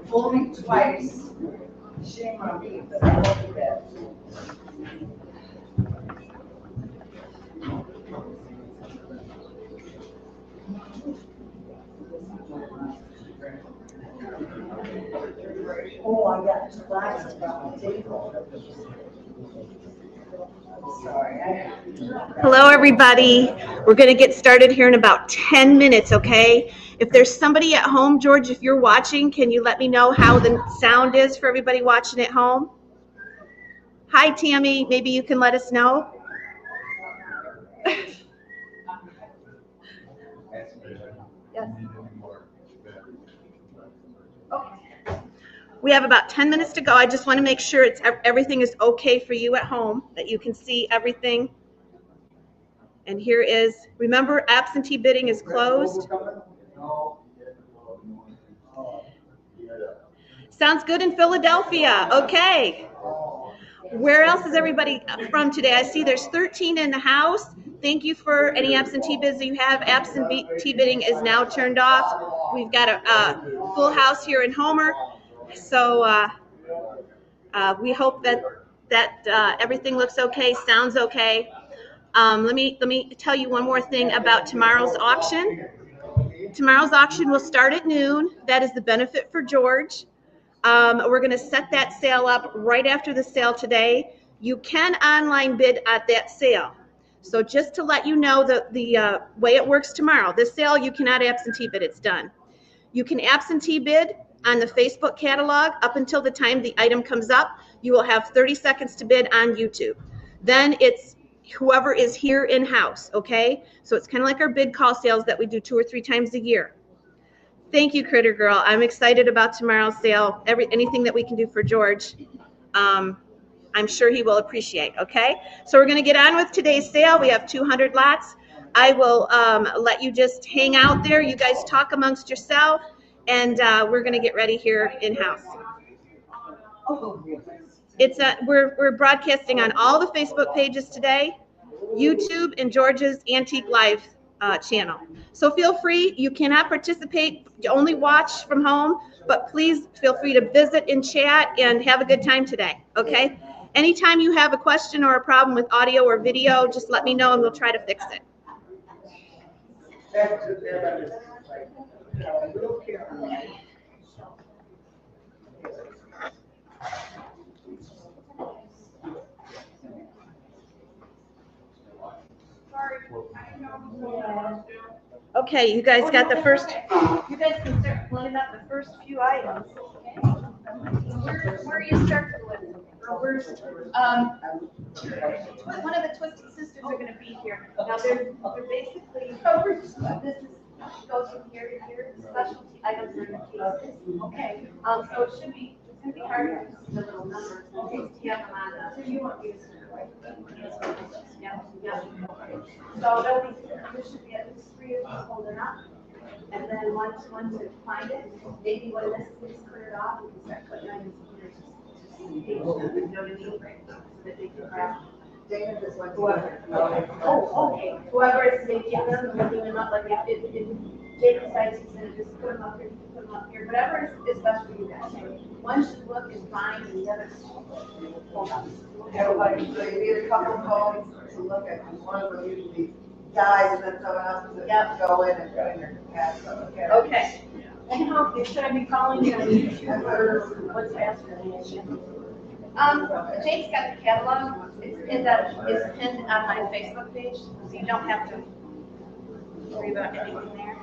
Fool me twice. Shame on me, but I won't do that. Oh, I got two glasses from the table. Sorry. Hello, everybody. We're going to get started here in about 10 minutes, okay? If there's somebody at home, George, if you're watching, can you let me know how the sound is for everybody watching at home? Hi, Tammy. Maybe you can let us know. Yes. Okay. We have about 10 minutes to go. I just want to make sure everything is okay for you at home, that you can see everything. And here is, remember, absentee bidding is closed. Sounds good in Philadelphia. Okay. Where else is everybody from today? I see there's 13 in the house. Thank you for any absentee bids that you have. Absentee bidding is now turned off. We've got a full house here in Homer. So we hope that everything looks okay, sounds okay. Let me tell you one more thing about tomorrow's auction. Tomorrow's auction will start at noon. That is the benefit for George. We're going to set that sale up right after the sale today. You can online bid at that sale. So just to let you know the way it works tomorrow, this sale you cannot absentee bid, it's done. You can absentee bid on the Facebook catalog up until the time the item comes up. You will have 30 seconds to bid on YouTube. Then it's whoever is here in-house, okay? So it's kind of like our bid call sales that we do 2 or 3 times a year. Thank you, Critter Girl. I'm excited about tomorrow's sale. Anything that we can do for George, I'm sure he will appreciate, okay? So we're going to get on with today's sale. We have 200 lots. I will let you just hang out there. You guys talk amongst yourself, and we're going to get ready here in-house. We're broadcasting on all the Facebook pages today, YouTube, and George's Antique Live channel. So feel free. You cannot participate, only watch from home, but please feel free to visit and chat and have a good time today, okay? Anytime you have a question or a problem with audio or video, just let me know and we'll try to fix it. Okay, you guys got the first. You guys can start pulling up the first few items. Where are you starting with? One of the Twisted Sisters are going to be here. Now they're basically this goes from here to here. Specialty items are in the cases. Okay. So it should be. It's going to be hard to see the little numbers. Okay. You have them on the. So you won't use it. Yeah. Yeah. So there should be at least 3 of them holding up. And then once you find it, maybe when this is cleared off, we can start putting items here so that they can grab. David is like whoever. Oh, okay. Whoever is making them, looking them up, like if David decides he's going to just put them up here, put them up here, whatever is best for you guys. One should look and find, and the other hold up. Everybody, so you need a couple of phones to look at, because one of them usually dies and then someone else will go in and put in your capacity. Okay. And how should I be calling you on YouTube or what's faster? Jake's got the catalog. It's pinned on my Facebook page, so you don't have to worry about anything there.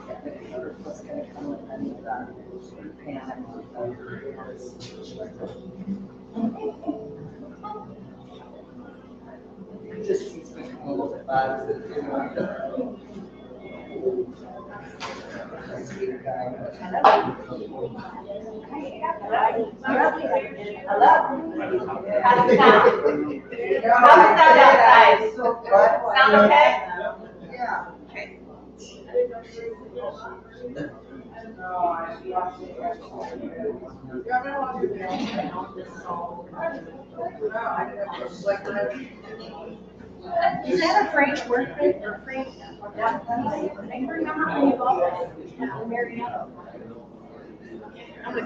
Just keeps me a little bit bad. Sound okay? Yeah. Okay. Is that a Frank workbench or Frank? I remember when you bought that. Marietta. 4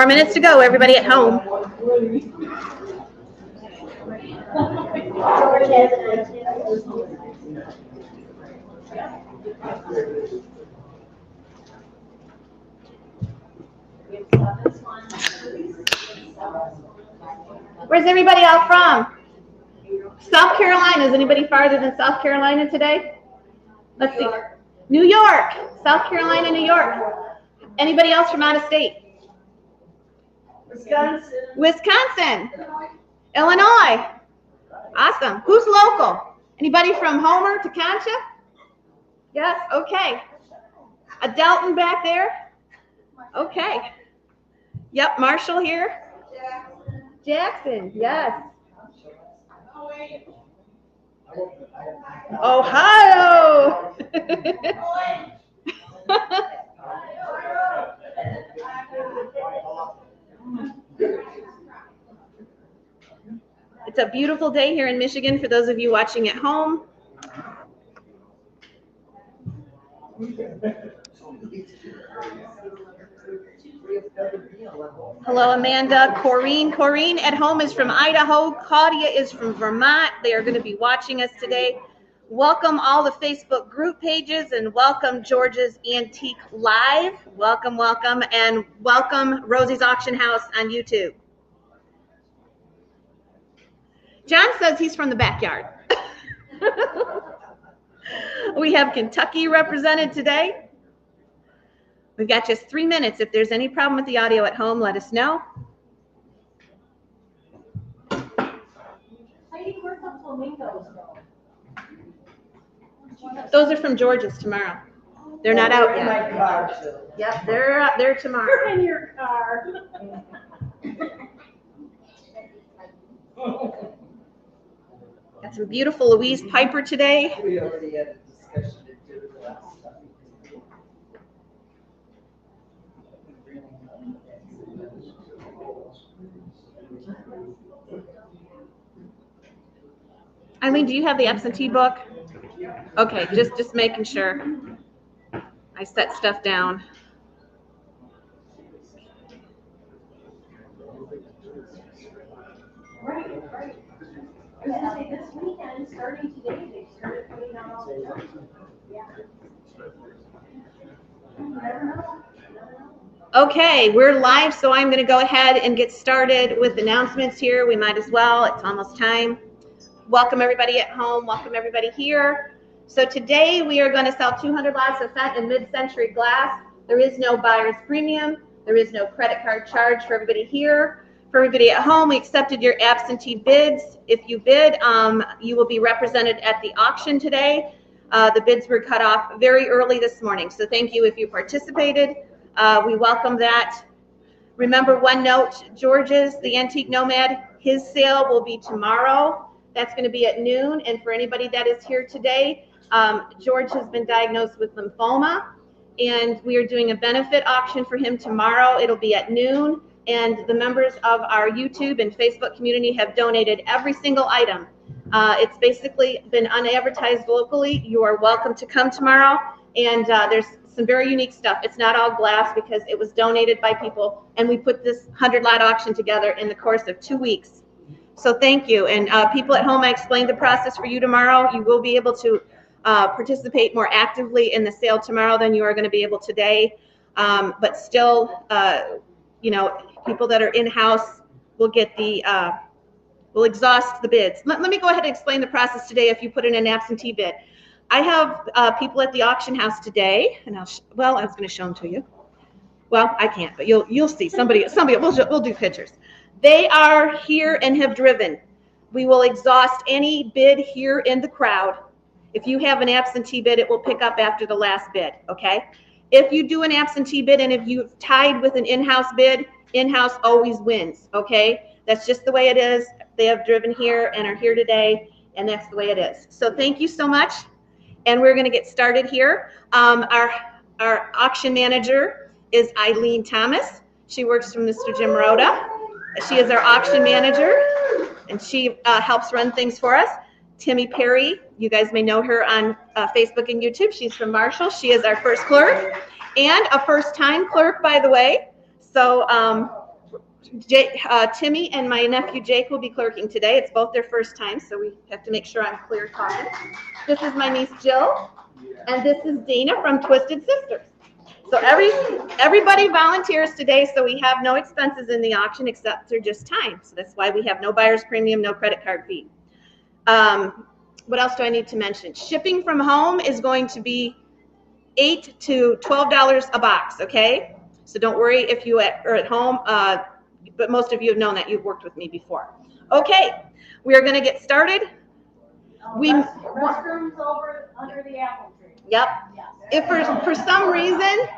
minutes to go, everybody at home. Where's everybody out from? South Carolina. Is anybody farther than South Carolina today? Let's see. New York. South Carolina, New York. Anybody else from out of state? Wisconsin. Illinois. Awesome. Who's local? Anybody from Homer to Concha? Yes, okay. A Delton back there? Okay. Yep, Marshall here. Jackson, yes. Ohio. It's a beautiful day here in Michigan for those of you watching at home. Hello, Amanda. Corrine at home is from Idaho. Claudia is from Vermont. They are going to be watching us today. Welcome all the Facebook group pages and welcome George's Antique Live. Welcome, welcome, and welcome Rosie's Auction House on YouTube. John says he's from the backyard. We have Kentucky represented today. We've got just 3 minutes. If there's any problem with the audio at home, let us know. Those are from George's tomorrow. They're not out yet. Yep, they're out there tomorrow. You're in your car. Got some beautiful Louise Piper today. We already had a discussion to do last time. Eileen, do you have the absentee book? Okay, just making sure. I set stuff down. Right. I was gonna say this weekend, starting today, they started putting out all the stuff. Yeah. You never know. Okay, we're live, so I'm going to go ahead and get started with announcements here. We might as well. It's almost time. Welcome everybody at home. Welcome everybody here. So today we are going to sell 200 lots of Fendt and mid-century glass. There is no buyer's premium. There is no credit card charge for everybody here. For everybody at home, we accepted your absentee bids. If you bid, you will be represented at the auction today. The bids were cut off very early this morning, so thank you if you participated. We welcome that. Remember one note, George's, the Antique Nomad, his sale will be tomorrow. That's going to be at noon. And for anybody that is here today, George has been diagnosed with lymphoma, and we are doing a benefit auction for him tomorrow. It'll be at noon. And the members of our YouTube and Facebook community have donated every single item. It's basically been unadvertised locally. You are welcome to come tomorrow. And there's some very unique stuff. It's not all glass because it was donated by people. And we put this 100 lot auction together in the course of 2 weeks. So thank you. And people at home, I explained the process for you tomorrow. You will be able to participate more actively in the sale tomorrow than you are going to be able today. But still, people that are in-house will get will exhaust the bids. Let me go ahead and explain the process today if you put in an absentee bid. I have people at the auction house today, and I was going to show them to you. Well, I can't, but you'll see. Somebody, we'll do pictures. They are here and have driven. We will exhaust any bid here in the crowd. If you have an absentee bid, it will pick up after the last bid, okay? If you do an absentee bid and if you've tied with an in-house bid, in-house always wins, okay? That's just the way it is. They have driven here and are here today, and that's the way it is. So thank you so much, and we're going to get started here. Our auction manager is Eileen Thomas. She works for Mr. Jim Rhoda. She is our auction manager, and she helps run things for us. Timmy Perry, you guys may know her on Facebook and YouTube. She's from Marshall. She is our first clerk and a first-time clerk, by the way. So Timmy and my nephew Jake will be clerking today. It's both their first time, so we have to make sure I'm clear talking. This is my niece Jill, and this is Dana from Twisted Sisters. So everybody volunteers today, so we have no expenses in the auction except for just time. So that's why we have no buyer's premium, no credit card fee. What else do I need to mention? Shipping from home is going to be $8 to $12 a box, okay? So don't worry if you are at home, but most of you have known that. You've worked with me before. Okay, we are going to get started. Restrooms over under the apple tree. Yep. Yes. If for some reason,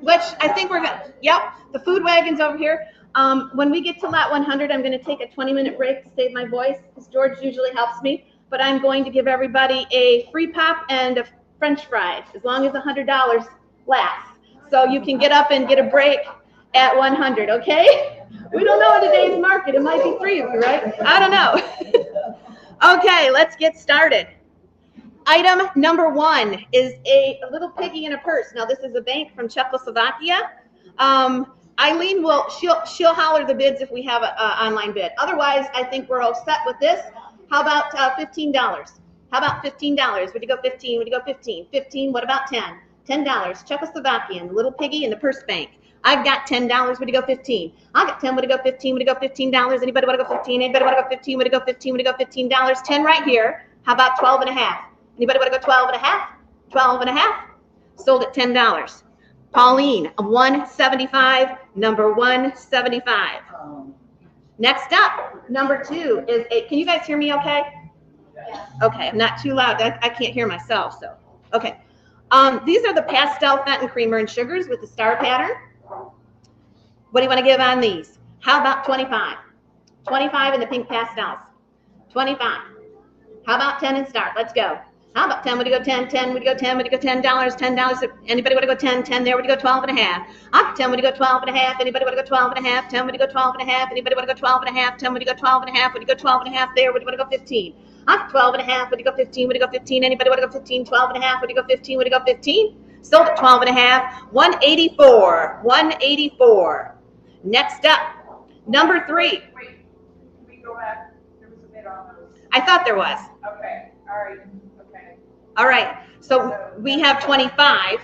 which I think we're going to, yep, the food wagon's over here. When we get to lot 100, I'm going to take a 20-minute break to save my voice, because George usually helps me. But I'm going to give everybody a free pop and a French fry, as long as $100 lasts. So you can get up and get a break at 100, okay? We don't know in today's market. It might be 3 of you, right? I don't know. Okay, let's get started. Item number 1 is a little piggy in a purse. Now, this is a bank from Czechoslovakia. Eileen she'll holler the bids if we have an online bid. Otherwise, I think we're all set with this. How about $15? How about $15? Would you go 15? Would you go 15? 15, what about 10? $10, Czechoslovakian, little piggy in the purse bank. I've got $10, would you go 15? I've got 10, would you go 15? Would you go $15? Anybody want to go 15? Anybody want to go 15? Would you go 15? Would you go $15? 10 right here. How about 12 and a half? Anybody want to go 12 and a half? 12 and a half? Sold at $10. Pauline, 175, number 175. Next up, number 2 is can you guys hear me okay? Yes. Okay, I'm not too loud. I can't hear myself, so. Okay. These are the pastel Fenton creamer and sugars with the star pattern. What do you want to give on these? How about 25? 25 in the pink pastels. 25. How about 10 and start? Let's go. How about 10? Would you go 10? 10? Would you go 10? Would you go $10? $10? Anybody want to go 10? 10 there? Would you go 12 and a half? Up 10? Would you go 12 and a half? Anybody want to go 12 and a half? 10? Would you go 12 and a half? Anybody want to go 12 and a half? 10? Would you go 12 and a half? Would you go 12 and a half there? Would you want to go 15? Up 12 and a half. Would you go 15? Would you go 15? Anybody want to go 15? 12 and a half. Would you go 15? Would you go 15? Sold at 12 and a half. 184. 184. Next up, number 3. Wait, can we go back? There was a bid on those. I thought there was. Okay, all right, okay, All right. So we have 25.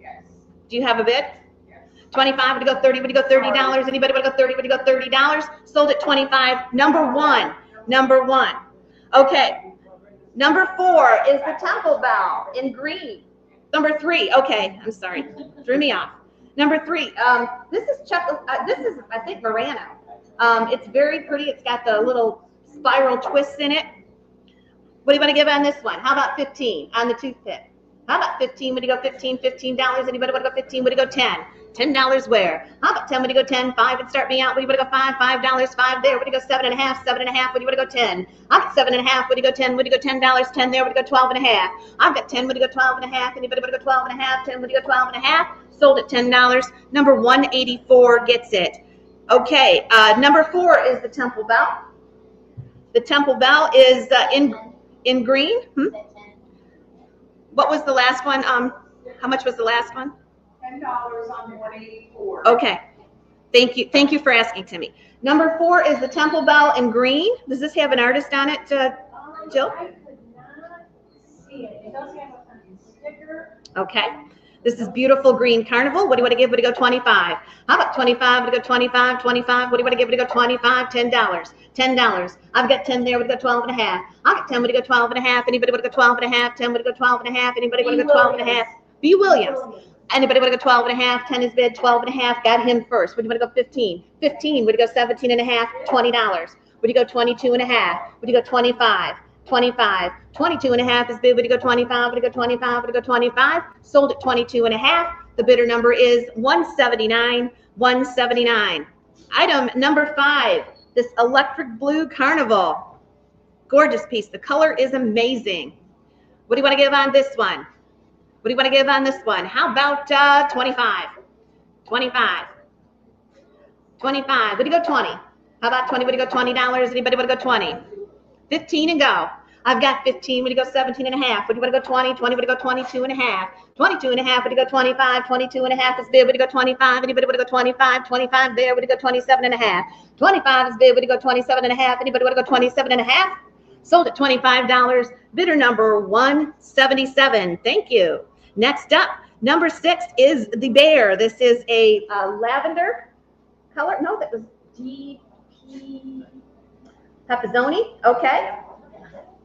yes, Do you have a bid? yes. 25, would you go 30, would you go $30? Anybody want to go 30, would you go $30? Sold at 25, number 1, number 1. Okay, number 4 is the Temple Bell in green. Number 3, okay, I'm sorry, threw me off. Number 3, this is I think Murano. It's very pretty, it's got the little spiral twists in it. What do you want to give on this one? How about 15 on the toothpick? How about 15? Would you go 15? $15? Anybody want to go 15? Would you go 10? $10 where? How about 10? Would you go 10? 5 and start me out. Would you want to go 5? $5 5 there. Would you go 7 and a half? 7 and a half. Would you want to go 10? I've got 7 and a half. Would you go 10? Would you go $10? 10 there. Would you go 12 and a half? I've got 10. Would you go 12 and a half? Anybody want to go 12 and a half? 10. Would you go 12 and a half? Sold at $10. Number 184 gets it. Okay, number 4 is the Temple Bell. The Temple Bell is in green. What was the last one? How much was the last one? $10 on 184. Okay. Thank you for asking, Timmy. Number 4 is the Temple Bell in green. Does this have an artist on it, Jill? I could not see it. It does have a sticker. Okay. This is beautiful green carnival. What do you want to give? Would you go 25? How about 25? Would you go 25? 25. What do you want to give? Would you go 25? $10. $10. I've got 10 there. Would you go 12 and a half? I've got 10. Would you go 12 and a half? Anybody want to go 12 and a half? 10. Would you go 12 and a half? Anybody want to go 12 and a half? B. Williams. Anybody want to go 12 and a half? 10 is bid. 12 and a half. Got him first. Would you want to go 15? 15. Would you go 17 and a half? $20. Would you go 22 and a half? Would you go 25? 25. 22 and a half is bid. Would you go 25? Would you go 25? Would you go 25? Sold at 22 and a half. The bidder number is 179. 179. Item number 5. This electric blue carnival. Gorgeous piece. The color is amazing. What do you want to give on this one? What do you want to give on this one? How about 25? 25. 25. Would you go 20? How about 20? Would you go $20? Anybody want to go 20? 15 and go. I've got 15. Would you go 17 and a half? Would you want to go 20? 20. Would you go 22 and a half? 22 and a half. Would you go 25? 22 and a half is bid. Would you go 25? Anybody want to go 25? 25 there. Would you go 27 and a half? 25 is bid. Would you go 27 and a half? Anybody want to go 27 and a half? Sold at $25. Bidder number 177. Thank you. Next up, number 6 is the bear. This is a lavender color. No, that was DP Pepizzoni. Okay.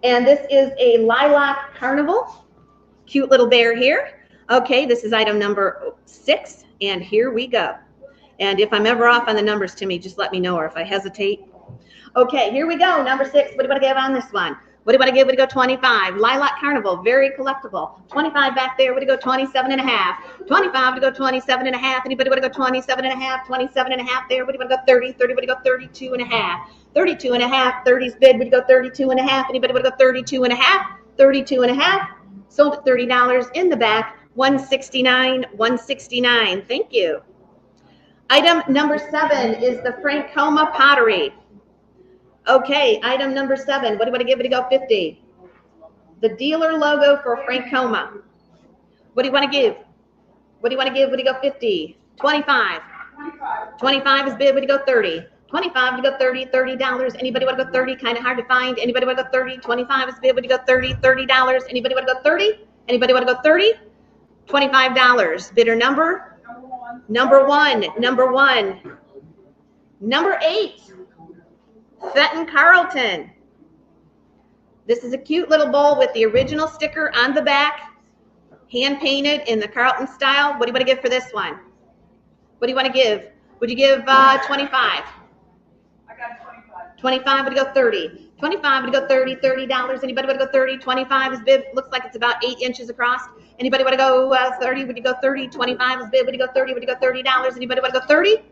And this is a lilac carnival. Cute little bear here. Okay, this is item number 6. And here we go. And if I'm ever off on the numbers, Timmy, just let me know, or if I hesitate. Okay, here we go. Number 6. What do you want to give on this one? What do you want to give? Would you go 25? Lilac carnival, very collectible. 25 back there. Would you go 27 and a half? 25 to go 27 and a half. Anybody want to go 27 and a half? 27 and a half there. Would you want to go 30? 30 would you go 32 and a half? 32 and a half. 30's bid. Would you go 32 and a half? Anybody want to go 32 and a half? 32 and a half. Sold at $30 in the back. 169. 169. Thank you. Item number 7 is the Francoma pottery. Okay, item number 7. What do you want to give? Would you go 50? The dealer logo for Francoma. What do you want to give? What do you want to give? Would you go 50? 25. 25 is bid. Would you go 30? 25 would you go 30. $30. Anybody want to go 30? Kind of hard to find. Anybody want to go 30? 25 is bid. Would you go 30? $30. Anybody want to go 30? Anybody want to go 30? $25. Bidder number? Number 1. Number 1. Number 8. Fenton Carlton. This is a cute little bowl with the original sticker on the back, hand painted in the Carlton style. What do you want to give for this one? What do you want to give? Would you give 25? I got 25. 25 would you go 30. 25 would you go 30. $30. Anybody want to go 30? 25 is bid. Looks like it's about 8 inches across. Anybody want to go 30? Would you go 30? 25 is bid. Would you go 30? Would you go $30? Anybody want to go 30?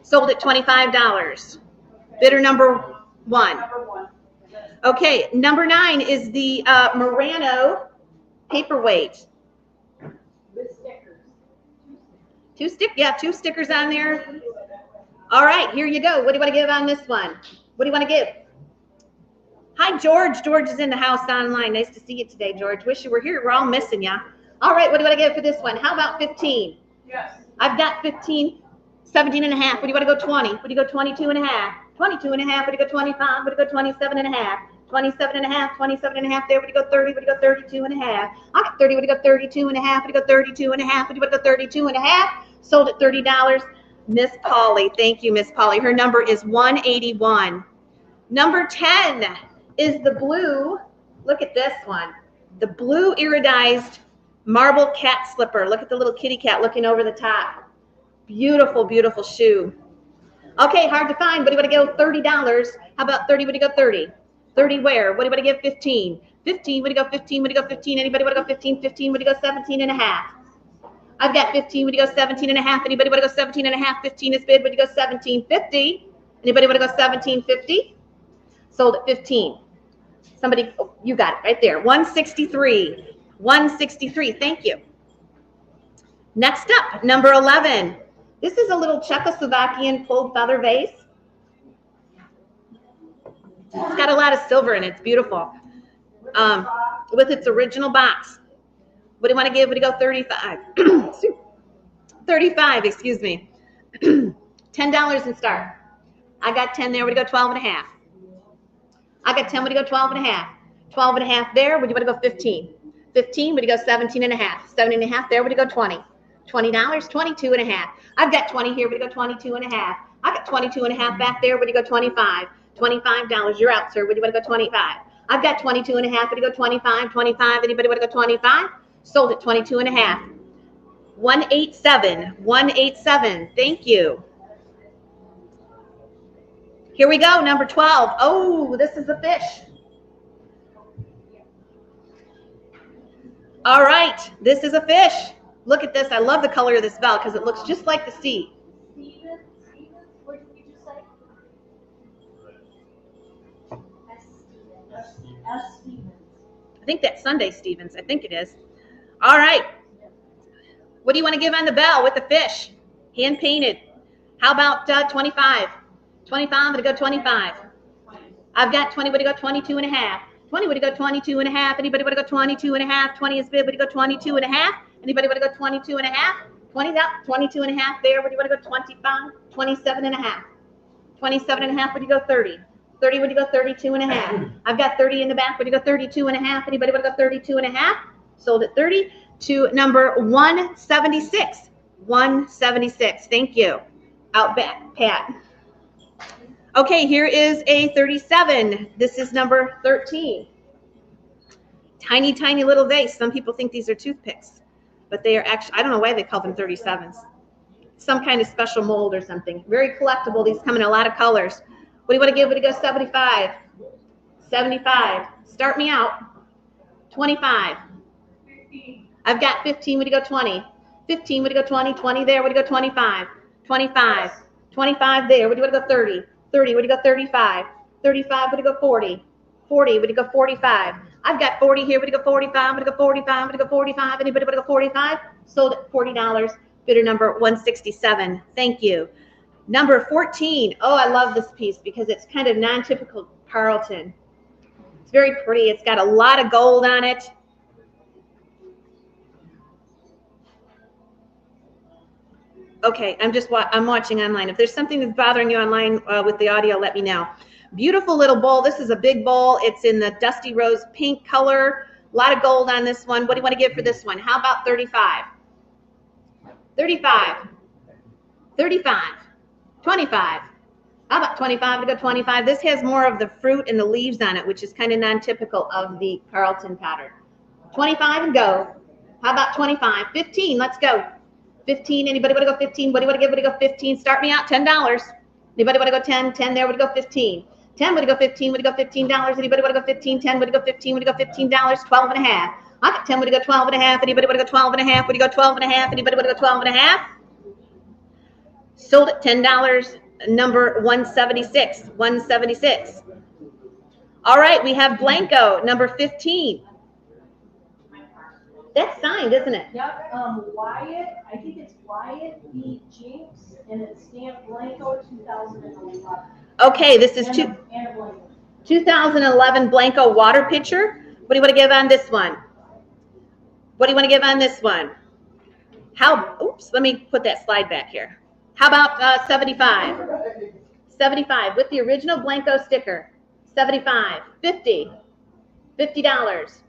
Sold at $25. Bidder number 1. Number 1. Okay, number 9 is the Murano paperweight. With stickers. 2 stickers on there. All right, here you go. What do you want to give on this one? What do you want to give? Hi, George. George is in the house online. Nice to see you today, George. Wish you were here. We're all missing you. All right, what do you want to give for this one? How about 15? Yes. I've got 15, 17 and a half. Would you want to go 20? Would you go 22 and a half? 22 and a half. Would you go 25? Would you go 27 and a half? 27 and a half. 27 and a half there. Would you go 30? Would you go 32 and a half? I got 30. Would you go 32 and a half? Would you go 32 and a half? Would you want to go 32 and a half? Sold at $30. Miss Polly. Thank you, Miss Polly. Her number is 181. Number 10 is the blue. Look at this one. The blue iridized marble cat slipper. Look at the little kitty cat looking over the top. Beautiful, beautiful shoe. Okay, hard to find. What do you want to go? $30. How about 30? Would you go 30? 30 where? What do you want to give? 15. 15. Would you go 15? Would you go 15? Anybody want to go 15? 15. Would you go 17 and a half? I've got 15. Would you go 17 and a half? Anybody want to go 17 and a half? 15 is bid. Would you go 17.50? Anybody want to go 17.50? Sold at 15. Somebody, oh, you got it right there. 163. 163. Thank you. Next up, number 11. This is a little Czechoslovakian pulled feather vase. It's got a lot of silver in it. It's beautiful. With its original box. What do you want to give? Would you go 35? 35, excuse me. $10 and start. I got 10 there. Would you go 12 and a half? I got 10. Would you go 12 and a half? 12 and a half there. Would you want to go 15? 15, would you go 17 and a half? 17 and a half, there would you go 20. $20, 22 and a half. I've got 20 here, would you go 22 and a half? I've got 22 and a half back there, would you go 25? $25, you're out, sir, would you want to go 25? I've got 22 and a half, would you go 25? 25, anybody want to go 25? Sold at 22 and a half. 187, 187, thank you. Here we go, number 12. Oh, this is a fish. All right, this is a fish. Look at this. I love the color of this bell because it looks just like the sea. Stevens, what did you just say? S. Stevens. I think that's Sunday Stevens. I think it is. All right. What do you want to give on the bell with the fish? Hand painted. How about 25? 25, I'm going to go 25. I've got 20, would you go 22 and a half? 20, would you go 22 and a half? Anybody want to go 22 and a half? 20 is bid, would you go 22 and a half? Anybody want to go 22 and a half? 20 up, 22 and a half there, would you want to go 25? 27 and a half. 27 and a half, would you go 30? 30, would you go 32 and a half? I've got 30 in the back, would you go 32 and a half? Anybody want to go 32 and a half? Sold at 30 to number 176. 176, thank you. Out back, Pat. Okay, here is a 37. This is number 13. Tiny, tiny little vase. Some people think these are toothpicks, but they are actually, I don't know why they call them 37s. Some kind of special mold or something. Very collectible. These come in a lot of colors. What do you want to give? Would you go 75? 75. Start me out. 25. 15. I've got 15. Would you go 20? 15. Would you go 20? 20 there. Would you go 25? 25. 25 there. Would you want to go 30? 30, would you go 35? 35, would you go 40? 40, would you go 45? I've got 40 here, would you go 45? Would you go 45? Would you go 45? Anybody would you go 45? Sold at $40. Bidder number 167. Thank you. Number 14. Oh, I love this piece because it's kind of non-typical Carlton. It's very pretty. It's got a lot of gold on it. Okay, I'm watching online. If there's something that's bothering you online with the audio, let me know. Beautiful little bowl. This is a big bowl. It's in the dusty rose pink color. A lot of gold on this one. What do you want to give for this one? How about 35? 35. 35. 25. How about 25 to go 25? This has more of the fruit and the leaves on it, which is kind of non-typical of the Carlton pattern. 25 and go. How about 25? 15. Let's go. 15, anybody want to go 15? What do you want to give? Would you go 15? Start me out, $10. Anybody want to go 10? 10 there, would you go 15? 10, would you go 15? Would you go $15? Anybody want to go 15? 10, would you go 15? Would you go $15? 12 and a half. I got 10, would you go 12 and a half? Anybody want to go 12 and a half? Would you go 12 and a half? Anybody want to go 12 and a half? Sold at $10, number 176. 176. All right, we have Blanco, number 15. That's signed, isn't it? Yep, Wyatt, I think it's Wyatt B. Jinx, and it's stamped Blanco 2011. Okay, this is And a Blanco. 2011 Blanco water pitcher. What do you want to give on this one? What do you want to give on this one? Oops, let me put that slide back here. How about 75? 75 with the original Blanco sticker. 75, 50, $50,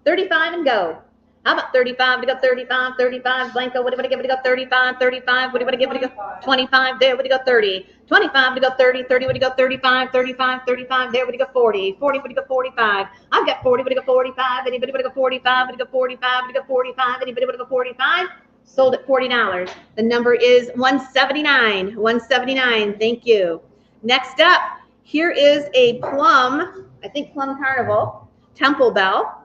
35 and go. How about 35 to go 35, 35, Blanco, what do you want to give it to go 35, 35, what do you want to give it to go 25, there, what do you go 30, 25 to go 30, 30, what do you go 35, 35, 35, there, what do you go 40, 40, what do you go 45, I've got 40, what do you go 45, anybody want to go 45, what do you go 45, what do you go 45, anybody want to go 45, sold at $40. The number is 179, 179, thank you. Next up, here is a Plum, I think Plum Carnival, Temple Bell.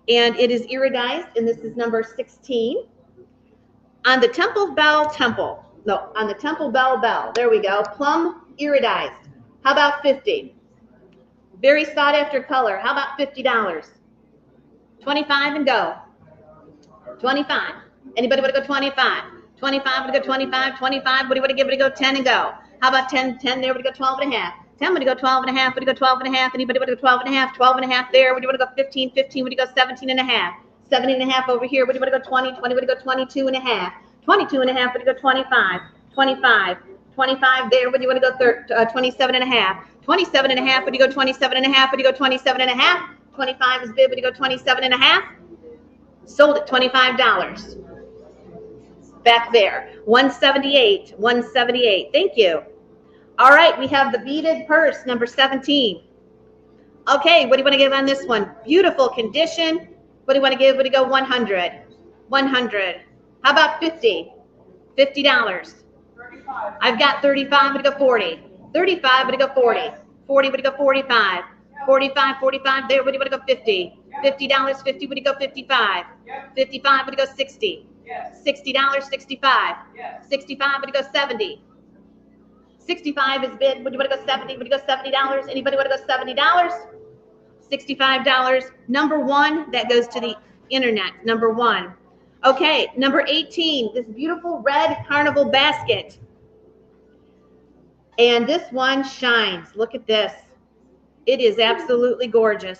And it is iridized, and this is number 16. On the Temple Bell, on the Temple Bell, there we go, Plum iridized. How about 50? Very sought after color. How about $50? 25 and go. 25. Anybody want to go 25? 25 would go 25, 25, what do you want to give it to go 10 and go? How about 10, 10 there would go 12 and a half. 10 would you go 12 and a half, would you go 12 and a half, anybody would go 12 and a half, 12 and a half there, would you want to go 15, 15, would you go 17 and a half, 17 and a half over here, would you want to go 20, 20 would you go 22 and a half, 22 and a half, would you go 25, 25, 25 there, would you want to go 27 and a half, 27 and a half, would you go 27 and a half, would you go 27 and a half, 25 is bid, would you go 27 and a half, Sold at $25. Back there, 178, 178. Thank you. All right, we have the beaded purse, number 17. Okay, what do you want to give on this one? Beautiful condition. What do you want to give? What do you go? 100. 100. How about 50? $50. 35. I've got 35, I'm gonna go 40. 35, I'm gonna go 40. 40, I'm gonna go 45. 45, 45, there, what do you wanna go? 50. $50, 50, what do you go? 55. 55, I'm gonna go 60. Yes. $60, 65. Yes. 65, I'm gonna go 70. 65 is bid, would you wanna go 70? Would you go $70? Anybody wanna go $70? $65. Number one, that goes to the internet, number one. Okay, number 18, this beautiful red carnival basket. And this one shines. Look at this. It is absolutely gorgeous.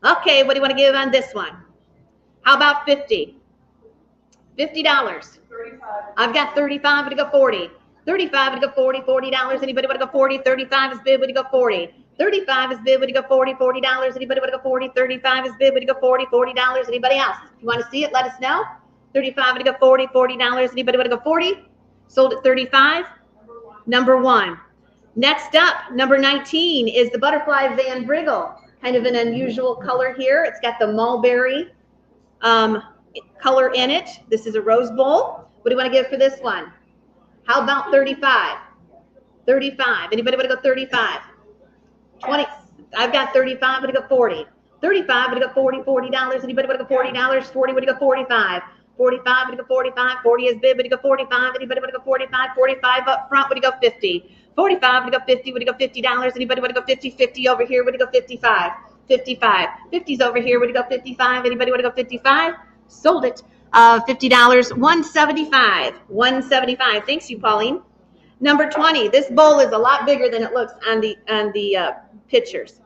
Okay, what do you want to give on this one? How about 50? $50. 35. I've got 35, I'm going to go 40. 35, I'm going to go 40, $40. Anybody want to go 40? 35 is bid, would you go 40? 35 is bid, would you go 40, $40. Anybody want to go 40? 35 is bid, would you go 40, $40. Anybody else? If you want to see it, let us know. 35, I'm going to go 40, $40. Anybody want to go 40? Sold at 35. Number one. Next up, number 19 is the Butterfly Van Briggle. Kind of an unusual color here. It's got the mulberry color in it. This is a rose bowl. What do you want to give for this one? How about 35? 35. Anybody want to go 35? 20. I've got 35. I'm going to go 40. 35. I'm going to go 40. $40. Anybody want to go $40? 40. Would you go 45? 45. Would you go 45? 40 is bid. Would you go 45? Anybody want to go 45? 45 up front. Would you go 50? 45. Would you go 50? Would you go $50? Anybody want to go 50? 50 over here. Would you go 55? 55. 50's over here. Would you go 55? Anybody want to go 55? Sold it. $50. 175. 175. Thanks you, Pauline. Number 20. This bowl is a lot bigger than it looks on the pictures.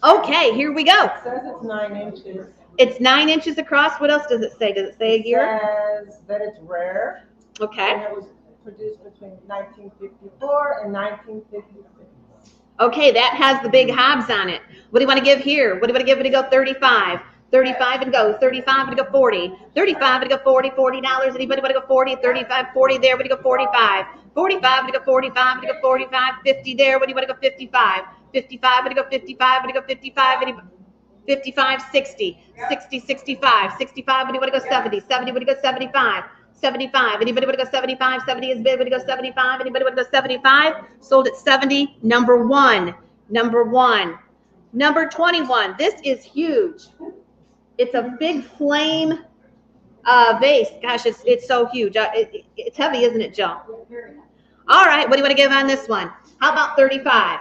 Okay, here we go. It says it's 9 inches. It's 9 inches across. What else does it say? Does it say a year? It says that it's rare. Okay. And it was produced between 1954 and 1956. Okay, that has the big Hobbs on it. What do you want to give here? What do you want to give it to go? 35. 35 and go. 35 and go 40. 35 and go 40. $40. Anybody want to go 40? 35, 40 there. What do you go? 45. 45 and go 45 and go 45. 50 there. What do you want to go? 55. 55 and go 55 and go 55. 55, 60. 60, 65. 65. What do you want to go? 70. 70. What do you go? 75. 75. Anybody want to go 75? 70 is bid. Would you go 75? Anybody want to go 75? Sold at 70. Number one. Number one. Number 21. This is huge. It's a big flame vase. Gosh, it's so huge. It's heavy, isn't it, Joe? All right. What do you want to give on this one? How about 35?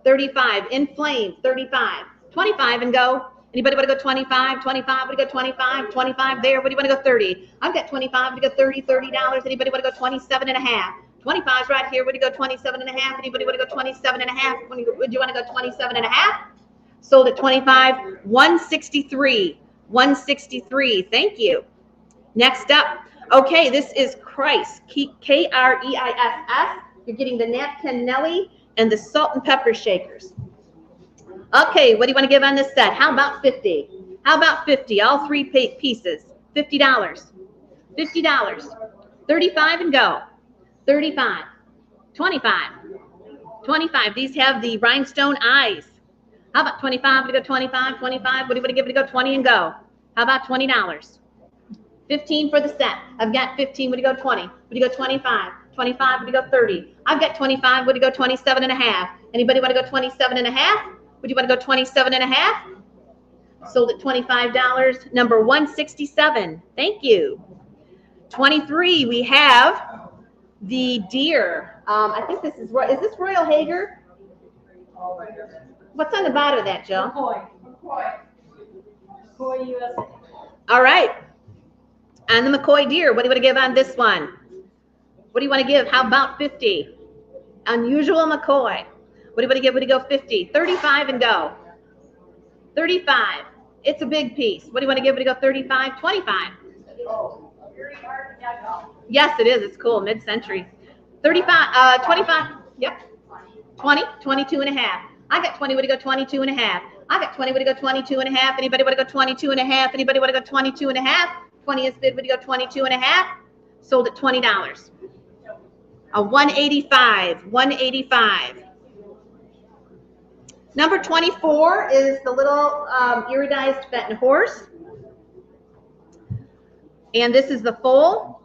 35 in flames. 35. 25 and go. Anybody want to go 25? 25, would you go 25? 25 there. What do you want to go 30? I've got 25, would you go 30? $30. Anybody want to go 27 and a half? 25 is right here. Would you go 27 and a half? Anybody want to go 27 and a half? Would you want to go 27 and a half? Sold at 25. 163. 163. Thank you. Next up. Okay, this is Kreis. K-R-E-I-S-S. You're getting the napkin Nelly and the salt and pepper shakers. Okay, what do you want to give on this set? How about 50? How about 50? All three pieces. $50. $50. 35 and go. 35. 25. 25. These have the rhinestone eyes. How about 25? Would you go 25? 25. What do you want to give it to go? 20 and go. How about $20? 15 for the set. I've got 15. Would you go 20? Would you go 25? 25. Would you go 30? I've got 25. Would you go 27 and a half? Anybody want to go 27 and a half? Would you want to go 27 and a half? Sold at $25. Number 167. Thank you. 23. We have the deer. I think this is this Royal Hager? What's on the bottom of that, Joe? McCoy USA. All right. On the McCoy deer, what do you want to give on this one? What do you want to give? How about 50? Unusual McCoy. What do you want to give? Would you go 50? 35 and go. 35. It's a big piece. What do you want to give? Would you go 35? 25. Yes, it is. It's cool. Mid-century. 35. 25. Yep. 20. 22 and a half. I got 20. Would you go 22 and a half? I got 20. Would you go 22 and a half? Anybody want to go 22 and a half? Anybody want to go 22 and a half? 20 is bid. Would you go 22 and a half? Sold at $20. A 185. 185. Number 24 is the little iridized Fenton horse. And this is the foal.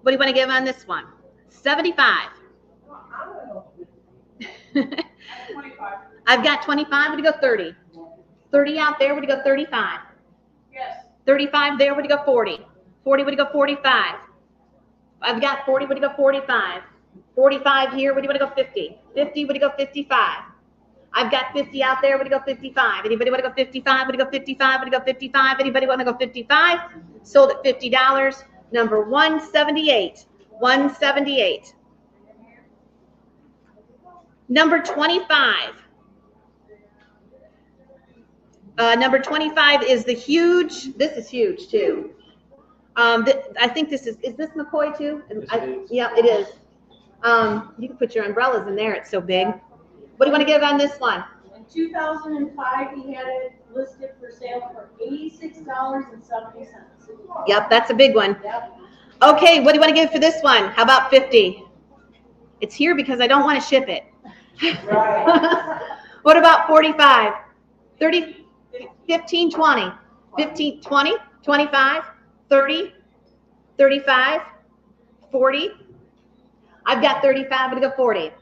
What do you want to give on this one? 75. I've got 25. Would you go 30? 30 out there. Would you go 35? Yes. 35 there. Would you go 40? 40. Would you go 45? I've got 40. Would you go 45? 45 here. Would you want to go 50? 50. Would you go 55? I've got 50 out there. Would you go 55? Anybody want to go 55? Would you go 55? Would you go 55? Anybody want to go 55? Sold at $50. Number 178. 178. Number 25. Number 25 is the huge. This is huge too. I think this is this McCoy too? Yeah, it is. You can put your umbrellas in there. It's so big. What do you want to give on this one? In 2005, he had it listed for sale for $86.70. Yep, that's a big one. Yep. Okay, what do you want to give for this one? How about 50? It's here because I don't want to ship it. Right. What about 45? 30, 15, 20. 15, 20, 25, 30, 35, 40. I've got 35, but to go 40.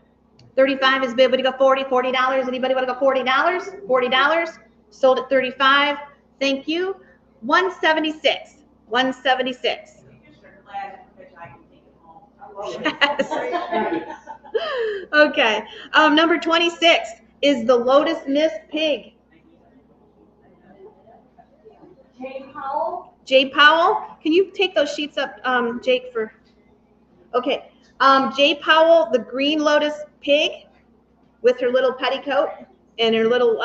35 is bid, but to go 40, $40. Anybody want to go $40? $40. Sold at 35. Thank you. 176. 176. Okay. Number 26 is the Lotus Mist Pig. Jay Powell. Jay Powell. Can you take those sheets up, Jake, for... Okay. Jay Powell, the Green Lotus Pig with her little petticoat and her little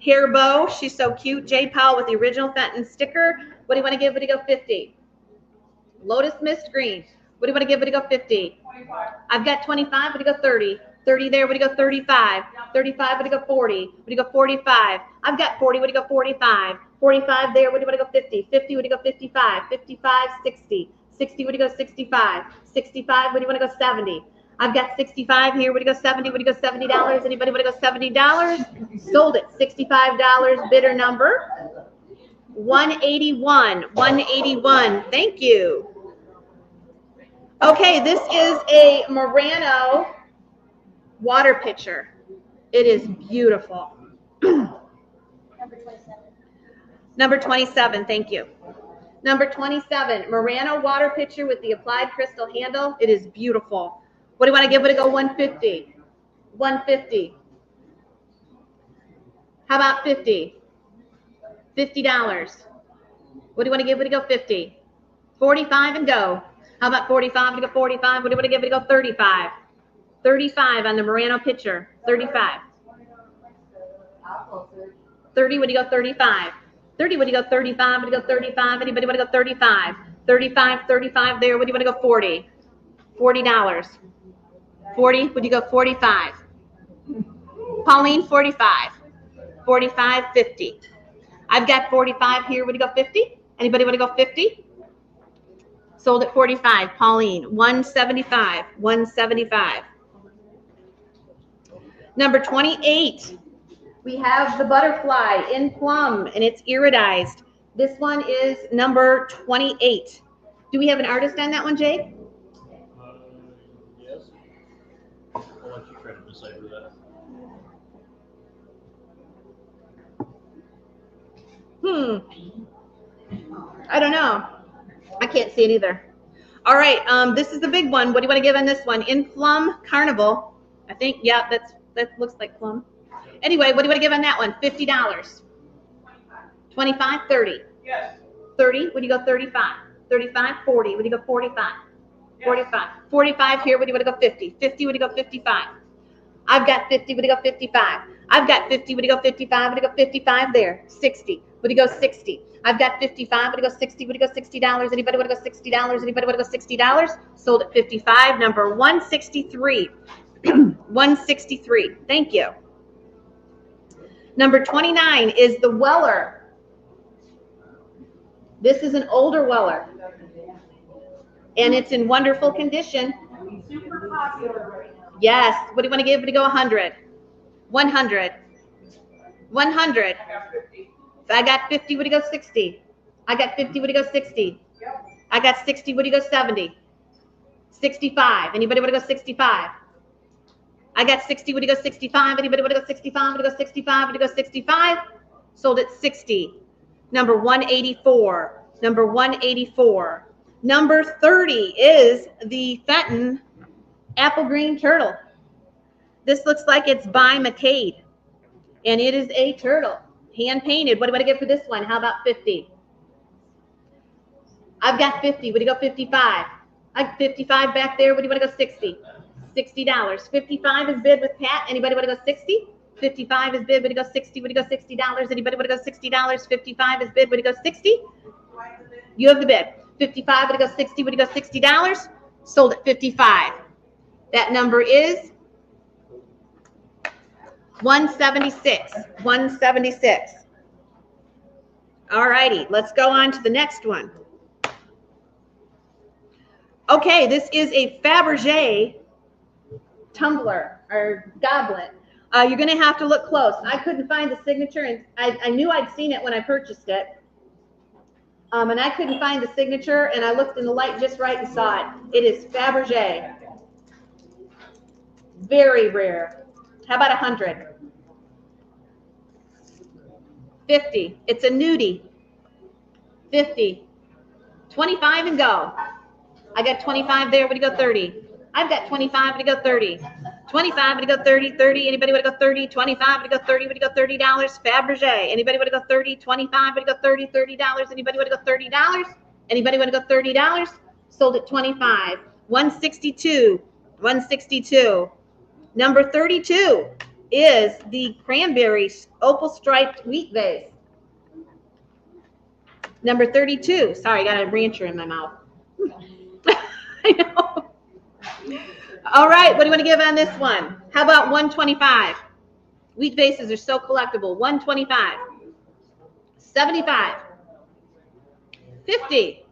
hair bow. She's so cute. Jay Powell with the original Fenton sticker. What do you want to give? Would you go 50? Lotus Mist Green. What do you want to give? Would you go 50? 25. I've got 25. Would you go 30? 30 there. Would you go 35? 35. Would you go 40? Would you go 45? I've got 40. Would you go 45? 45 there. Would you want to go 50? 50. Would you go 55? 55. 60. 60. Would you go 65? 65. Would you want to go 70? I've got 65 here. Would you go 70? Would you go $70? Anybody want to go $70? Sold it. $65. Bidder number 181. 181. Thank you. Okay, this is a Murano water pitcher. It is beautiful. Number 27. Number 27, thank you. Number 27, Murano water pitcher with the applied crystal handle. It is beautiful. What do you want to give it? Go 150. 150. How about 50? $50. What do you want to give it? Go 50. 45 and go. How about 45? To go 45. What do you want to give it? Go 35. 35 on the Murano pitcher. 35. 30. Would you go 35? 30. Would you go 35? Would you go 35? Anybody want to go 35? 35. 35 there. Would you want to go 40? $40. 40. Would you go 45? Pauline, 45. 45. 50. I've got 45 here. Would you go 50? Anybody want to go 50? Sold at 45. Pauline, 175. 175. Number 28. We have the butterfly in plum, and it's iridized. This one is number 28. Do we have an artist on that one, Jake? Yes. I'll let you try to decipher that. I don't know. I can't see it either. All right, this is the big one. What do you want to give on this one? In plum carnival. I think, yeah, that looks like plum. Anyway, what do you want to give on that one? $50. 25, 30. Yes. 30, would you go 35? 35, 40, would you go 45? 45. 45 here, would you want to go 50? 50, would you go 55? I've got 50, would you go 55? I've got 50, would you go 55? Would you go 55 there? 60, would you go 60? I've got 55, would you go 60? Would you go $60? Anybody want to go $60? Anybody want to go $60? Sold at 55, number 163. 163, thank you. Number 29 is the Weller. This is an older Weller, and it's in wonderful condition. Super popular right now. Yes. What do you want to give? Would you go 100? 100. 100. I got 50. Would you go 60? I got 50. Would you go 60? I got 60. Would you go 70? 65. Anybody want to go 65? I got 60. Would you go 65? Anybody want to go 65? Would you go 65? Would you go 65? Sold at 60. Number 184. Number 184. Number 30 is the Fenton Apple Green Turtle. This looks like it's by McCade, and it is a turtle, hand painted. What do you want to get for this one? How about 50? I've got 50. Would you go 55? I got 55 back there. What do you want to go 60? $60. 55 is bid with Pat. Anybody want to go 60? 55 is bid. Would you go 60? Would you go $60? Anybody want to go $60? 55 is bid. Would you go 60? You have the bid. 55. Would you go 60? Would you go $60? Sold at 55. That number is 176. 176. All righty. Let's go on to the next one. Okay, this is a Fabergé tumbler or goblet. You're going to have to look close. I couldn't find the signature, and I knew I'd seen it when I purchased it. And I couldn't find the signature, and I looked in the light just right and saw it. It is Fabergé. Very rare. How about 100? 50. It's a nudie. 50. 25 and go. I got 25 there. Would you go 30? I've got 25. Would you go 30? 25. Would you go 30? 30. Anybody want to go 30? 25. Would you go 30? Would you go $30? Fabergé. Anybody want to go 30? 25. Would you go 30? $30. Anybody want to go $30? Anybody want to go $30? Sold at 25. 162. 162. Number 32 is the cranberry opal striped wheat vase. Number 32. Sorry, I got a rancher in my mouth. I know. All right, what do you want to give on this one? How about 125? Wheat vases are so collectible. 125. 75. 50.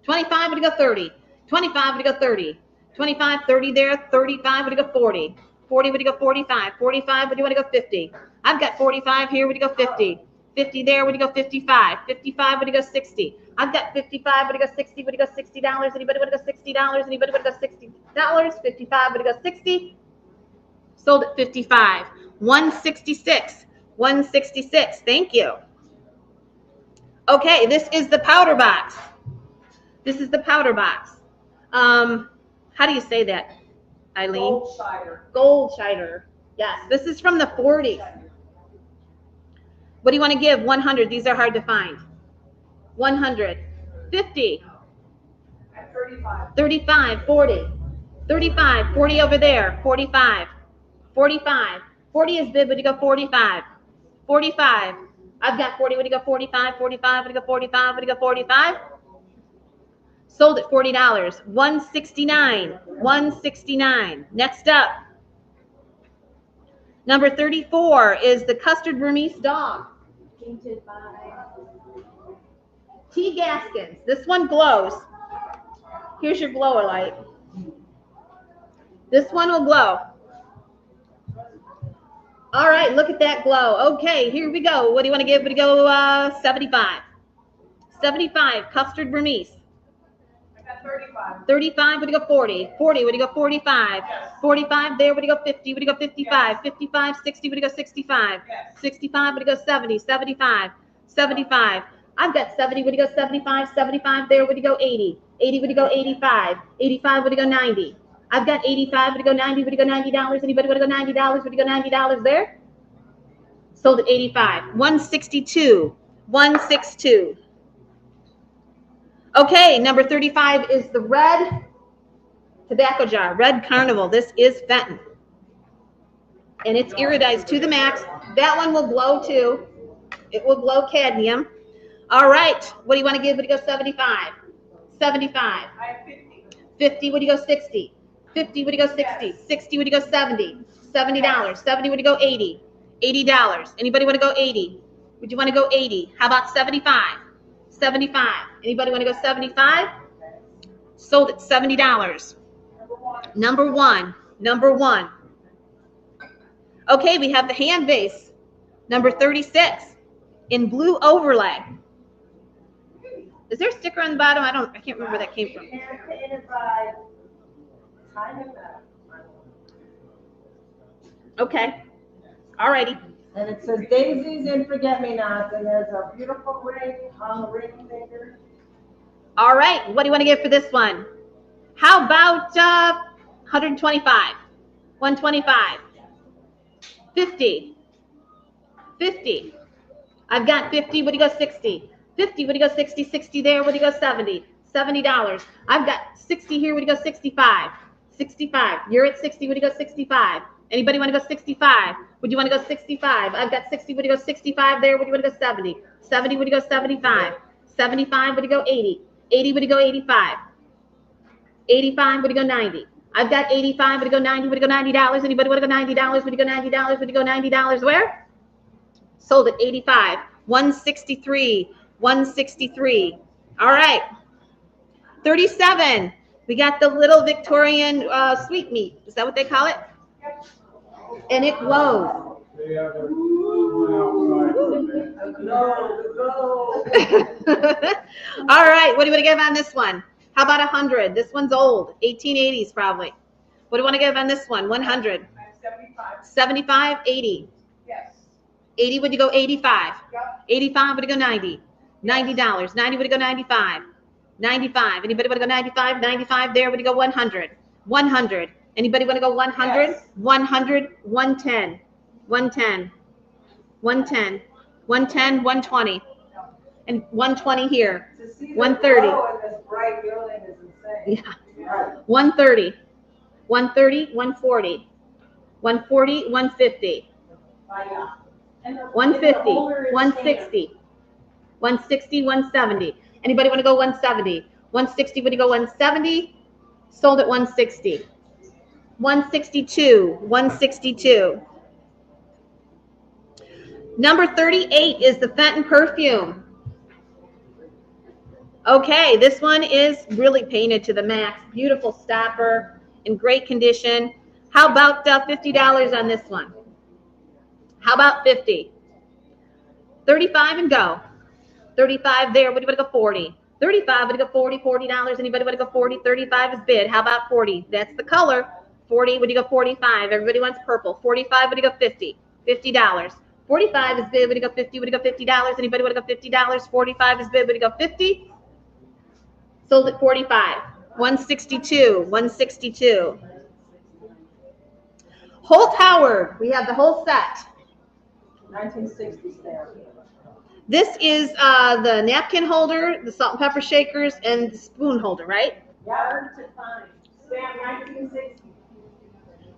25, would you go 30? 25, would you go 30? 25, 30 there, 35, would you go 40? 40, would you go 45? 45, would you want to go 50? I've got 45 here, would you go 50? 50 there, would you go 55? 55, would you go 60? I've got 55, would you go 60? Would you go $60? Anybody want to go $60? Anybody want to go $60? 55, would you go 60? Sold at 55. 166. 166. Thank you. Okay, this is the powder box. This is the powder box. How do you say that, Eileen? Goldscheider. Yes, this is from the 40s. What do you want to give? 100. These are hard to find. 100. 50. 35. 40. 35. 40 over there. 45. 45. 40 is bid. Would you go 45? 45. I've got 40. Would you go 45? 45. Would you go 45? Would you go 45? Sold at $40. 169. 169. Next up. Number 34 is the custard Burmese dog. Painted by T. Gaskins. This one glows. Here's your blower light. This one will glow. All right, look at that glow. Okay, here we go. What do you want to give? Would you go 75? 75, custard Burmese. I got 35. 35, would you go 40? 40, would you go 45? Yes. 45 there, would you go 50? Would you go 55? Yes. 55, 60, would you go 65? Yes. 65, would you go 70? 75, 75. I've got 70, would you go 75? 75 there, would you go 80? 80, would you go 85? 85, would you go 90? I've got 85, would you go 90? Would you go $90? Anybody want to go $90? Would you go $90 there? Sold at 85. 162. 162. Okay, number 35 is the red tobacco jar, Red Carnival. This is Fenton. And it's iridized to the max. That one will glow too. It will glow cadmium. All right, what do you want to give? Would you go 75? 75. I have 50. 50, would you go 60? 50, would you go 60? 60, would you go 70? $70. 70, would you go 80? $80. Anybody want to go 80? Would you want to go 80? How about 75? 75. Anybody want to go 75? Sold at $70. Number one. Number one. Okay, we have the hand vase. Number 36 in blue overlay. Is there a sticker on the bottom? I can't remember where that came from. Okay. Alrighty. And it says daisies and forget-me-nots, and there's a beautiful ring on the ring finger. All right. What do you want to get for this one? How about 125? 125. 50. 50. I've got 50. What do you go 60? 50. What do you go 60? 60 there. What do you go 70? $70. I've got 60 here. What do you go 65? 65. You're at 60. What do you go 65? Anybody want to go 65? Would you want to go 65? I've got 60. Would you go 65 there? Would you want to go 70? 70. Would you go 75? 75. Would you go 80? 80. Would you go 85? 85. Would you go 90? I've got 85. Would you go 90? Would you go $90? Anybody want to go $90? Would you go $90? Would you go $90? Where? Sold at 85. 163. 163. All right. 37. We got the little Victorian sweetmeat. Is that what they call it? And it glows. All right, what do you want to give on this one? How about 100? This one's old, 1880s probably. What do you want to give on this one? 100. 75. 75, 80. Yes. 80, would you go 85? Yep. 85, would you go 90? $90. 90, would you go 95? 95. Anybody want to go 95? 95 there, would you go 100? 100. Anybody want to go 100? Yes. 100, 110, 110, 110, 110, 120, and 120 here. 130. Yeah. 130, 130, 140, 140, 150, 150, 160, 160, 170. Anybody want to go 170? 160, would you go 170? Sold at 160. 162, 162. Number 38 is the Fenton perfume. Okay, this one is really painted to the max. Beautiful stopper, in great condition. How about $50 on this one? How about 50? 35 and go. 35 there, what do you want to go 40? 35, would you go 40, $40? Anybody want to go 40? 35 is bid. How about 40? That's the color. 40, would you go 45? Everybody wants purple. 45, would you go 50? $50. 45 is bid, would you go 50? Would you go $50? Anybody want to go $50? 45 is bid, would you go 50? Sold at 45. 162, 162. Holt Howard, we have the whole set. 1960s there. This is the napkin holder, the salt and pepper shakers, and the spoon holder, right? Yeah, to find. Sam, 1960.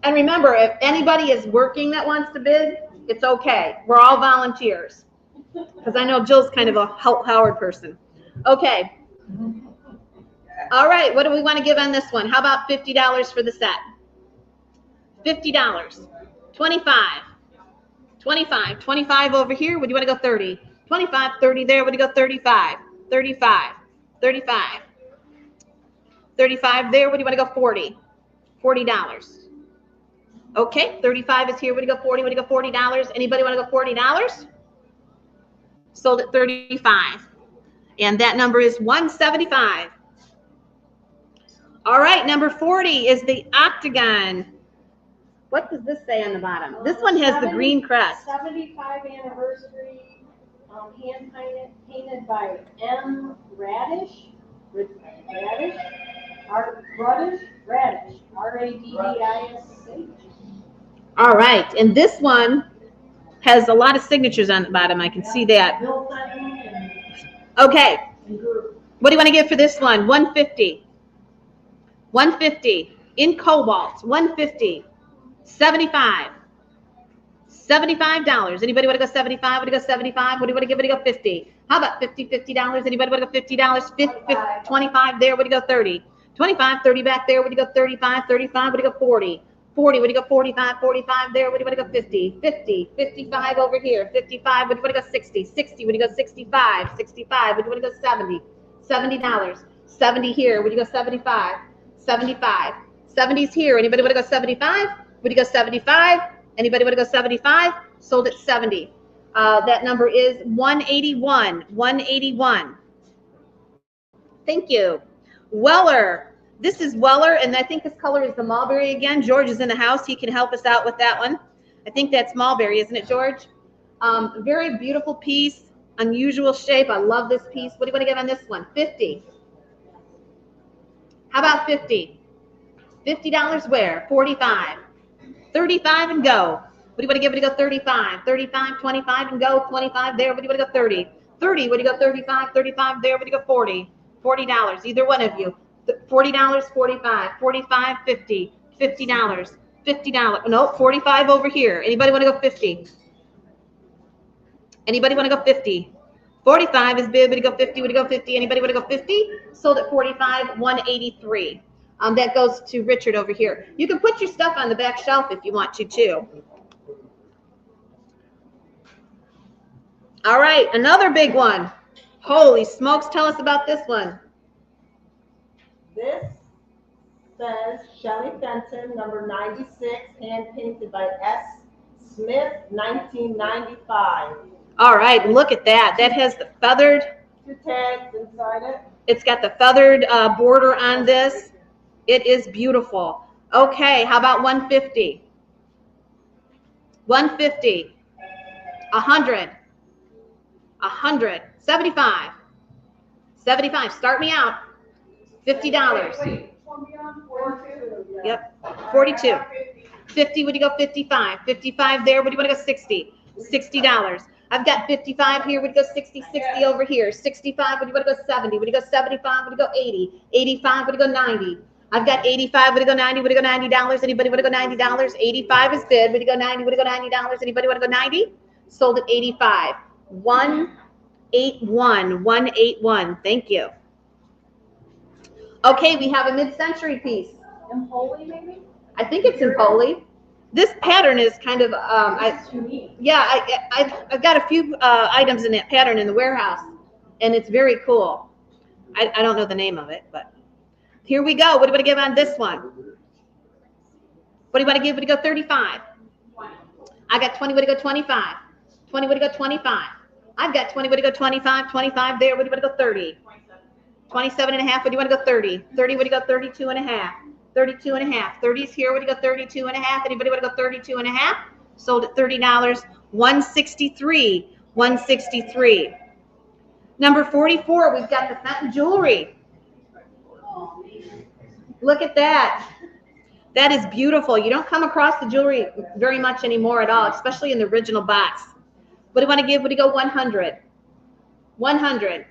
And remember, if anybody is working that wants to bid, it's okay. We're all volunteers. Because I know Jill's kind of a Holt Howard person. Okay. All right, what do we want to give on this one? How about $50 for the set? $50. 25. 25. 25 over here. Would you want to go 30? 25, 30 there. Would you go 35? 35. 35. 35 there. Would you want to go 40? $40. Okay, 35 is here. Would you go 40? Would you go $40? Anybody want to go $40? Sold at 35. And that number is 175. All right, number 40 is the octagon. What does this say on the bottom? This one has the green crest. 75 anniversary, hand painted by M. Radish. Radish? Radish. R-A-D-D-I-S-H. All right, and this one has a lot of signatures on the bottom. I can see that. Bill Fenton and Okay, group. what do you want to give for this one? 150. 150 in cobalt. 150. 75. $75. Anybody want to go 75? Would you go 75? What do you want to give? Would you go 50? How about 50? $50? Anybody want to go $50? 50, 25 there. Would you go 30? 25, 30 back there. Would you go 35? 35. Would you go 40? 40, would you go 45, 45 there, would you want to go 50, 50, 55 over here, 55, would you want to go 60, 60, would you go 65, 65, would you want to go 70, $70, 70 here, would you go 75, 75, 70's here, anybody want to go 75, would you go 75, anybody want to go 75, sold at 70. That number is 181, 181. Thank you. Weller. This is Weller, and I think this color is the mulberry again. George is in the house. He can help us out with that one. I think that's mulberry, isn't it, George? Very beautiful piece, unusual shape. I love this piece. What do you want to give on this one? 50. How about 50? $50 where? 45. 35 and go. What do you want to give it to go 35? 35, 25 and go. 25 there. What do you want to go 30? 30, what do you go 35? 35 there. What do you go 40? $40. Either one of you. $40, 45, 45, 50, $50, $50. No, 45 over here. Anybody want to go 50? Anybody want to go 50? 45 is bid. Would you go 50? Would you go 50? Anybody want to go 50? Sold at 45, 183. That goes to Richard over here. You can put your stuff on the back shelf if you want to too. All right, another big one. Holy smokes, tell us about this one. This says Shelley Fenton, number 96, hand painted by S. Smith, 1995. All right, look at that. That has the feathered. 2 tags inside it. It's got the feathered border on this. It is beautiful. Okay, how about 150? 150. 100. 100. 75. 75. Start me out. $50. Yep. 42. 50. Would you go 55? 55 there. Would you want to go 60? $60. I've got 55 here. Would you go 60? 60 over here. 65. Would you want to go 70? Would you go 75? Would you go 80? 85. Would you go 90? I've got 85. Would you go 90? Would you go $90? Anybody want to go $90? 85 is bid. Would you go 90? Would you go $90? Anybody want to go 90? Sold at 85. 181. 181. Thank you. Okay, we have a mid-century piece. In Holy, maybe? I think it's in Poly. This pattern is kind of, That's unique. I've got a few items in that pattern in the warehouse, and it's very cool. I don't know the name of it, but here we go. What do you want to give on this one? What do you want to give? Would you go 35? 20. I got 20. Would you go 25? 20. Would you go 25? I've got 20. Would you go 25? 25 there. Would you want to go 30? 27 and a half. Would you want to go 30? 30. Would you go 32 and a half? 32 and a half. 30's here. Would you go 32 and a half? Anybody want to go 32 and a half? Sold at $30. 163. 163. Number 44. We've got the Fenton jewelry. Look at that. That is beautiful. You don't come across the jewelry very much anymore at all, especially in the original box. What do you want to give? Would you go 100? 100.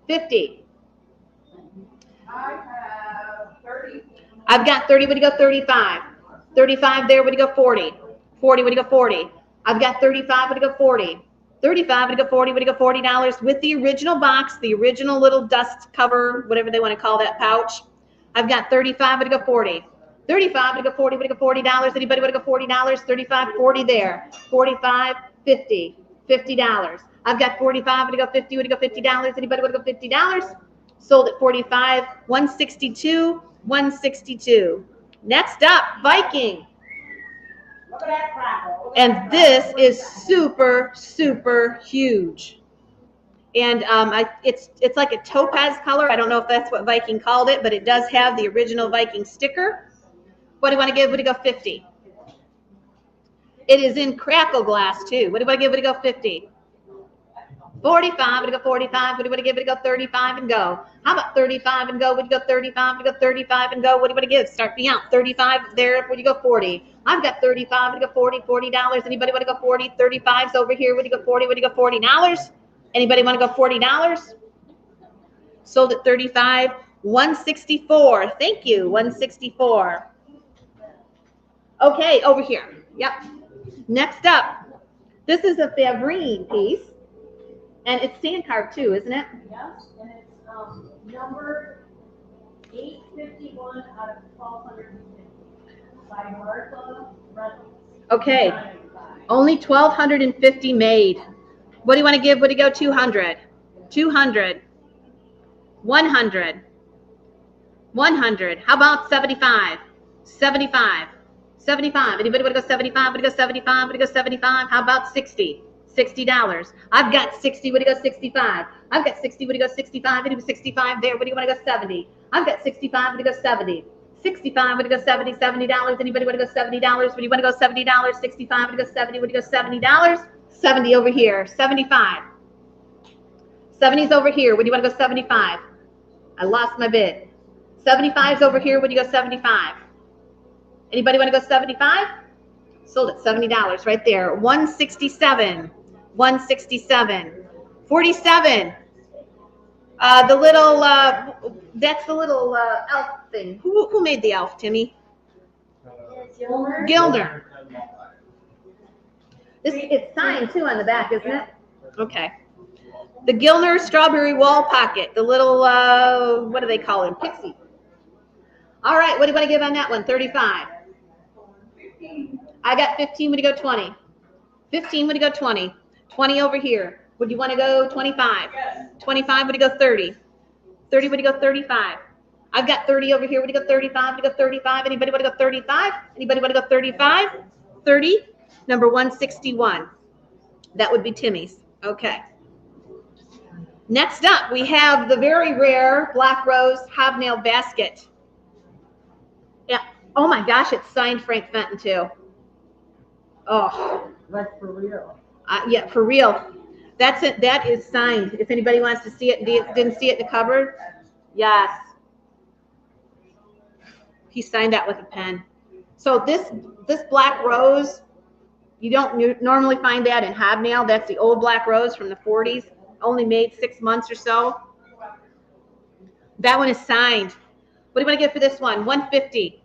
50. I have 30. I've got 30. Would you go 35? 35 there. Would you go 40? 40. Would you go 40? I've got 35. Would you go 40? 35. Would you go 40? Would you go $40 with the original box, the original little dust cover, whatever they want to call that pouch? I've got 35. Would you go 40? 35. Would you go 40? Would you go $40? Anybody want to go $40? 35. 40 there. 45. 50. $50. I've got 45. Would you go 50? Would you go $50? Anybody want to go $50? Sold at 45. 162. 162. Next up, Viking. Look at that crackle. And this is super, super huge. And it's like a topaz color. I don't know if that's what Viking called it, but it does have the original Viking sticker. What do you want to give? Would you go 50? It is in crackle glass too. What do you want to give? Would you go 50? 45. Would you go 45? What do you want to give? Would you go 35 and go? How about 35 and go? Would you go 35? Would you go 35 and go? What do you want to give? Start me out. 35 there. Would you go 40? I've got 35. Would you go 40? $40. Anybody want to go 40? 35's over here. Would you go 40? Would you go $40? Anybody want to go $40? Sold at 35. 164. Thank you. 164. Okay, over here. Yep. Next up, this is a Favrine piece, and it's sand carved too, isn't it? Yes, and it's number 851 out of 1250. By Martha Reynolds. Okay, only 1,250 made. What do you want to give? What do you go? 200, 200, 100, 100. How about 75, 75, 75? Anybody want to go 75? Would you go 75? Would you go 75? How about 60? $60. I've got 60. Would you go 65? I've got 60. Would you go 65? Anybody 65 there? Would you want to go 70? I've got 65. Would you go 70? 65. Would you go 70? $70. Anybody want to go $70? Would you want to go $70? 65. Would you go 70? Would you go $70? 70 over here. 75. 70's over here. Would you want to go 75? I lost my bid. 75's over here. Would you go 75? Anybody want to go 75? Sold at $70 right there. 167. 167. 47. The little, that's the little elf thing. Who made the elf, Timmy? Gilner. It's signed too on the back, isn't it? Okay. The Gilner Strawberry Wall Pocket. The little, what do they call him? Pixie. All right, what do you want to give on that one? 35. I got 15. Would you go 20? 15. Would you go 20? 20 over here. Would you want to go 25? 25. Would you go 30? 30. Would you go 35? I've got 30 over here. Would you go 35? Would you go 35? Anybody want to go 35? Anybody want to go 35? 30. Number 161. That would be Timmy's. Okay. Next up, we have the very rare Black Rose Hobnail Basket. Yeah. Oh my gosh, it's signed Frank Fenton too. Oh. Like for real. Yeah, for real. That's it. That is signed. If anybody wants to see it, didn't see it in the cupboard. Yes. He signed that with a pen. So this Black Rose, you don't normally find that in Hobnail. That's the old Black Rose from the 40s. Only made 6 months or so. That one is signed. What do you want to get for this one? 150.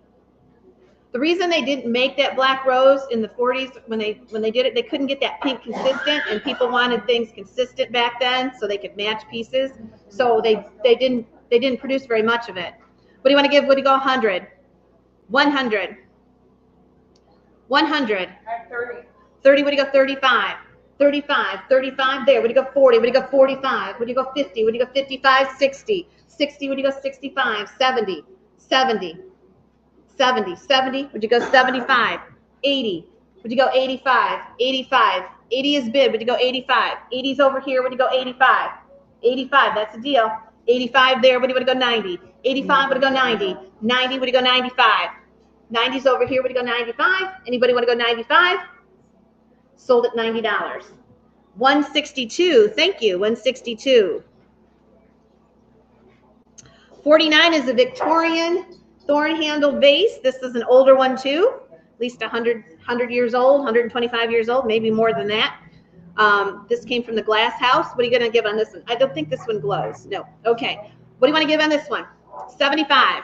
The reason they didn't make that Black Rose in the 40s when they did it, they couldn't get that pink consistent, and people wanted things consistent back then so they could match pieces. So they didn't produce very much of it. What do you want to give? What do you go? 100. 100. 100. 30. 30. What do you go? 35. 35. 35 there. Would you go 40? Would you go 45? Would you go 50? Would you go 55? 60. 60. Would you go 65? 70. 70. 70. 70. Would you go 75? 80. Would you go 85? 85. 80 is bid. Would you go 85? 80's over here. Would you go 85? 85. That's the deal. 85 there. Would you want to go 90? 85. Would you go 90? 90. Would you go 95? 90's over here. Would you go 95? Anybody want to go 95? Sold at $90. 162. Thank you. 162. 49 is a Victorian thorn handle vase. This is an older one too, at least 100 years old, 125 years old, maybe more than that. This came from the glass house. What are you going to give on this one? I don't think this one glows. No. Okay. What do you want to give on this one? 75.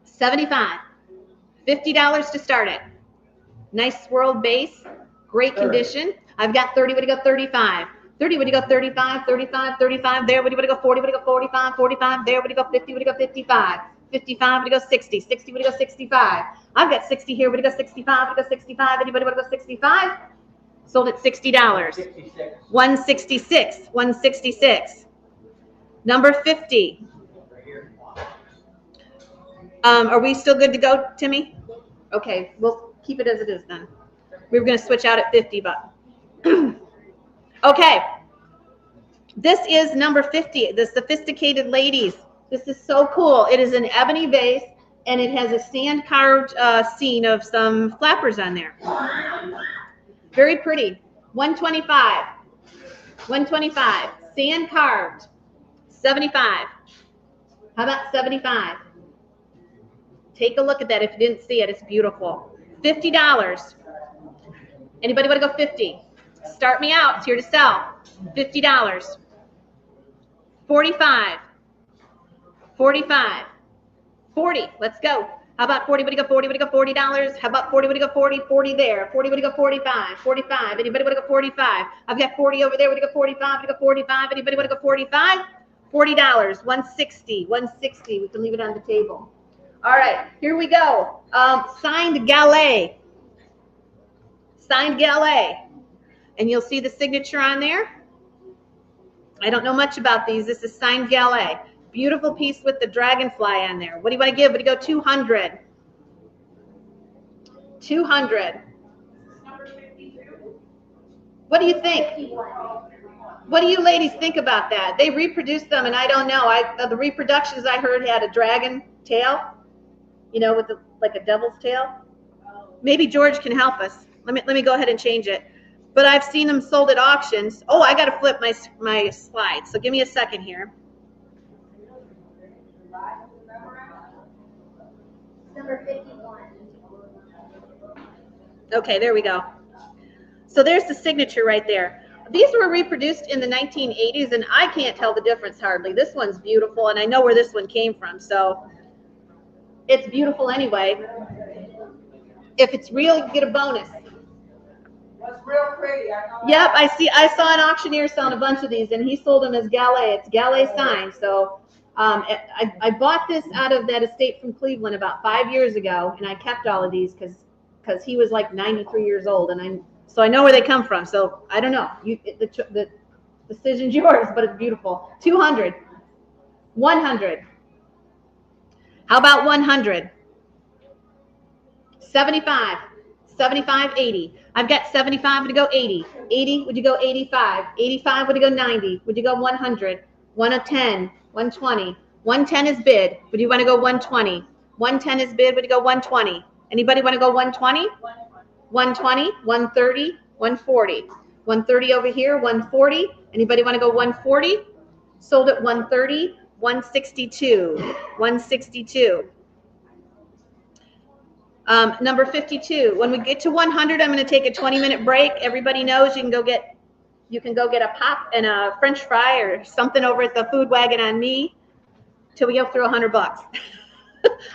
75. $50 to start it. Nice swirled base. Great condition. I've got 30. Would you go 35? 30. Would you go 35? 35. 35 there. Would you want to go 40? Would you go 45? 45 there. Would you go 50? Would you go 55? 55. Would you go 60? 60. Would you go 65? I've got 60 here. Would you go 65? Would you go 65? Anybody want to go 65? Sold at $60. 166. 166. Number 50. Are we still good to go, Timmy? Okay, we'll keep it as it is then. We were going to switch out at 50, but okay. This is number 50, the Sophisticated Ladies. This is so cool. It is an ebony vase, and it has a sand carved scene of some flappers on there. Very pretty. 125. 125. Sand carved. 75. How about 75? Take a look at that if you didn't see it. It's beautiful. $50. Anybody want to go 50? Start me out. It's here to sell. $50. 45. 45. 40. Let's go. How about 40? Would you go 40? Would you go $40? How about 40? Would you go 40? 40 there. 40. Would you go 45? 45. Anybody want to go 45? I've got 40 over there. Would you go 45? Would you go 45? Anybody want to go 45? $40. 160. 160. We can leave it on the table. All right, here we go. Signed Gallet. Signed Gallet. And you'll see the signature on there. I don't know much about these. This is signed Gallet. Beautiful piece with the dragonfly on there. What do you want to give? What do you go? 200. 200. What do you think? What do you ladies think about that? They reproduced them, and I don't know. The reproductions I heard had a dragon tail, you know, with like a devil's tail. Maybe George can help us. Let me go ahead and change it. But I've seen them sold at auctions. Oh, I got to flip my slide. So give me a second here. Number 51. Okay, there we go. So there's the signature right there. These were reproduced in the 1980s, and I can't tell the difference hardly. This one's beautiful, and I know where this one came from, so it's beautiful anyway. If it's real, you get a bonus. That's real pretty. I know. Yep, I saw an auctioneer selling a bunch of these, and he sold them as Gallet. It's Gallet signed. So I bought this out of that estate from Cleveland about 5 years ago, and I kept all of these because he was like 93 years old, and so I know where they come from. So I don't know. The decision's yours, but it's beautiful. 200. 100. How about 100? 75. 75, 80. I've got 75, would you go 80? 80, would you go 85? 85, would you go 90? Would you go 100? 110, 120. 110 is bid. Would you want to go 120? 110 is bid, would you go 120? Anybody want to go 120? 120, 130, 140. 130 over here, 140. Anybody want to go 140? Sold at 130, 162. 162. Number 52. When we get to 100, I'm going to take a 20-minute break. Everybody knows you can go get a pop and a French fry or something over at the food wagon on me till we go through $100.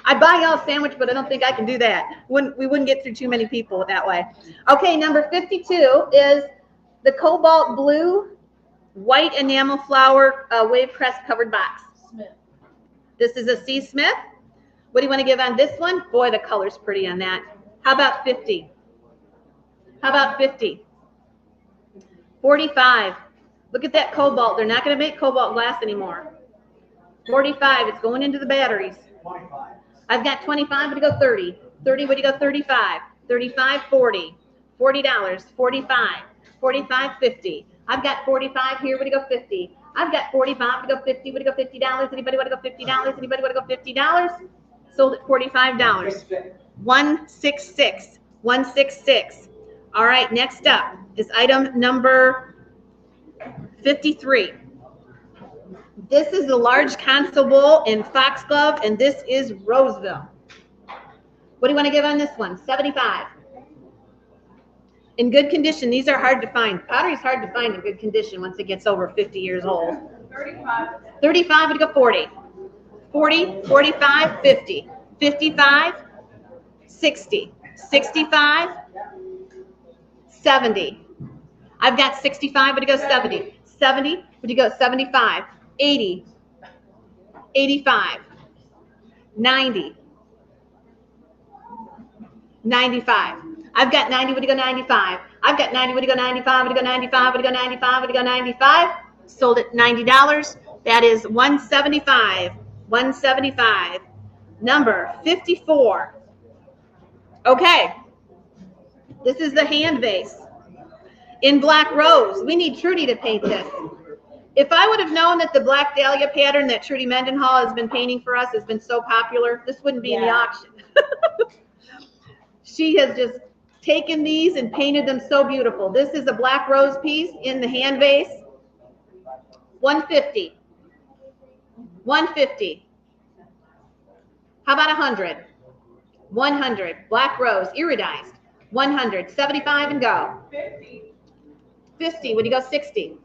I'd buy y'all a sandwich, but I don't think I can do that. We wouldn't get through too many people that way. Okay, number 52 is the cobalt blue white enamel flower wave crest covered box. Smith. This is a C. Smith. What do you want to give on this one? Boy, the color's pretty on that. How about 50? How about 50? 45. Look at that cobalt. They're not going to make cobalt glass anymore. 45. It's going into the batteries. 25. I've got 25. Would you go 30? 30. Would you go 35? 35. 40. $40. 45. 45. 50. I've got 45 here. Would you go 50? I've got 45. Would you go 50? Would you go $50? Anybody want to go $50? Anybody want to go $50? Sold at $45. 166. 166. All right, next up is item number 53. This is the large console bowl in foxglove, and this is Roseville. What do you want to give on this one? 75. In good condition. These are hard to find. Pottery is hard to find in good condition once it gets over 50 years old. 35. 35 would go 40. 40, 45, 50. 55, 60. 65, 70. I've got 65, would you go 70? 70, would you go 75? 80, 85, 90, 95. I've got 90, would you go 95? I've got 90, would you go 95? Would you go 95? Would you go 95? Would you go 95? Sold at $90. That is 175. 175. Number 54. Okay. This is the hand vase in black rose. We need Trudy to paint this. If I would have known that the black dahlia pattern that Trudy Mendenhall has been painting for us has been so popular, this wouldn't be in the auction. She has just taken these and painted them so beautiful. This is a black rose piece in the hand vase. 150. 150. How about 100? 100. Black rose, iridized. 100. 75 and go. 50. 50. Would you go 60?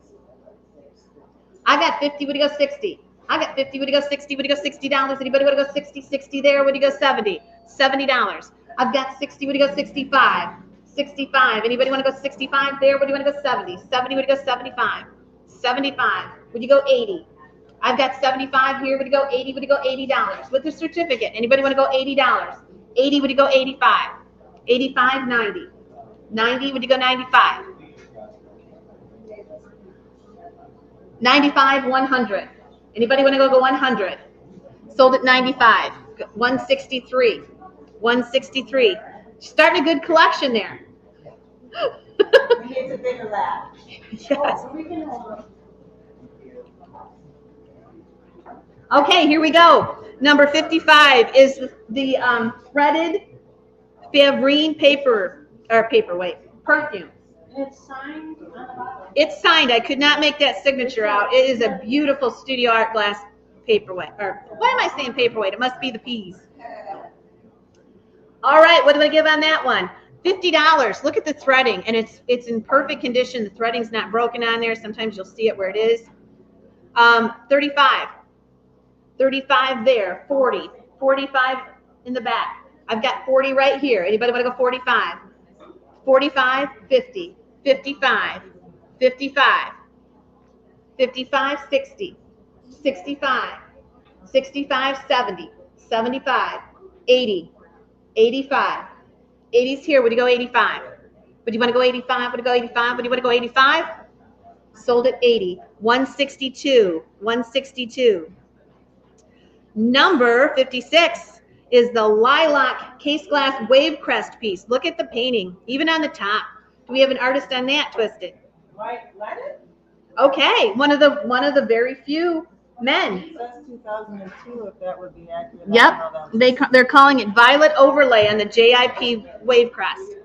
I got 50. Would you go 60? I got 50. Would you go 60? Would you go $60? Anybody want to go 60? 60 there. Would you go 70? $70. I've got 60. Would you go 65? 65. Anybody want to go 65 there? Would you want to go 70? 70. Would you go 75? 75. Would you go 80? I've got 75 here. Would you go 80? Would you go $80 with the certificate? Anybody want to go $80? 80, would you go 85? 85, 90. 90, would you go 95? 95, 100. Anybody want to go 100? Sold at 95. 163. 163. Starting a good collection there. We need to think of that. Yes. Okay, here we go. Number 55 is the threaded Favrine perfume. It's signed on the bottom. It's signed. I could not make that signature out. It is a beautiful studio art glass paperweight. Or why am I saying paperweight? It must be the P's. All right, what do I give on that one? $50. Look at the threading, and it's in perfect condition. The threading's not broken on there. Sometimes you'll see it where it is. 35. 35 there. 40. 45 in the back. I've got 40 right here. Anybody want to go 45? 45, 50, 55, 55, 55, 60, 65, 65, 70, 75, 80, 85. 80's here. Would you go 85? Would you want to go 85? Would you go 85? Would you want to go 85? Sold at 80. 162. 162. Number 56 is the lilac case glass wave crest piece. Look at the painting, even on the top. Do we have an artist on that, Twisted? White lettuce? Okay, one of the very few men. It says 2002, if that would be accurate. Yep, they're calling it violet overlay on the JIP wave crest.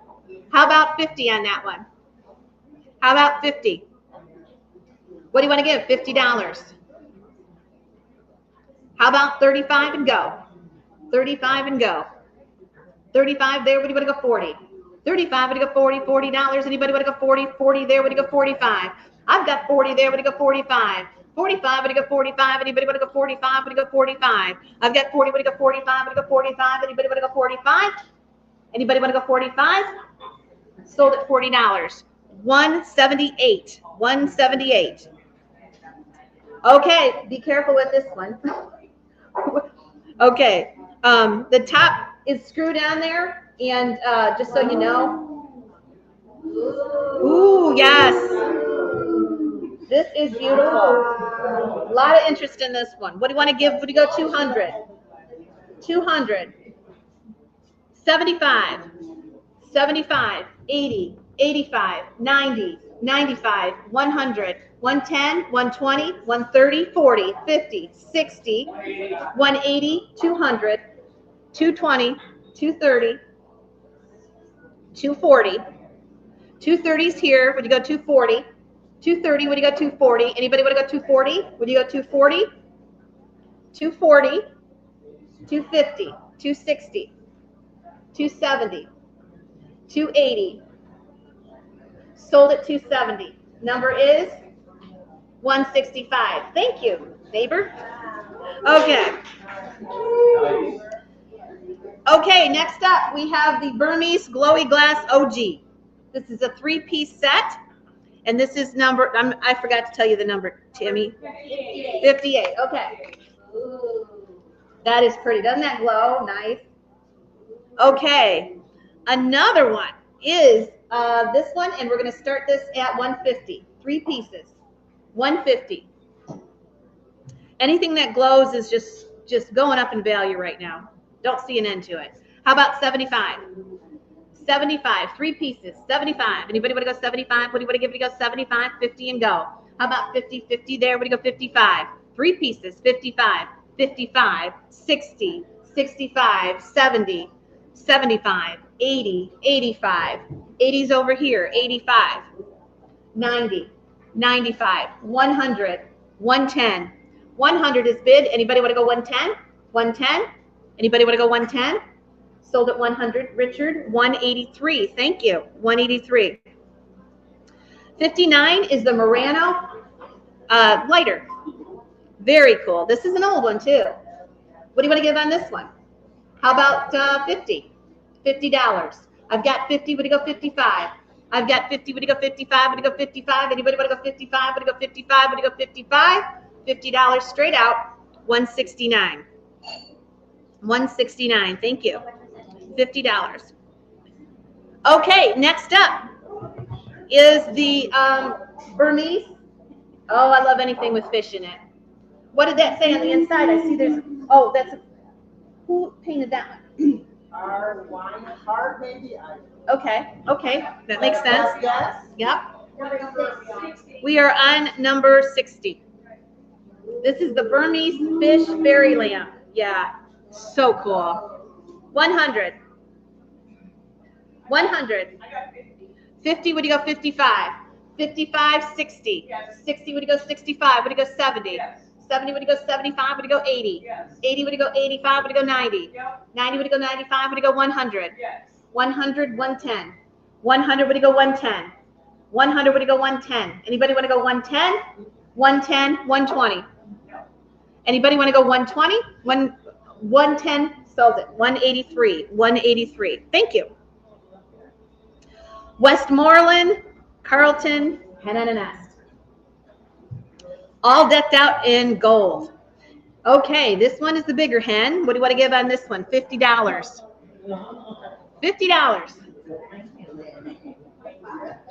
How about 50 on that one? How about 50? What do you want to give? $50. How about 35 and go? 35 and go. 35 there, would you want to go 40? 35, would you go 40? $40. Anybody want to go 40? 40 there, would you go 45? I've got 40 there, would you go 45? 45, would you go 45? Anybody want to go 45? Would you go 45? I've got 40, would you go 45? Would you go 45? Anybody want to go 45? Anybody want to go 45? Sold at $40. 178. 178. Okay, be careful with this one. Okay, the top is screwed down there, and just so you know, ooh, yes, this is beautiful. A lot of interest in this one. What do you want to give? Would you go 200? 200. 75. 75. 80. 85. 90. 95. 100. 110, 120, 130, 40, 50, 60, 180, 200, 220, 230, 240. 230's here. Would you go 240? 230, would you go 240? Anybody want to go 240? Would you go 240? 240, 250, 260, 270, 280. Sold at 270. Number is 165. Thank you, neighbor. Okay. Okay, next up we have the Burmese Glowy Glass OG. This is a 3-piece set, and this is number, I forgot to tell you the number, Tammy. 58. Okay. That is pretty. Doesn't that glow? Nice. Okay. Another one is this one, and we're going to start this at 150. 3 pieces. 150. Anything that glows is just going up in value right now. Don't see an end to it. How about 75? 75, 3 pieces, 75. Anybody want to go 75? What do you want to give it to go 75, 50 and go? How about 50, 50 there? What do you go 55? 3 pieces, 55, 55, 60, 65, 70, 75, 80, 85. 80's over here, 85, 90, 95, 100, 110. 100 is bid. Anybody want to go 110? 110? Anybody want to go 110? Sold at 100. Richard, 183. Thank you. 183. 59 is the Murano lighter. Very cool. This is an old one too. What do you want to give on this one? How about 50? $50. I've got 50. Would you go 55? I've got 50. Would you go 55? Would you go 55? Anybody want to go 55? Would you go 55? Would you go 55? $50 straight out, $169. $169, thank you. $50. Okay, next up is the Burmese. Oh, I love anything with fish in it. What did that say on the inside? I see there's, oh, who painted that one? Hard maybe. Okay, that makes sense. Yes. Yep. Number 60. We are on number 60. This is the Burmese fish fairy lamp. Yeah, so cool. 100. 100. 50, would you go 55? 55, 60. Yes. 60, would you go 65? Would you go 70? Yes. 70, would you go 75? Would you go 80? Yes. 80, would you go 85? Would you go 90? Yep. 90, would you go 95? Would you go 100? Yes. 100, 110. 100, would you go 110? 100, would you go 110? Anybody want to go 110? 110, 120. Anybody want to go 120? 110, sold it. 183, 183. Thank you. Westmoreland, Carlton, Hen and a Nest. All decked out in gold. Okay, this one is the bigger hen. What do you want to give on this one? $50. $50.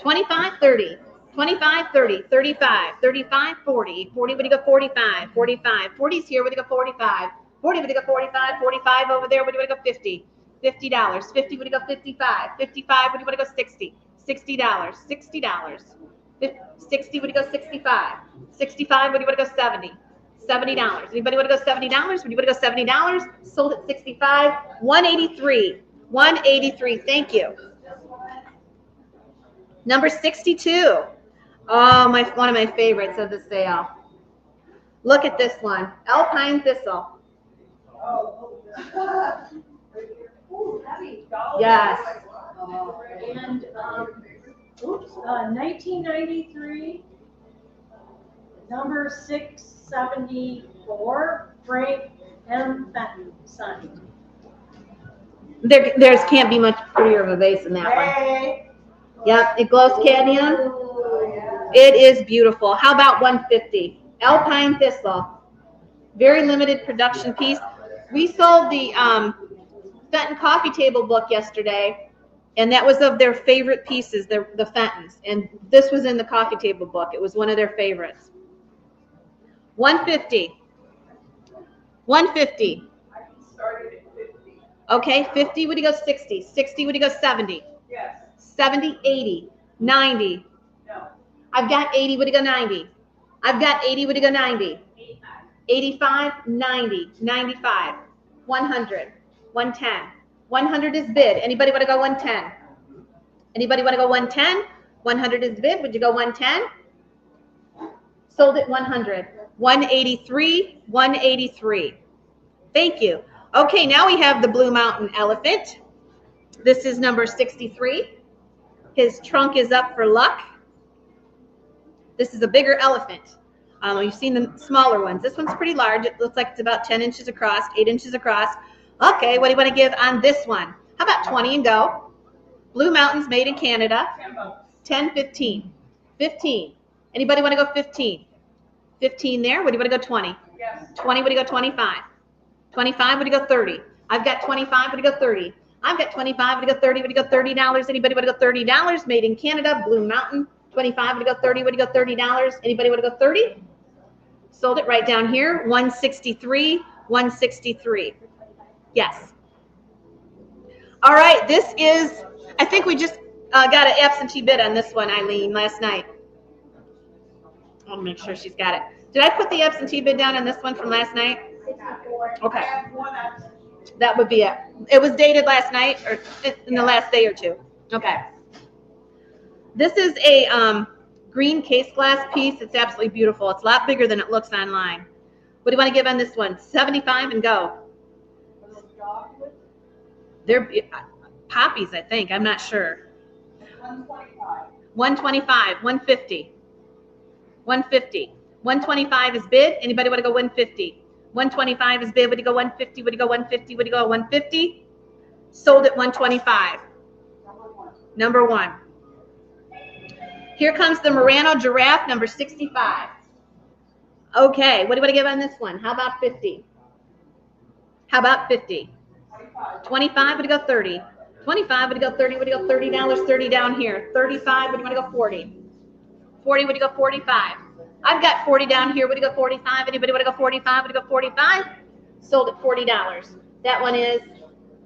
25, 30. 25, 30, 35, 35, 40. 40, would you go 45? 45. 40's here, would you go 45? 40, would you go 45? 45 over there, would you want to go 50? $50. 50, would you go 55? 55, would you want to go 60? $60. $60. 60, would you go 65? 65, would you want to go 70? $70. Anybody want to go $70? Would you want to go $70? Sold at 65. 183. 183. Thank you. Number 62. Oh, one of my favorites of the sale. Look at this one. Alpine thistle. Yes. And, 1993, number 674, Frank M. Fenton signed. There's can't be much prettier of a vase than that one. Hey. Yep, it glows cadmium. It is beautiful. How about 150? Alpine thistle. Very limited production piece. We sold the Fenton coffee table book yesterday, and that was of their favorite pieces, the Fentons. And this was in the coffee table book. It was one of their favorites. 150. 150. I started at 50. Okay, 50, would you go 60? 60, would you go 70? Yes. 70, 80, 90. No. I've got 80, would you go 90? I've got 80, would you go 90? 85, 90, 95, 100, 110. 100 is bid. Anybody want to go 110? Anybody want to go 110? 100 is bid. Would you go 110? Sold at 100. 183, 183. Thank you. Okay, now we have the Blue Mountain elephant. This is number 63. His trunk is up for luck. This is a bigger elephant. You've seen the smaller ones. This one's pretty large. It looks like it's about 10 inches across, 8 inches across. Okay, what do you want to give on this one? How about 20 and go? Blue Mountains, made in Canada. 10, 15. 15. Anybody want to go 15? 15 there. What do you want to go 20? Yes. 20, would you go 25? 25, would you go 30? I've got 25, would you go 30? I've got 25, would you go 30? Would you go $30? Anybody want to go $30? Made in Canada, Blue Mountain. 25, would you go 30? Would you go $30? Anybody want to go 30? Sold it right down here. 163, 163. Yes. All right, this is, I think we just got an absentee bid on this one, Eileen, last night. I'll make sure she's got it. Did I put the absentee bid down on this one from last night? Okay. I have one absentee. That would be it. It was dated last night or in the last day or two. Okay. This is a green case glass piece. It's absolutely beautiful. It's a lot bigger than it looks online. What do you want to give on this one? 75 and go. They're poppies, I think. I'm not sure. 125. 125, 150. 150. 125 is bid. Anybody want to go 150? 125 is bid. Would you go 150? Would you go 150? Would you go 150? Sold at 125. Number one. Here comes the Murano giraffe, number 65. Okay, what do you want to give on this one? How about 50? How about 50? 25 would go 30. 25 would go 30, would go $30, 30 down here. 35, would you want to go 40? 40, would you go 45? I've got 40 down here, would you go 45? Anybody want to go 45? Would you go 45? Sold at $40. That one is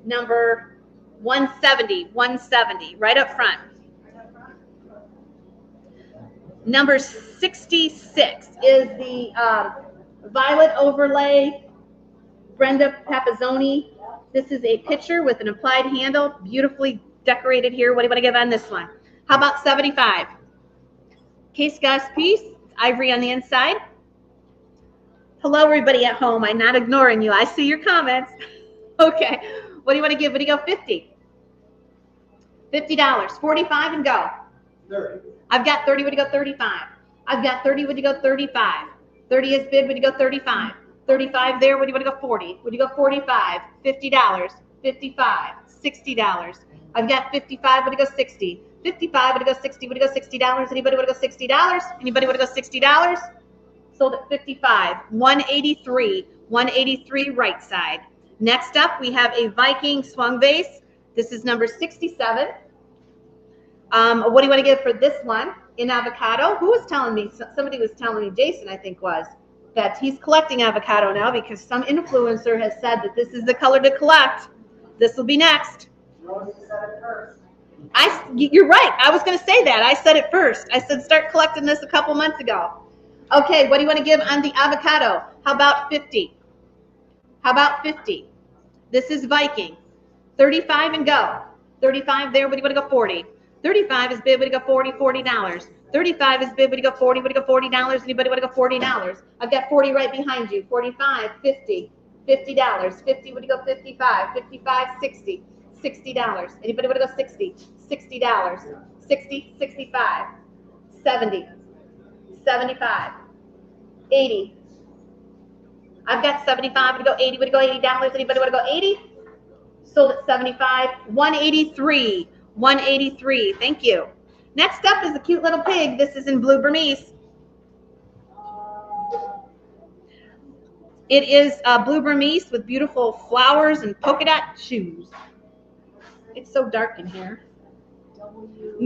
number 170, right up front. Number 66 is the violet overlay, Brenda Papazzoni. This is a picture with an applied handle, beautifully decorated here. What do you want to give on this one? How about 75? Case gas piece, ivory on the inside. Hello, everybody at home. I'm not ignoring you. I see your comments. Okay. What do you want to give? What do you go? 50? $50. 45 and go. 30. I've got 30. Would you go 35? I've got 30. Would you go 35? 30 is bid. Would you go 35? 35 there. Would you want to go 40? Would you go 45? $50. 55. $60. I've got 55. Would you go 60? 55. Would you go 60? Would you go $60? Anybody want to go $60? Anybody want to go $60? Sold at 55. 183. 183 right side. Next up, we have a Viking swung vase. This is number 67. What do you want to give for this one? In avocado. Who was telling me? Somebody was telling me, Jason, I think was, that he's collecting avocado now because some influencer has said that this is the color to collect. This will be next. Rosie said it first. You're right. I was going to say that. I said it first. I said start collecting this a couple months ago. Okay, what do you want to give on the avocado? How about 50? How about 50? This is Viking. 35 and go. 35 there. What do you want to go 40? 35 is bid. Would you go 40? $40. 35 is bid. Would you go 40? Would you go $40? Anybody want to go $40? I've got 40 right behind you. 45, 50, $50. 50. Would you go 55? 55, 60, $60. Anybody want to go 60? $60. 60, 65, 70, 75, 80. I've got 75. Would you go 80? Would you go $80? Anybody want to go 80? Sold at 75. 183. 183. Thank you. Next up is a cute little pig. This is in blue Burmese. It is blue Burmese with beautiful flowers and polka dot shoes. It's so dark in here.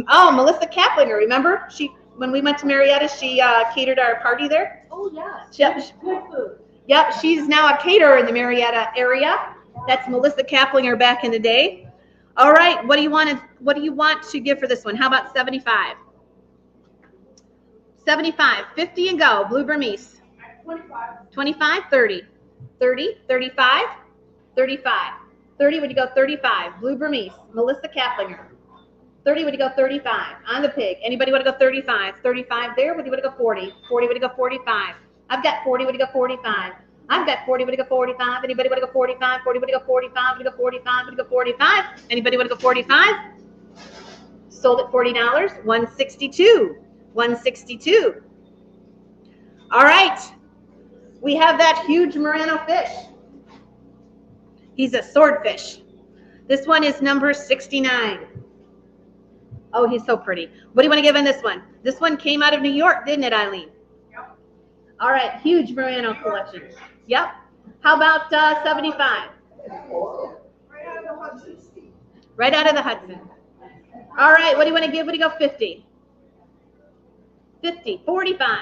Oh, Melissa Kaplinger. Remember? When we went to Marietta, she catered our party there. Oh, yeah. Yep. Good food. Yep. She's now a caterer in the Marietta area. That's Melissa Kaplinger back in the day. All right, what do you want to give for this one? How about 75? 75, 50 and go. Blue Burmese. 25. 25, 30. 30, 35, 35. 30, would you go 35? Blue Burmese. Melissa Kaplinger. 30, would you go 35? On the pig. Anybody want to go 35? 35 there, would you want to go 40? 40, would you go 45? I've got 40, would you go 45? I've got 40, would you go 45? Anybody want to go 45? 40, would you go 45? Would you go 45? Would you go 45? Anybody want to go 45? Sold at $40. 162. 162. All right. We have that huge Murano fish. He's a swordfish. This one is number 69. Oh, he's so pretty. What do you want to give on this one? This one came out of New York, didn't it, Eileen? Yep. All right, huge Murano collection. Yep. How about 75? Right out of the Hudson. Right out of the Hudson. All right, what do you want to give? What do you go 50? 50, 45.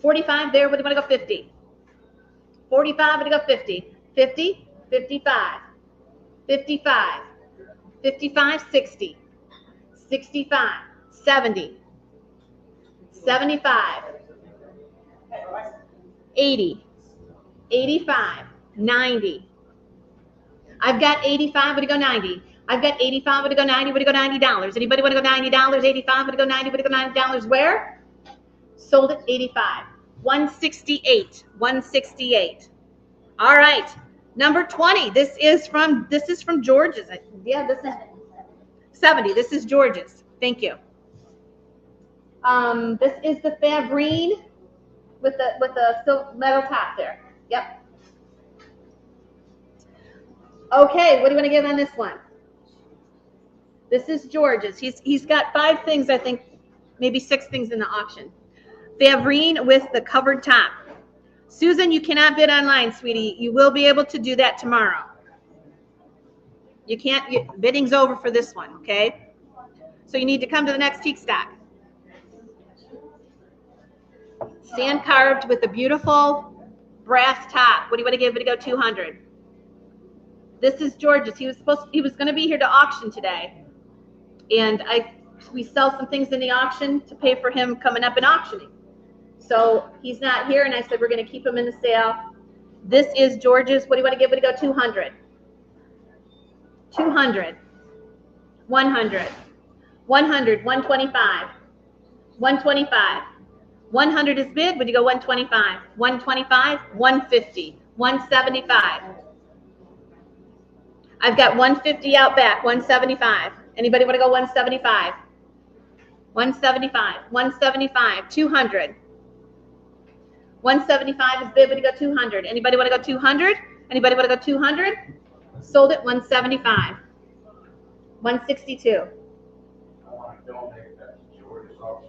45 there, what do you want to go 50? 45, what do you go 50? 50, 55, 55, 55, 60, 65, 70, 75, 80, 85, 90. I've got 85, would you go 90? I've got 85, would you go 90? Would you go $90? Anybody want to go $90? 85, would you go 90? Would you go $90? Where? Sold at 85. 168. 168. All right. Number 20. This is from George's. Yeah, this is 70. This is George's. Thank you. This is the Favrine with the silk metal top there. Yep. Okay, what do you want to give on this one? This is George's. He's got 5 things, I think, maybe 6 things in the auction. Favrine with the covered top. Susan, you cannot bid online, sweetie. You will be able to do that tomorrow. You can't, bidding's over for this one, okay? So you need to come to the next Tique Stock. Sand carved with a beautiful brass top. What do you want to give it to go 200? This is George's. He was going to be here to auction today. And we sell some things in the auction to pay for him coming up and auctioning. So he's not here, and I said we're going to keep him in the sale. This is George's. What do you want to give it to go 200? 200, 100, 100, 125, 125. 100 is bid. Would you go 125? 125, 150, 175. I've got 150 out back, 175. Anybody want to go 175? 175, 175, 200. 175 is bid. Would you go 200? Anybody want to go 200? Anybody want to go 200? Sold at 175. 162. I want to donate that to George's auction.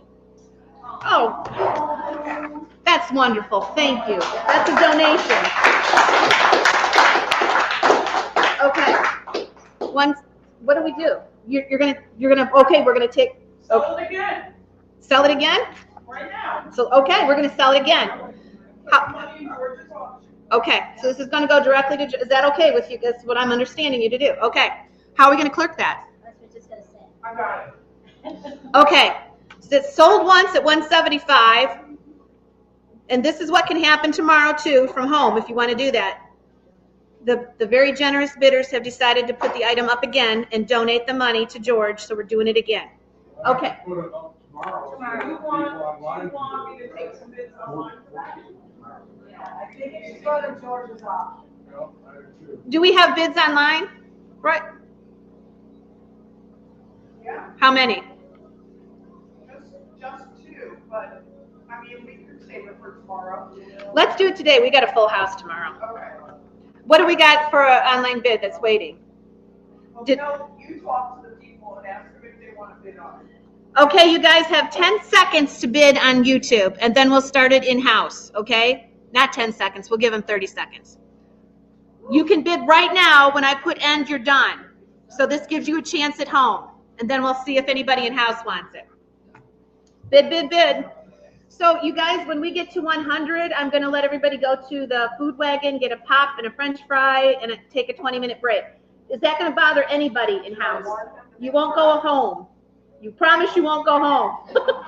Oh, that's wonderful. Thank you. That's a donation. Okay. What do we do? You're gonna. Okay, we're gonna take. Sell it again, Sell it again. right now. So okay, we're gonna sell it again. Money in George's auction. Okay, so this is gonna go directly to. Is that okay with you? That's what I'm understanding you to do. Okay. How are we gonna clerk that? That's what it's gonna say. I got it. Okay. So it's sold once at 175, and this is what can happen tomorrow too from home if you want to do that. The very generous bidders have decided to put the item up again and donate the money to George, so we're doing it again. Okay. Put it up tomorrow. Tomorrow, you want me to take some bids online for that? I think you should go to George's auction. Do we have bids online? Right. Yeah, How many? just two, but, I mean, we could save it for tomorrow. Let's do it today. We got a full house tomorrow. Okay. What do we got for an online bid that's waiting? Well, Did- you talk to the people and ask them if they want to bid on it. Okay, you guys have 10 seconds to bid on YouTube, and then we'll start it in-house, okay? Not 10 seconds. We'll give them 30 seconds. You can bid right now. When I put end, you're done. So this gives you a chance at home, and then we'll see if anybody in-house wants it. Bid, bid, bid. So you guys, when we get to 100, I'm going to let everybody go to the food wagon, get a pop and a french fry, and take a 20-minute break. Is that going to bother anybody in-house? You won't go home. You promise you won't go home. Go home,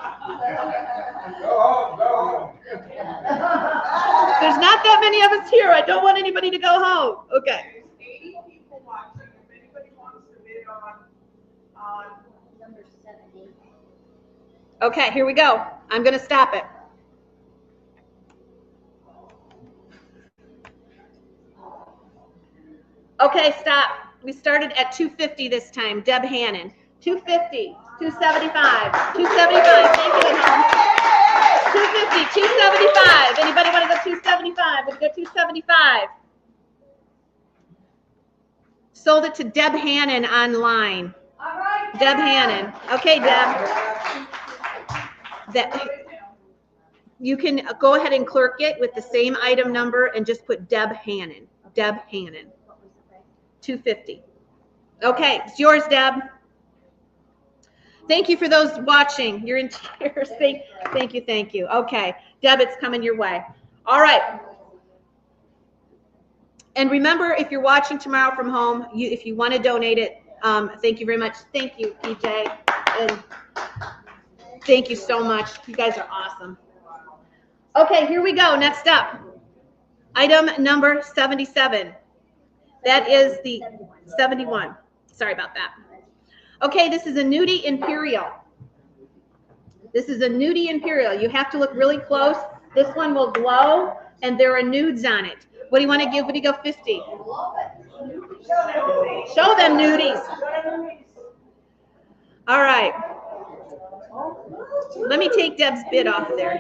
go home. There's not that many of us here. I don't want anybody to go home. Okay. There's 80 people watching, if anybody wants to bid on Number 70. Okay, here we go. I'm going to stop it. Okay, stop. We started at 250 this time. Deb Hannon. 250, 275, 275. Thank you at home. 250, 275. Anybody want to go 275? Would you go 275? Sold it to Deb Hannon online. All right. Deb Hannon. Okay, Deb. That you can go ahead and clerk it with the same item number and just put Deb Hannon. Deb Hannon. 250. Okay, it's yours, Deb. Thank you for those watching. You're in tears. Thank you. Okay, Deb, it's coming your way. All right. And remember, if you're watching tomorrow from home, if you want to donate it, thank you very much. Thank you, PJ. And thank you so much. You guys are awesome. Okay, here we go. Next up, item number 77. That is the 71. Sorry about that. Okay, this is a nudie imperial. This is a nudie imperial. You have to look really close. This one will glow, and there are nudes on it. What do you want to give? What do you go 50? Show them nudies. All right. Let me take Deb's bid off of there.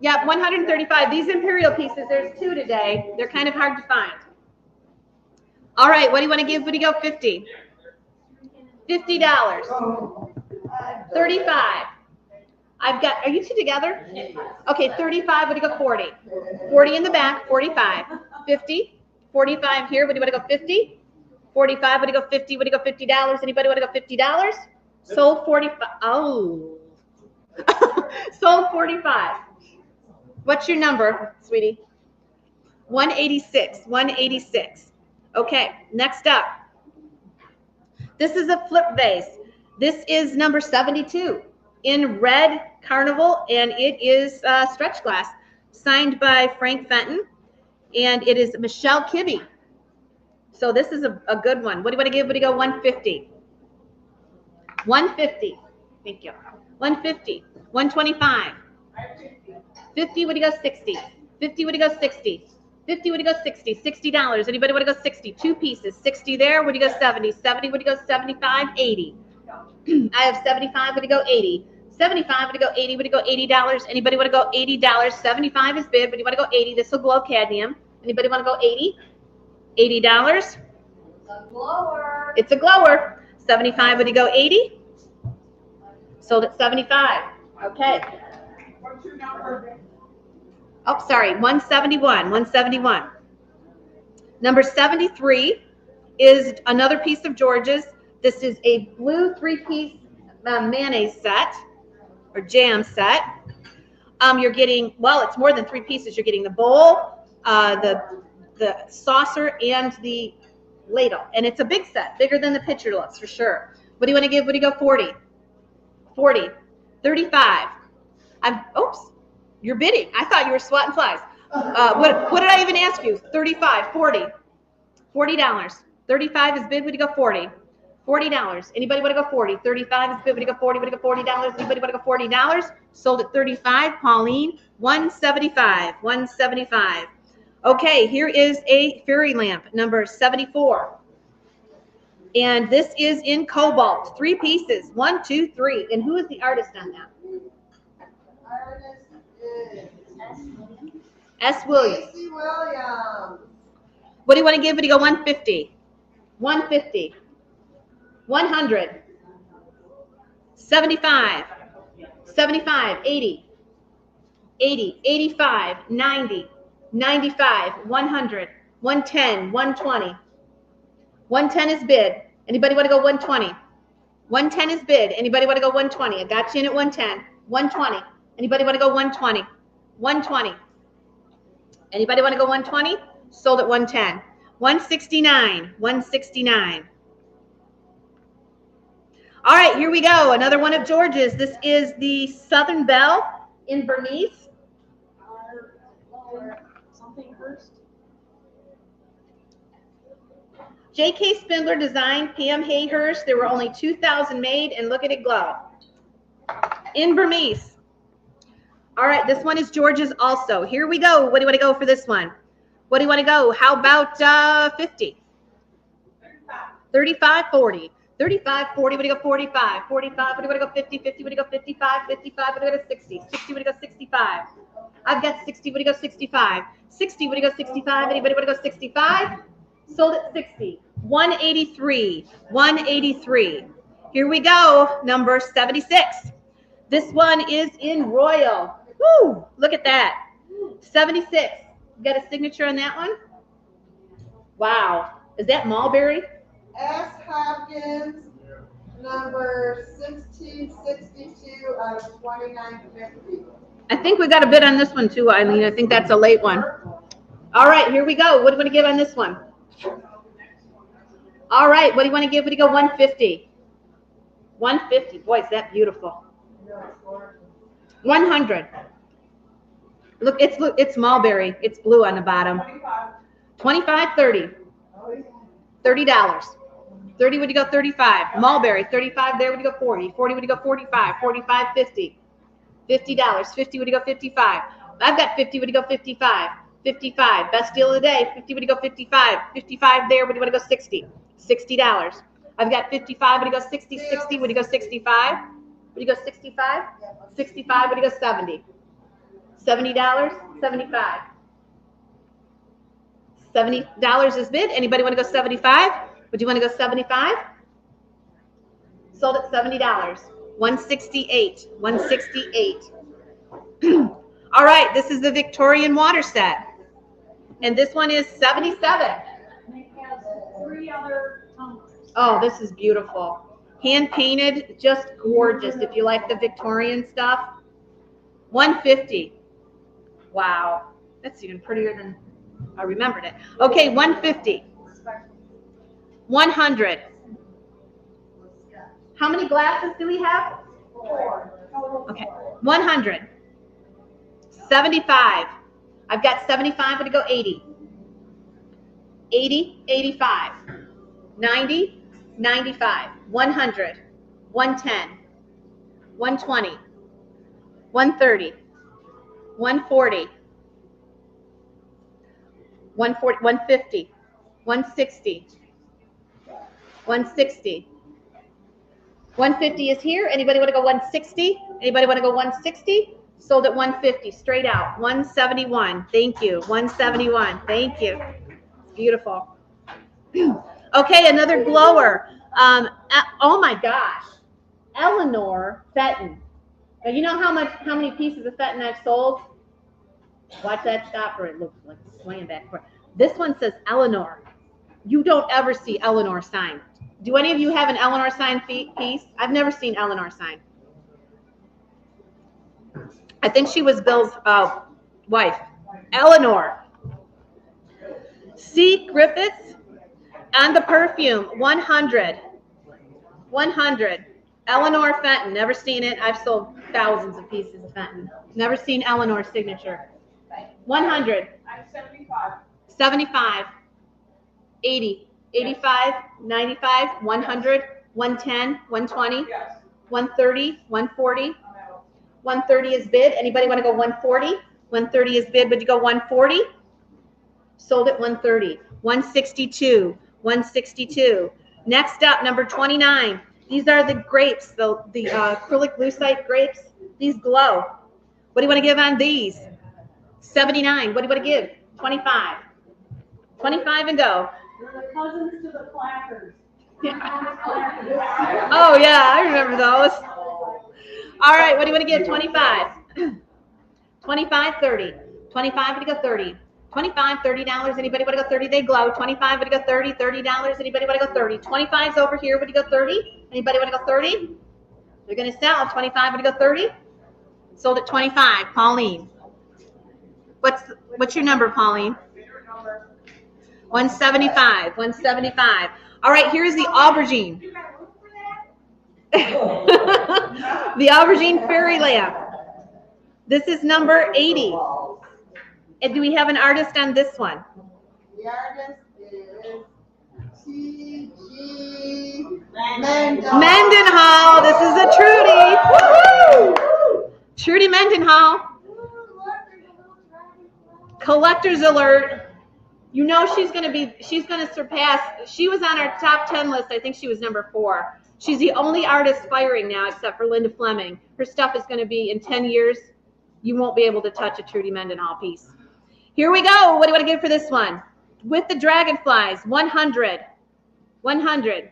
Yep, 135. These imperial pieces, there's two today. They're kind of hard to find. All right, what do you want to give? What do you go 50? $50. 35. I've got, are you two together? Okay, 35, what do you go 40? 40 in the back, 45. 50, 45 here, what do you want to go 50? 45, what do you go 50? What do you go $50? Anybody want to go $50? Sold 45. Oh. Sold 45. What's your number, sweetie? 186. 186. Okay, next up. This is a flip vase. This is number 72 in red carnival, and it is stretch glass, signed by Frank Fenton, and it is Michelle Kibbe. So this is a good one. What do you want to give? What do you go? 150. 150. Thank you. 150. 125. 50. What do you go? 60. 50. What do you go? 60. 50. What do you go? 60. $60. Anybody want to go 60? Two pieces. 60 there. What do you go? 70. 70. What do you go? 75. 80. I have 75. What do you go? 80. 75. What do you go? 80. What do you go? $80. Anybody want to go $80? 75 is bid. But you want to go 80? This will glow cadmium. Anybody want to go 80? $80. It's a blower. It's a glower. 75. What do you go? 80. Sold at 75. Okay. What's your number? Oh, sorry, 171, 171. Number 73 is another piece of George's. This is a blue 3-piece mayonnaise set or jam set. You're getting, well, it's more than 3 pieces. You're getting the bowl, the saucer, and the ladle. And it's a big set, bigger than the picture looks for sure. What do you want to give? What do you go? 40. 40. 35. Oops. You're bidding. I thought you were swatting flies. What did I even ask you? 35, 40. $40. 35 is bid. Would you go 40? $40. Anybody want to go 40? 35 is bid. Would you go 40? Would you go $40? Anybody want to go $40? Sold at 35. Pauline, 175. 175. Okay, here is a fairy lamp, number 74. And this is in cobalt. 3 pieces. 1, 2, 3. And who is the artist on that? Artist is S. Williams. Casey Williams. What do you want to give? Would you go 150? 150. 100. 75. 75. 80. 80. 85. 90. 95. 100. 110. 120. 110 is bid. Anybody want to go 120? 110 is bid. Anybody want to go 120? I got you in at 110. 120. Anybody want to go 120? 120. Anybody want to go 120? Sold at 110. 169. 169. All right, here we go. Another one of George's. This is the Southern Belle in Bernice. Something first. J.K. Spindler designed, Pam Hayhurst. There were only 2,000 made, and look at it glow. In Burmese. All right, this one is George's also. Here we go. What do you want to go for this one? What do you want to go? How about 50? 35, 40. 35, 40, what do you go 45? 45, what do you want to go 50? 50, what do you go 55? 55, what do you go 60? 60, what do you go 65? I've got 60, what do you go 65? 60, what do you go 65? Anybody want to go 65? Sold at 60. 183. 183. Here we go. Number 76. This one is in royal. Woo! Look at that. 76. You got a signature on that one? Wow. Is that mulberry? S. Hopkins, number 1662 out of 2950. I think we got a bid on this one too, Eileen. I think that's a late one. All right, here we go. What do you want to give on this one? All right, what do you want to give? What do you go? 150. 150. Boy, is that beautiful. 100. Look, it's mulberry. It's blue on the bottom. 25, 30. $30. 30, would you go 35? Mulberry, 35 there, would you go 40? 40, would you go 45? 45, 50. $50. 50, would you go 55? I've got 50, would you go 55? 55, best deal of the day. 50, would you go 55? 55 there, would you want to go 60? $60. I've got 55, would you go 60? 60, would you go 65? Would you go 65? 65, would you go 70? $70? 75. $70 is bid. Anybody want to go 75? Would you want to go 75? Sold at $70. 168. 168. All right, this is the Victorian water set. And this one is 77. And it has 3 other tumblers. Oh, this is beautiful. Hand painted, just gorgeous. If you like the Victorian stuff. 150. Wow. That's even prettier than I remembered it. Okay, 150. 100. How many glasses do we have? 4. Okay. 100. 75. I've got 75. I'm going to go 80. 80, 85. 90, 95. 100. 110. 120. 130. 140. 140, 150. 160. 160. 150 is here. Anybody want to go 160? Anybody want to go 160? Sold at 150, straight out. 171. Thank you. 171. Thank you. Beautiful. Okay, another glower. Oh my gosh. Eleanor Fenton. Now you know how many pieces of Fenton I've sold? Watch that stopper. It looks like it's swaying back and forth. This one says Eleanor. You don't ever see Eleanor sign. Do any of you have an Eleanor sign piece? I've never seen Eleanor sign. I think she was Bill's wife. Eleanor. C. Griffiths and the perfume. 100. 100. Eleanor Fenton. Never seen it. I've sold thousands of pieces of Fenton. Never seen Eleanor's signature. 100. I'm 75. 75. 80. 85. 95. 100. 110. 120. Yes. 130. 140. I'm out. 130 is bid. Anybody want to go 140? 130 is bid. Would you go 140? Sold at 130. 162. 162. Next up, number 29. These are the grapes, the acrylic lucite grapes. These glow. What do you want to give on these? 79. What do you want to give? 25. 25 and go. They're the cousins to the clackers. Oh, yeah, I remember those. All right, what do you want to give? 25. 25, 30. 25, would you go 30? 25, $30. Anybody want to go 30? They glow. 25, would you go 30? $30. Anybody want to go 30? 25's over here. Would you go 30? Anybody want to go 30? They're going to sell. 25, would you go 30? Sold at 25. Pauline. What's your number, Pauline? 175. 175. All right, here's the aubergine. The aubergine fairy lamp. This is number 80. And do we have an artist on this one? The artist is T.G. Mendenhall. This is a Trudy. Woo-hoo! Trudy Mendenhall. Collector's alert. You know she's going to surpass. She was on our top 10 list. I think she was number 4. She's the only artist firing now except for Linda Fleming. Her stuff is going to be in 10 years. You won't be able to touch a Trudy Mendenhall piece. Here we go. What do you want to give for this one? With the dragonflies, 100. 100.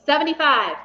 75.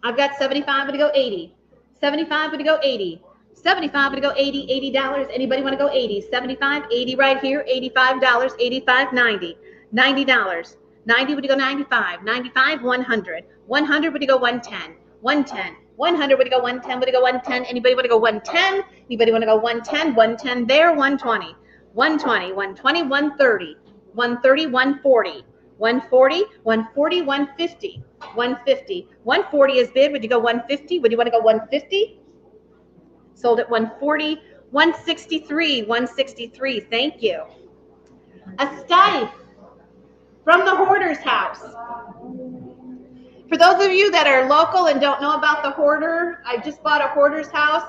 I've got 75, but to go 80. 75, but to go 80. 75, but to go 80. $80. Anybody want to go 80? 75, 80 right here. $85. 85, 90. $90. 90 would you go 95. 95, 100. 100 would you go 110. 110. 100 would you go 110, would you go 110? Anybody want to go 110? Anybody want to go 110? 110 there, 120. 120, 120, 130. 130, 140. 140, 140, 150. 150. 140 is bid. Would you go 150? Would you want to go 150? Sold at 140. 163. 163. Thank you. A Stife from the Hoarder's House. For those of you that are local and don't know about the Hoarder, I just bought a Hoarder's House.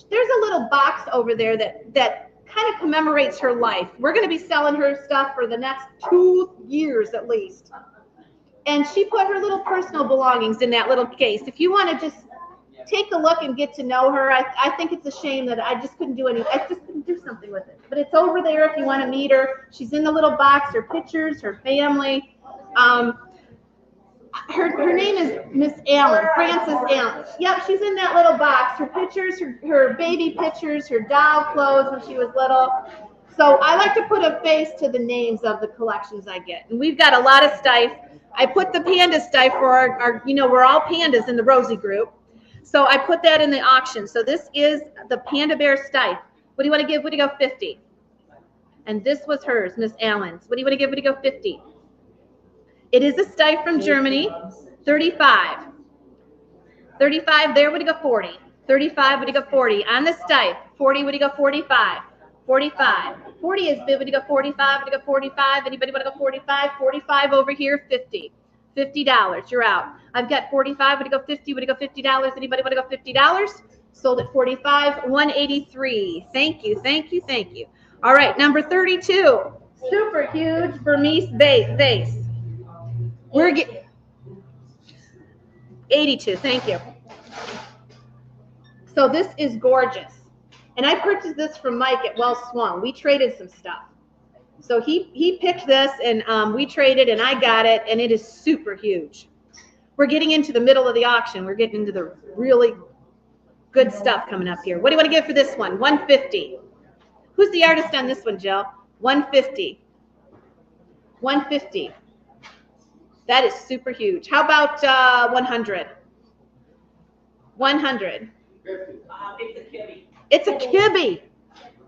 There's a little box over there that kind of commemorates her life. We're going to be selling her stuff for the next 2 years at least. And she put her little personal belongings in that little case. If you want to just take a look and get to know her, I think it's a shame that I just couldn't do something with it. But it's over there if you want to meet her. She's in the little box, her pictures, her family. Her name is Miss Allen, Frances Allen. Yep, she's in that little box. Her pictures, her baby pictures, her doll clothes when she was little. So I like to put a face to the names of the collections I get. And we've got a lot of stuff. I put the panda stuff for our we're all pandas in the Rosie group. So I put that in the auction. So this is the Panda Bear stuff. What do you want to give? What do you go 50? And this was hers, Miss Allen's. What do you want to give? What do you go 50? It is a stuff from Germany, 35. 35 there, would you go 40? 35, would you go 40? On the stuff, 40, would you go 45? 45. 40 is bid, would you go 45? Would you go 45? Anybody want to go 45? 45 over here, 50. $50, you're out. I've got 45, would you go 50? Would you go $50? Anybody want to go $50? Sold at 45, 183. Thank you, thank you, thank you. All right, number 32, super huge Burmese vase. We're getting 82, thank you. So this is gorgeous. And I purchased this from Mike at Well Swung. We traded some stuff. So he picked this and we traded and I got it and it is super huge. We're getting into the middle of the auction. We're getting into the really good stuff coming up here. What do you want to give for this one? 150. Who's the artist on this one, Jill? 150. 150. That is super huge. How about 100? 100. It's a kitty. It's a kibbe.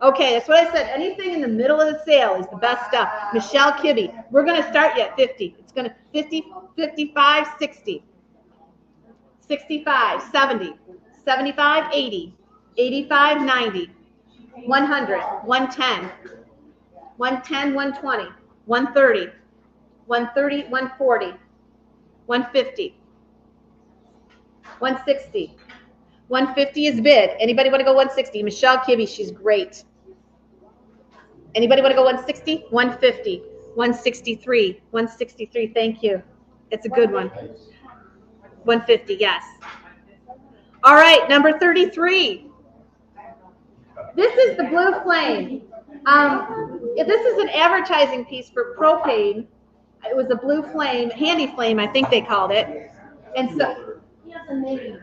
Okay, that's what I said. Anything in the middle of the sale is the best stuff. Michelle Kibbe. We're going to start you at 50. It's going to 50, 55, 60, 65, 70, 75, 80, 85, 90, 100, 110, 110, 120, 130, 130, 140, 150, 160. 150 is bid. Anybody want to go 160? Michelle Kibbe, she's great. Anybody want to go 160? 150, 163, 163. Thank you. It's a good one. 150, yes. All right, number 33. This is the Blue Flame. This is an advertising piece for propane. It was a Blue Flame, Handy Flame, I think they called it. And so, He has a name.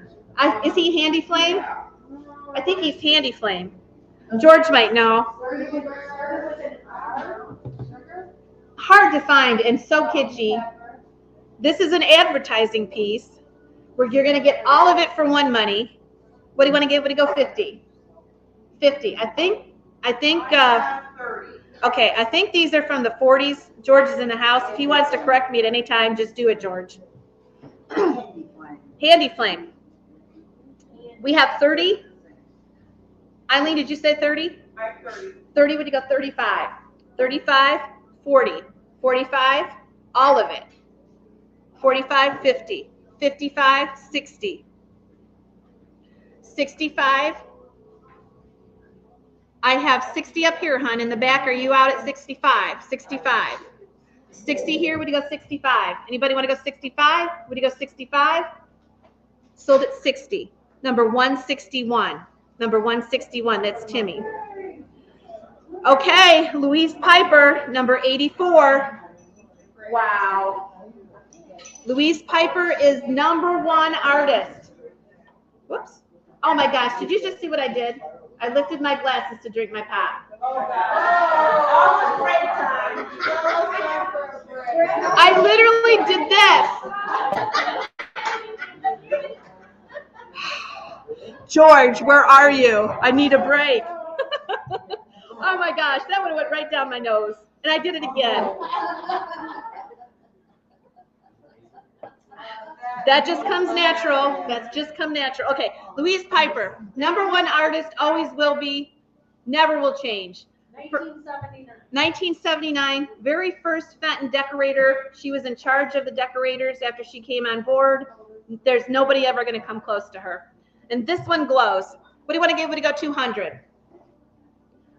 is he Handy Flame? I think he's Handy Flame. George might know. Hard to find and so kitschy. This is an advertising piece where you're going to get all of it for one money. What do you want to give? What do you go 50? 50. I think, okay, I think these are from the 40s. George is in the house. If he wants to correct me at any time, just do it, George. Handy Flame. We have 30. Eileen, did you say 30? 30, would you go 35? 35, 40, 45, all of it. 45, 50, 55, 60, 65. I have 60 up here, hon. In the back, are you out at 65? 65. 60 here, would you go 65? Anybody want to go 65? Would you go 65? Sold at 60. Number 161. Number 161, that's Timmy. Okay, Louise Piper, number 84. Wow. Louise Piper is #1 artist. Whoops. Oh my gosh, did you just see what I did? I lifted my glasses to drink my pop. I literally did this. George, where are you? I need a break. Oh my gosh, that would have went right down my nose. And I did it again. That just comes natural. That's just come natural. Okay, Louise Piper, #1 artist, always will be, never will change. 1979, very first Fenton decorator. She was in charge of the decorators after she came on board. There's nobody ever going to come close to her. And this one glows. What do you want to give? What do you go 200?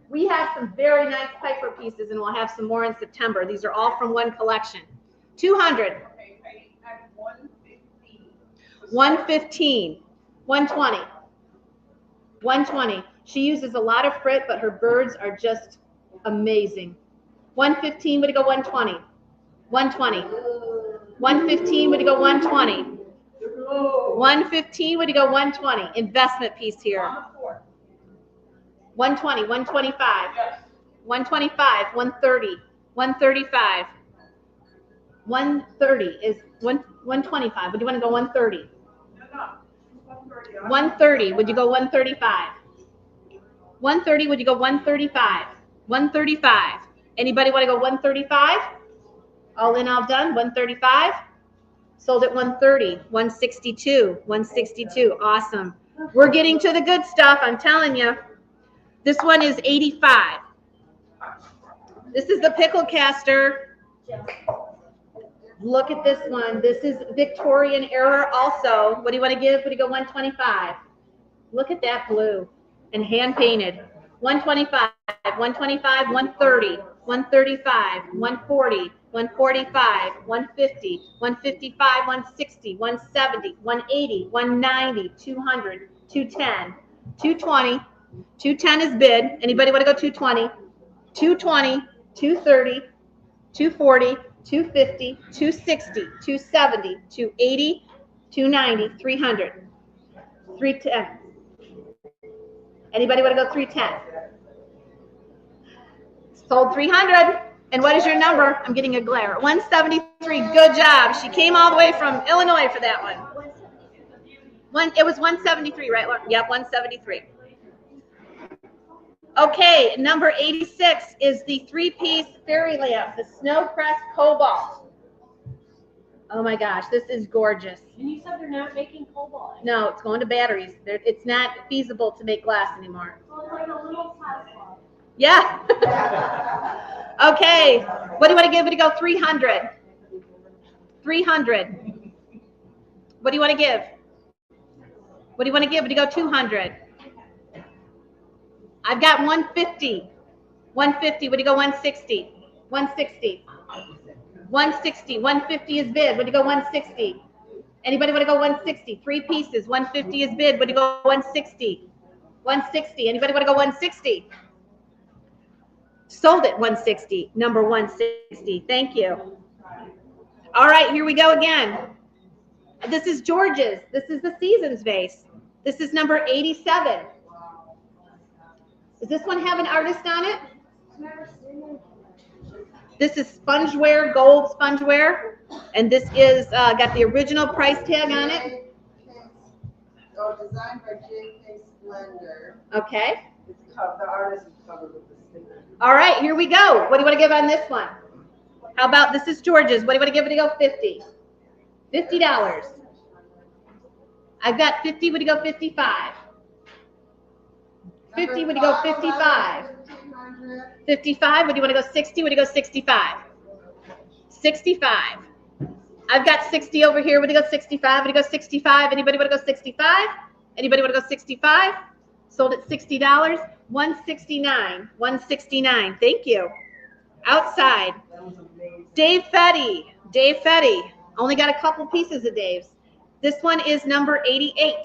We have some very nice Piper pieces, and we'll have some more in September. These are all from one collection. 200. 115. 120. 120. She uses a lot of frit, but her birds are just amazing. 115, would you go 120? 120. 115, would you go 120? 115, would you go 120? Investment piece here. 120, 125. 125, 130, 135. 130 is 125. Would you want to go 130? 130, would you go 135? 130, would you go 135? 135. Anybody want to go 135? All in, all done, 135. Sold at 130, 162, 162. Awesome. We're getting to the good stuff, I'm telling you. This one is 85. This is the pickle caster. Look at this one. This is Victorian era also. What do you want to give? Would you go 125? Look at that blue and hand painted. 125, 125, 130, 135, 140, 145, 150, 155, 160, 170, 180, 190, 200, 210, 220. 210 is bid. Anybody want to go 220? 220, 230, 240, 250, 260, 270, 280, 290, 300, 310. Anybody want to go 310? Sold 300. And what is your number? I'm getting a glare. 173. Good job. She came all the way from Illinois for that one. It was 173, right, Laura? Yep, 173. Okay, number 86 is the 3-piece fairy lamp, the Snow Crest Cobalt. Oh my gosh, this is gorgeous. And you said they're not making cobalt. No, it's going to batteries. It's not feasible to make glass anymore. So it's like a little Tesla. Yeah. Okay, what do you want to give it to go? 300. 300. What do you want to give? What do you want to give it to go? 200. I've got 150. 150. Would you go 160? 160. 160. 150 is bid. Would you go 160? Anybody want to go 160? 3 pieces. 150 is bid. Would you go 160? 160. Anybody want to go 160? Sold at 160. Number 160. Thank you. All right, here we go again. This is George's. This is the Seasons vase. This is number 87. Does this one have an artist on it? This is spongeware, gold spongeware, and this is got the original price tag on it. Oh, designed by J.K. Splendor. Okay. The artist is covered with the sticker. All right, here we go. What do you want to give on this one? How about this is George's? What do you want to give it to go? 50. $50. I've got 50. Would you go 55? 50. Would you go 55? 55. Would you want to go 60? Would you go 65? 65. I've got 60 over here. Would you go 65? Would you go 65? Anybody want to go 65? Anybody want to go 65? Sold at $60. 169. 169. Thank you. Outside. Dave Fetty. Dave Fetty. Only got a couple pieces of Dave's. This one is number 88.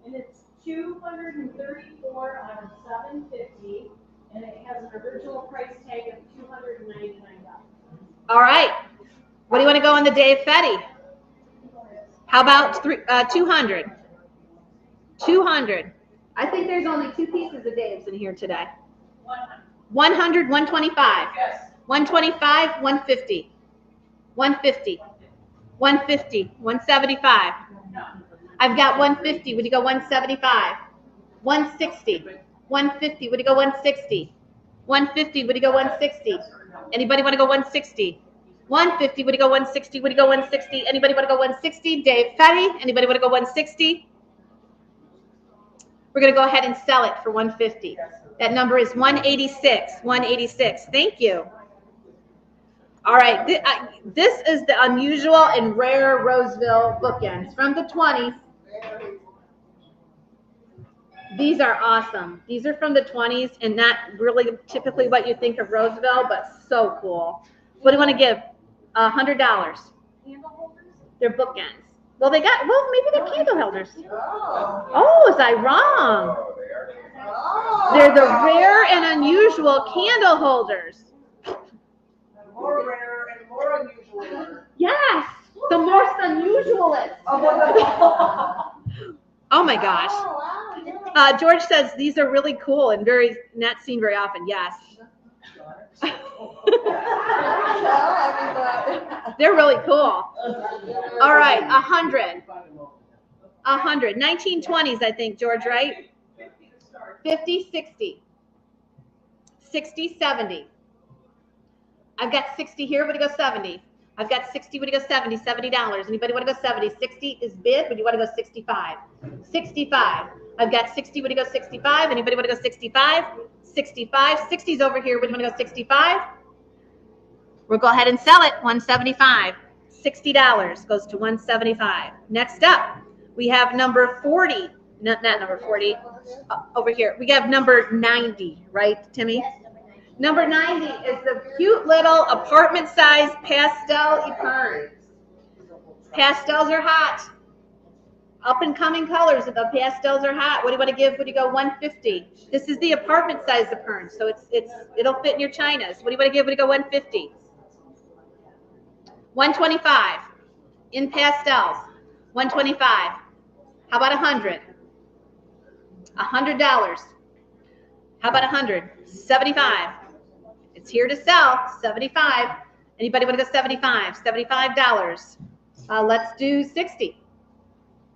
And it's 234 out of 750, and it has an original price tag of $299. All right. What do you want to go on the Dave Fetty? How about 200? 200. I think there's only 2 pieces of Dave's in here today. 100, 125. Yes. 125, 150. 150. 150, 175. I've got 150. Would you go 175? 160. 150. Would you go 160? 150. Would you go 160? Anybody want to go 160? 150. Would you go 160? Would you go 160? Anybody want to go 160? Dave Fetty. Anybody want to go 160? We're going to go ahead and sell it for 150. That number is 186. 186. Thank you. All right. This is the unusual and rare Roseville bookends from the 20s. These are awesome. These are from the 20s and not really typically what you think of Roseville, but so cool. What do you want to give? $100. They're bookends. Well, maybe they're candle holders. Oh, was I wrong? They're the rare and unusual candle holders. More rare and more unusual. Yes. unusual list. Oh my gosh. wow. George says these are really cool and very not seen very often. Yes. They're really cool. All right, 100. 1920s, I think, George, right? 50, 60. 60, 70. I've got 60 here. Would you go 70? I've got 60. Would you go 70? $70. Anybody want to go 70? 60 is bid. Would you want to go 65? 65. I've got 60. Would you go 65? Anybody want to go 65? 65. 60's over here. Would you want to go 65? We'll go ahead and sell it. 175. $60 goes to 175. Next up, we have number 40. Not number 40. Over here. We have number 90, right, Timmy? Yes, Number 90 is the cute little apartment-sized pastel epergne. Pastels are hot. Up-and-coming colors of the pastels are hot. What do you want to give? Would you go 150? This is the apartment-sized epergne, so it'll fit in your chinas. What do you want to give? Would you go 150? 125 in pastels. 125. How about 100? $100. How about 100? 75. It's here to sell. 75. Anybody want to go 75? $75. Let's do 60.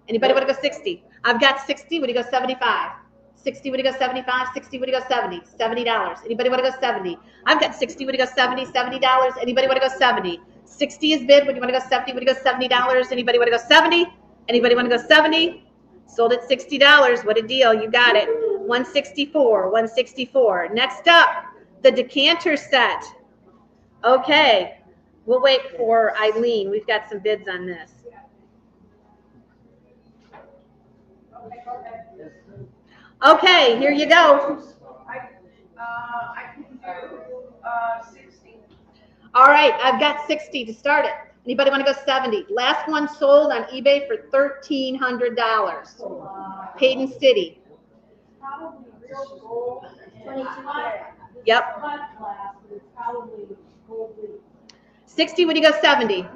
Anybody want to go 60? I've got 60. Would you go 75? 60. Would you go 75? 60. Would you go 70? $70. Anybody want to go 70? I've got 60. Would you go 70? $70. Anybody want to go 70? 60 is bid. Would you want to go 70? Would you go $70? Anybody want to go 70? Anybody want to go 70? Sold at $60. What a deal. You got it. 164. 164. Next up, the decanter set. Okay. We'll wait for Eileen. We've got some bids on this. Okay, here you go. I can do, 60. All right, I've got 60 to start it. Anybody want to go 70? Last one sold on eBay for $1,300. Hayden City. Probably real gold. 22 karat. Yep. Cut glass, but it's probably gold leaf. 60, would you go 70?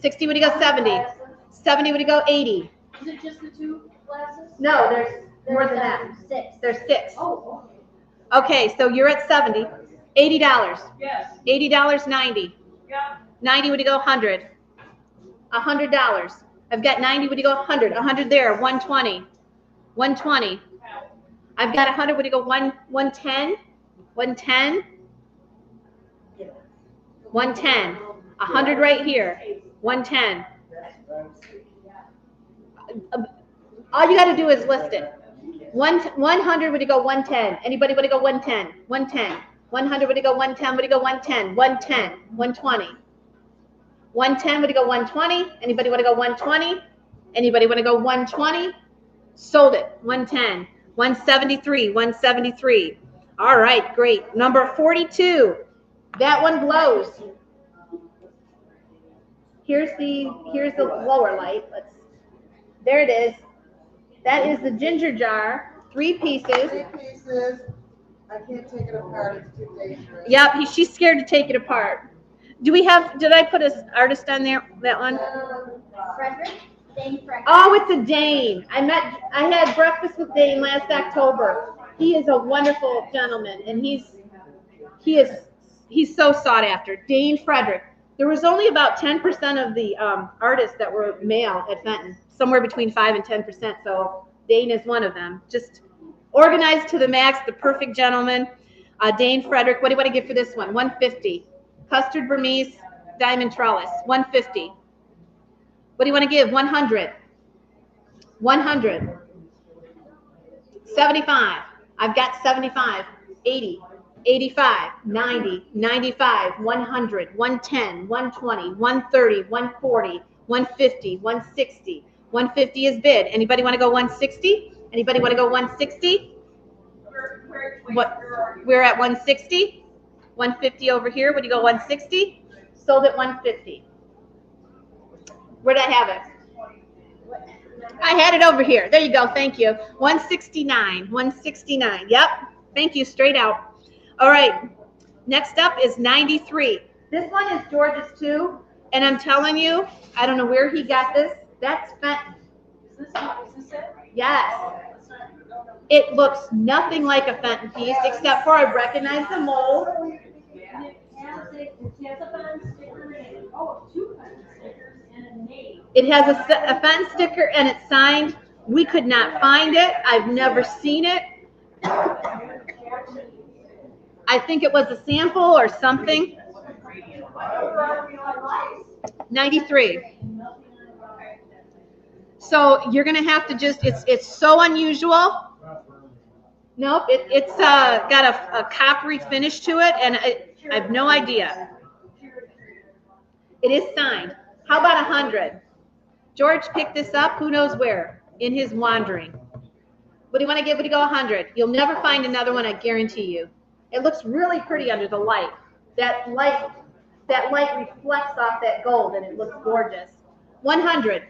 60, would you go 70? 70, would you go 80? Is it just the two glasses? No, there's more than that. 6. There's 6. Oh, Okay, so you're at 70. $80. yes, $80, 90. yeah. 90, would you go 100? $100. I've got 90, would you go 100? 100 there, 120. 120. I've got 100, would you go 110? 110? 110. 100 right here. 110. All you got to do is list it. 100, would you go 110? Anybody would you go 110? 110. 100, would you go 110? Would you go 110? 110. 120. 110, would you go 120? Anybody want to go 120? Anybody want to go 120? Sold it. 110. 173. 173. All right, great. Number 42. That one glows. Here's the lower light. There it is. That is the ginger jar. 3 pieces. 3 pieces. I can't take it apart. It's too dangerous. Yep, she's scared to take it apart. Did I put an artist on there, that one? Frederick? Dane Frederick. Oh, it's a Dane. I had breakfast with Dane last October. He is a wonderful gentleman, and he's so sought after. Dane Frederick. There was only about 10% of the artists that were male at Fenton, somewhere between 5 and 10%. So Dane is one of them. Just organized to the max, the perfect gentleman. Dane Frederick. What do you want to give for this one? 150. Custard Burmese diamond trellis. 150. What do you want to give? 100. 100. 75. I've got 75. 80. 85, 90, 95, 100, 110, 120, 130, 140, 150, 160. 150 is bid. Anybody want to go 160? Anybody want to go 160? We're at 160. 150 over here. Would you go 160? Sold at 150. Where did I have it? I had it over here. There you go. Thank you. 169. 169. Yep. Thank you. Straight out. All right. Next up is 93. This one is George's too. And I'm telling you, I don't know where he got this. That's Fenton. Is this it? Yes. It looks nothing like a Fenton piece, except for I recognize the mold. And it has a Fenton sticker in it. Oh, 2 Fenton stickers and a name. It has a Fenton sticker and it's signed. We could not find it. I've never seen it. I think it was a sample or something. 93. So you're gonna have to just, it's so unusual. Nope, it's got a coppery finish to it, and I have no idea. It is signed. How about 100? George picked this up, who knows where, in his wandering. What do you want to give? What do you go 100? You'll never find another one, I guarantee you. It looks really pretty under the light. That light reflects off that gold, and it looks gorgeous. 100.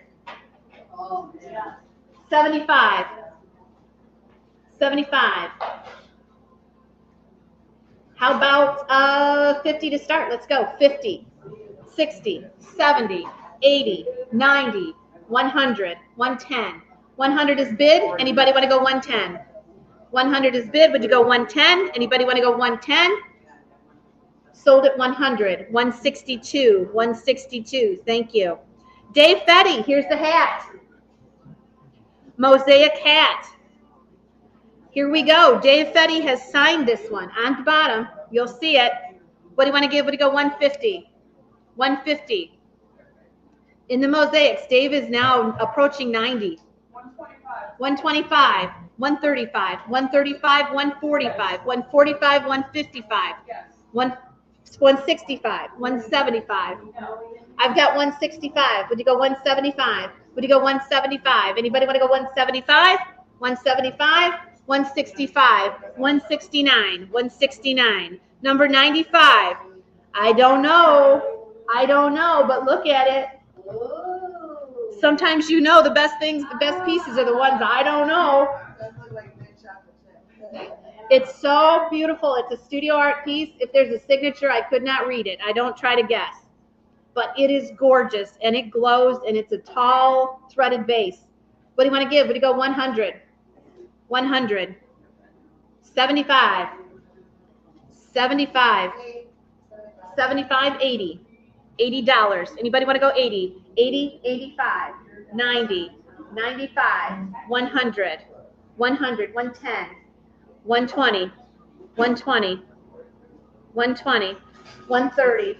75. 75. How about 50 to start? Let's go. 50, 60, 70, 80, 90, 100, 110. 100 is bid. Anybody want to go 110? 100 is bid. Would you go 110? Anybody want to go 110? Sold at 100. 162. 162. Thank you. Dave Fetty, here's the hat. Mosaic hat. Here we go. Dave Fetty has signed this one on the bottom. You'll see it. What do you want to give? What do you go? 150. 150. In the mosaics, Dave is now approaching 90. 125. 135. 135. 145. 145. 155. 165. 175. I've got 165. Would you go 175? Would you go 175? Anybody want to go 175? 175. 165, 169, 169. Number 95. I don't know, but look at it. Sometimes you know the best things, the best pieces are the ones I don't know. It's so beautiful. It's a studio art piece. If there's a signature, I could not read it. I don't try to guess. But it is gorgeous, and it glows, and it's a tall, threaded base. What do you want to give? Would you go 100? 100, 75, 75, 75, 80, $80. Anybody want to go 80? 80, 85, 90, 95, 100, 100, 110, 120, 120, 120, 130.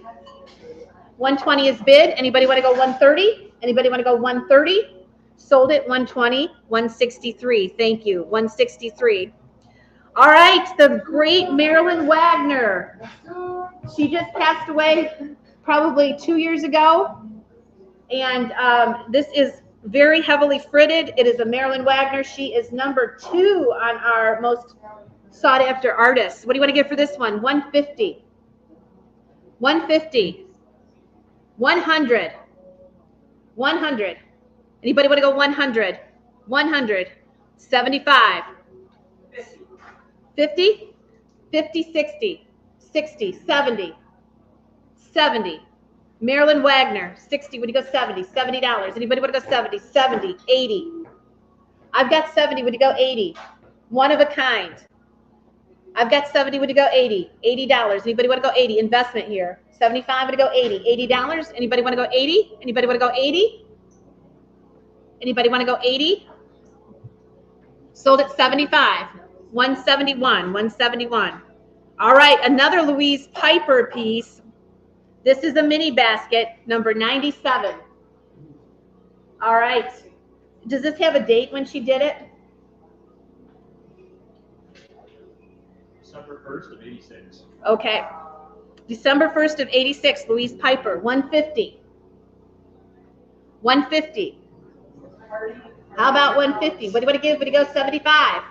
120 is bid. Anybody want to go 130? Anybody want to go 130? Sold at 120, 163. Thank you. 163. All right, the great Marilyn Wagner. She just passed away probably 2 years ago. And this is very heavily fritted. It is a Marilyn Wagner. She is number 2 on our most sought after artists. What do you want to give for this one? 150. 150. 100. 100. Anybody want to go 100? 100. 75. 50? 50, 60. 60, 70. 70. Marilyn Wagner, 60. Would you go 70? $70. Anybody want to go 70? 70, 80. I've got 70. Would you go 80? One of a kind. I've got 70. Would you go 80? $80. Anybody want to go 80? Investment here. 75. Would you go 80? $80. Anybody want to go 80? Anybody want to go 80? Anybody want to go 80? Sold at 75. 171. 171. All right, another Louise Piper piece. This is a mini basket, number 97. All right. Does this have a date when she did it? December 1st of 86. Okay. December 1st of 86, Louise Piper, 150. 150. How about 150? What do you want to give? What do you go 75?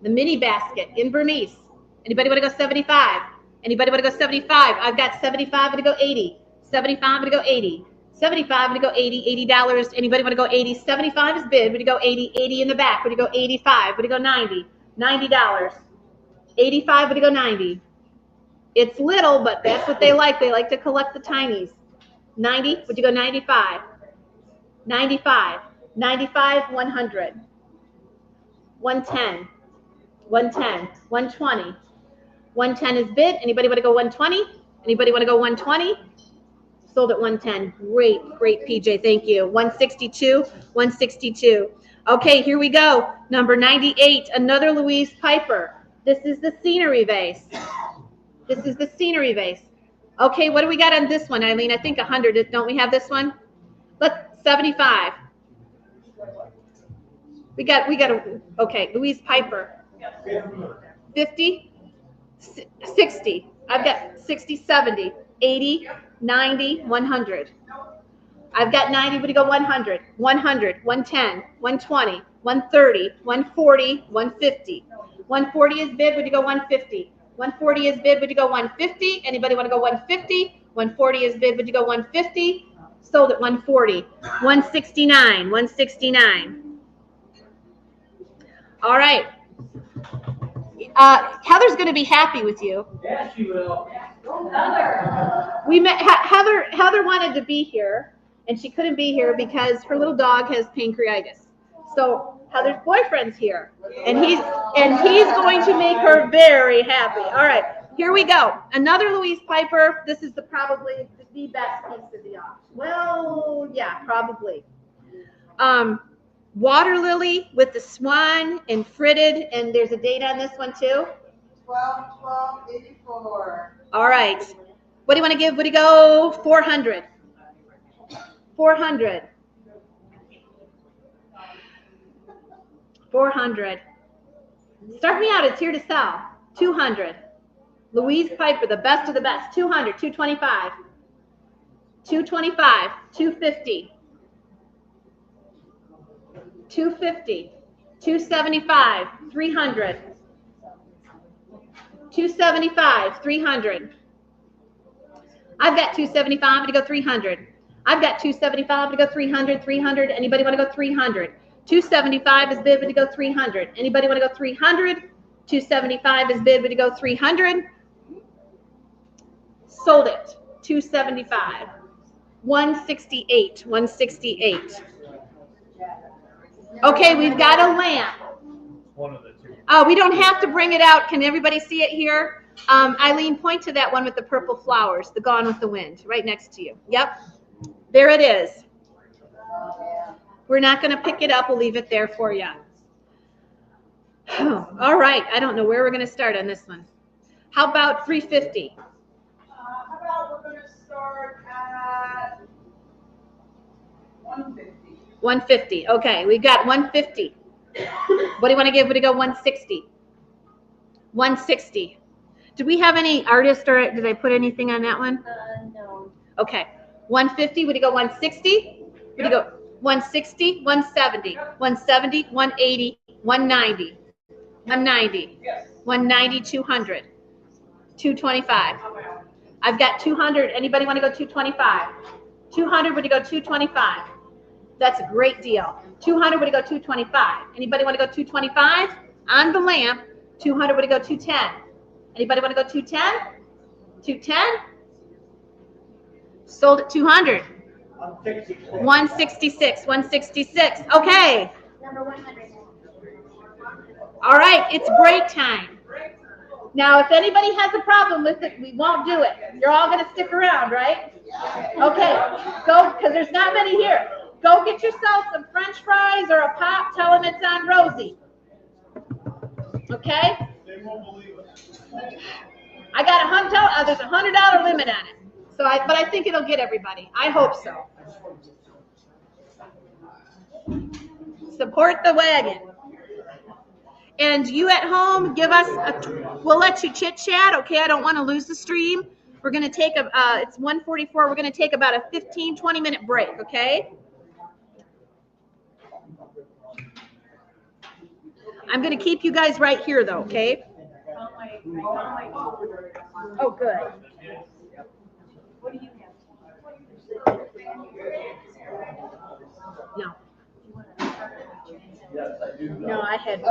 The mini basket in Burmese. Anybody want to go 75? Anybody want to go 75? I've got 75 to go 80. 75 to go 80. 75 to go 80. $80. Anybody want to go 80? 75 is bid. Would you go 80? 80 in the back. Would you go 85? Would you go 90? $90. 85 would you go 90. It's little, but that's what they like. They like to collect the tinies. 90, would you go 95? 95, 95, 100. 110, 110, 120. 110 is bid. Anybody want to go 120? Anybody want to go 120? Sold at 110. Great, great, PJ. Thank you. 162, 162. Okay, here we go. Number 98, another Louise Piper. This is the scenery vase. This is the scenery vase. Okay, what do we got on this one, Eileen? I think 100. Don't we have this one? Let's 75. We got okay, Louise Piper. 50, 60. I've got 60, 70, 80, 90, 100. I've got 90, would you go 100, 100, 110, 120, 130, 140, 150. 140 is bid, would you go 150? 140 is bid, would you go 150? Anybody want to go 150? 140 is bid, would you go 150? Sold at 140. 169, 169. All right. Heather's going to be happy with you. Yes, she will. We met Heather wanted to be here, and she couldn't be here because her little dog has pancreatitis. So Heather's boyfriend's here, and he's going to make her very happy. All right, here we go. Another Louise Piper. This is probably the best piece of the auction. Well, yeah, probably. Water lily with the swan and fritted, and there's a date on this one too. 12/12/84. All right. What do you want to give? Would you go 400? 400. 400. Start me out. It's here to sell. 200. Louise Piper, the best of the best. 200. 225. 225. 250. 250, 275, 300, 275, 300. I've got 275 to go 300. I've got 275 to go 300, 300. Anybody want to go 300? 275 is bid, but to go 300. Anybody want to go 300? 275 is bid, but to go 300. Sold it. 275. 168, 168. Okay, we've got a lamp. One of the two. Oh, we don't have to bring it out. Can everybody see it here? Eileen, point to that one with the purple flowers, the Gone with the Wind, right next to you. Yep, there it is. We're not going to pick it up. We'll leave it there for you. All right, I don't know where we're going to start on this one. How about 350? How about we're gonna start at 150. 150. Okay, we've got 150. What do you want to give? Would it go 160? 160. Did we have any artist or did I put anything on that one? No. Okay. 150. Would it go 160? Would it go 160? 170. 170. 180. 190. 190. Yes. 190. 200. 225. I've got 200. Anybody want to go 225? 200. Would you go 225? That's a great deal. 200 would go 225. Anybody want to go 225? On the lamp, 200 would go 210. Anybody want to go 210? 210? Sold at 200. 166. 166. Okay. Number 100. All right, it's break time. Now, if anybody has a problem with it, we won't do it. You're all going to stick around, right? Okay. Go, because there's not many here. Go get yourself some French fries or a pop. Tell them it's on Rosie. Okay? They won't believe us. I got there's $100 limit on it. So but I think it'll get everybody. I hope so. Support the wagon. And you at home, give us we'll let you chit chat. Okay, I don't want to lose the stream. We're going to take it's 1:44. We're going to take about a 15-20 minute break. Okay. I'm going to keep you guys right here, though, okay? Oh, good. What do you have? No. Yes, I do. No, I had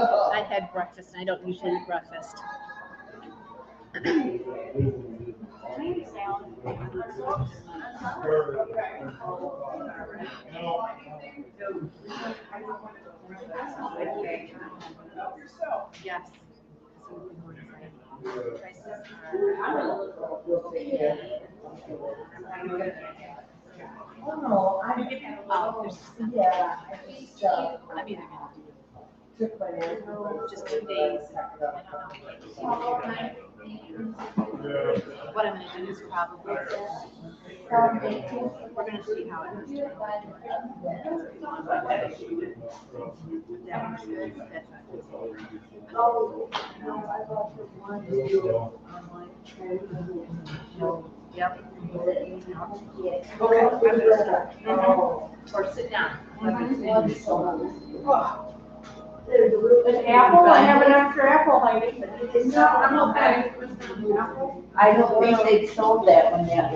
breakfast, and I don't usually eat breakfast. Yes. Oh, no, I, yeah, I just, I'm either gonna took my name. do just 2 days. What I'm gonna do is probably, we're gonna see how it is. That one's good. Yep. Or sit down. An apple, I have an extra apple, Heidi. No, I'm okay. I don't think they sold that one yet.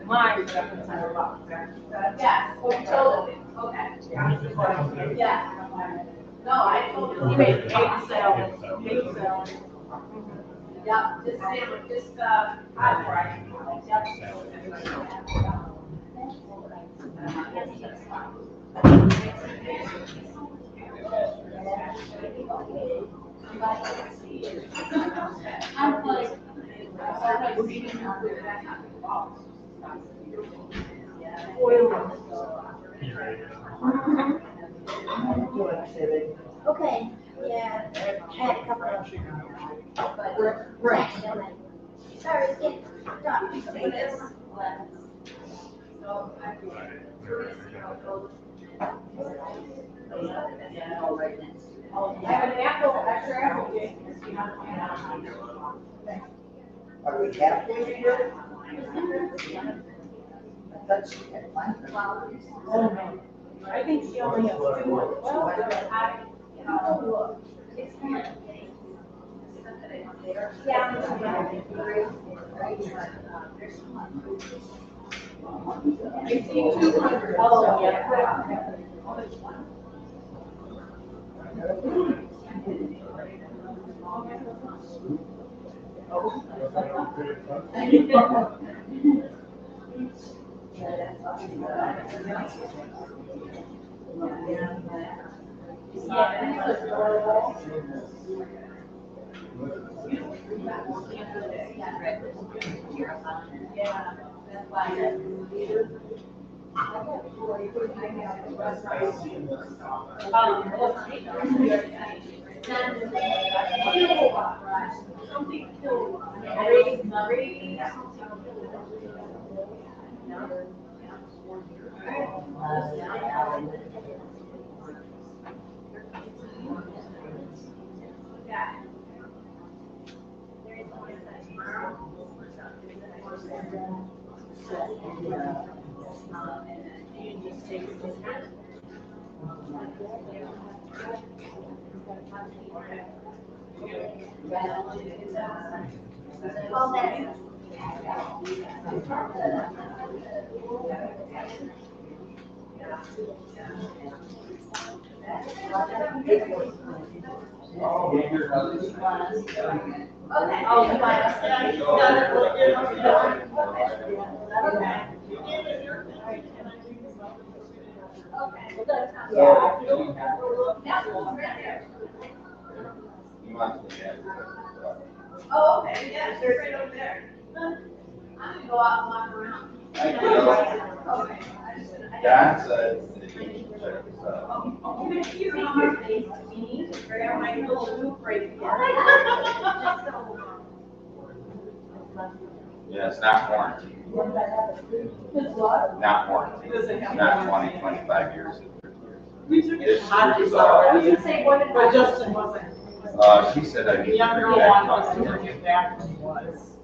Mine. Yeah, we told him, okay. Yeah. No, I told him, he made a sale, Yeah, just, I'm right. I'm like, Okay, yeah, I had a couple of. Sorry, get, done. I have an apple, extra apple. Are we halfway here? I thought she had one. I think she only has 2. Well, I see 200 also, yeah. Oh, okay, yeah, they're right over there. I'm gonna go out and walk around. Okay. John said that he checked this out. Oh, even if you don't have my face, you need to grab my little loop right here. Yeah, it's not warranty. Not warranty. Not 20, 25 years. It's I was gonna say, what did Justin wasn't? She said I need to Younger bring one back wants to bring it back when he was.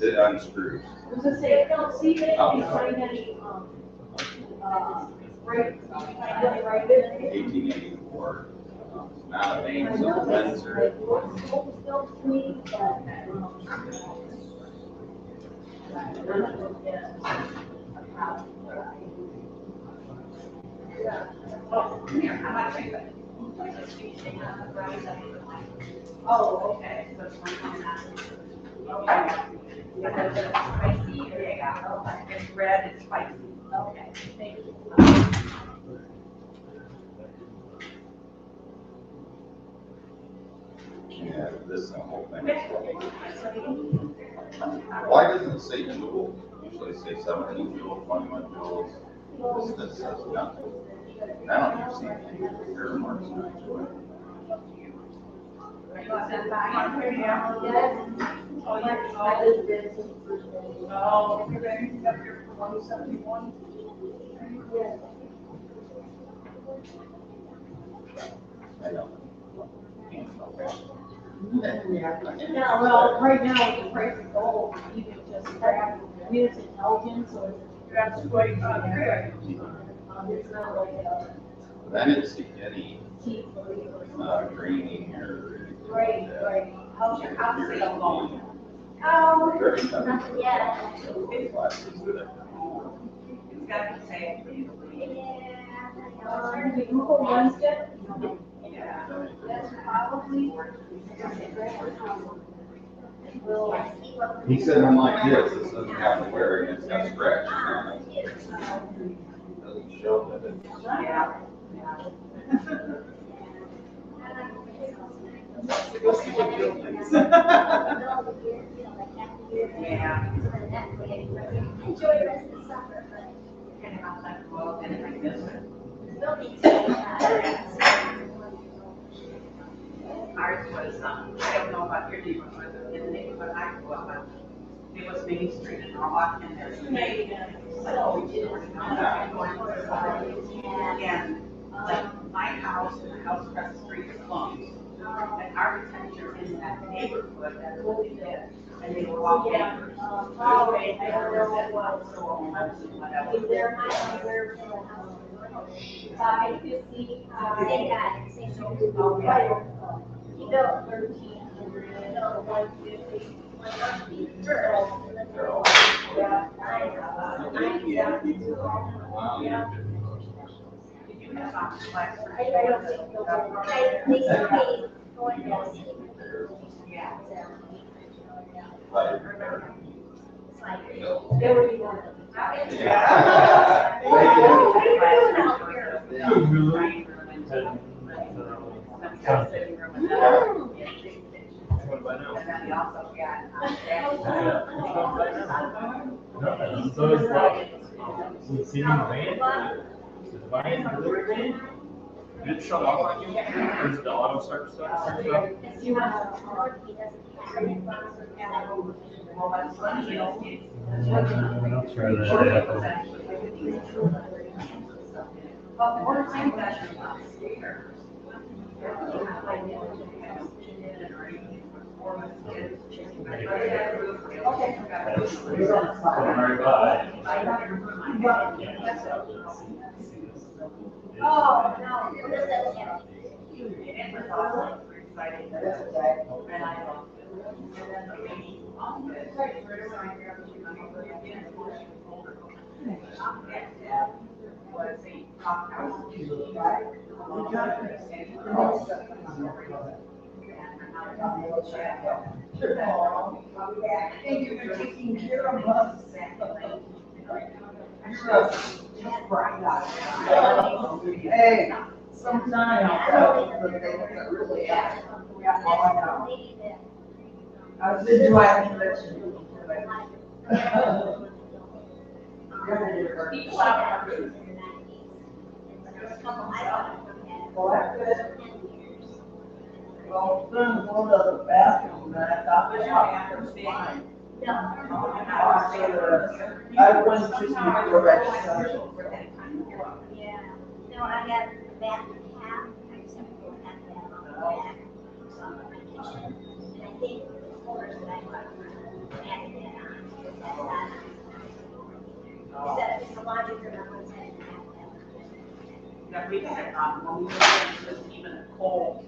it unscrews. I was gonna say, don't see if they can find any, right, right there. 1884. Not a main, so the Windsor. Oh, come here, how about you? Oh, okay, so it's one on. Okay. Yeah, it's spicy, yeah, okay. It's red, it's spicy. Okay, thank you. Yeah, this whole thing. Why doesn't it say jewel? Usually say 17 jewel, 21 jewels. This says nothing. I don't even see any error marks on it. Oh, you're ready to up here for 171? I know. Yeah, well, right now with the price of gold, you can just grab, I mean, it's intelligent, so That's what, it's not like a I didn't see any tea. greening or anything. Right, like that. right. How's your house sale going? Very tough. Nothing yet. Glasses there. It's got to say. The Google ones get, Yeah. that's probably. He said, unlike this doesn't have to wear it, it's got scratches on it. Doesn't show that it's. Yeah. Yeah. Enjoy the rest of the summer, but Kind of outside the world and like this. don't need to. Ours was, I don't know about your neighborhood, but in the neighborhood I grew up in, it was Main Street in Norwalk, and there's like all these stores now, going for the side. And like my house and the house across the street is closed. And architecture in that neighborhood, that's what they did. And they were all neighbors. Oh, right, I don't know what was. So homes and whatever. Is there my other 550? Same guy, same show. He built 1,300, he built 150. Yeah, Did you have some flex? I don't think they'll go. They still pay going to see. Yeah. It's like, They would be one of them. Yeah. what are you doing out here? What about now? And then we also got, So it's like, we see the van, the van, delivery van, did it shut off on you? Or is the auto start stuff? If you want to work, he doesn't have. well, what's funny is, I'll try it was that. actually, but more time that you're not scared. Oh, no. What does that mean? It was awesome, exciting. And I loved it. And then the lady on it, was a top house. Thank you for taking care of us. Hey, sometimes the things that really happen. I was just driving this. People out there. Well, that's good. Well, then one of the bathrooms, and I thought, well, was fine. I went to the direction. Yeah, no, I got the back half, I just have to go back that on the back. So I'm on vacation. And I think the floors that I got, I had to get on, because that's not. Instead of just the laundry room on one side and half that. That we had, when we were in, was even a coal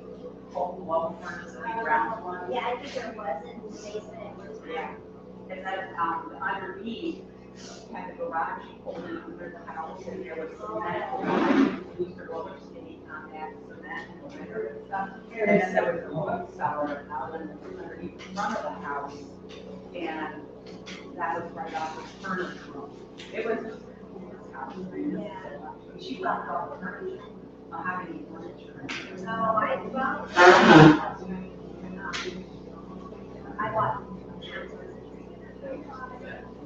glow furnace, the ground one. Yeah, I think there was in the basement at one time. Yeah. And then, underneath, had the garage pulled in under the house, and there was cement, booster roller skating on that cement and winter and stuff. And then there was a bookseller out in the front of the house, and that was right off the furniture room. It was just this house. She left all the furniture, mahogany furniture. I bought.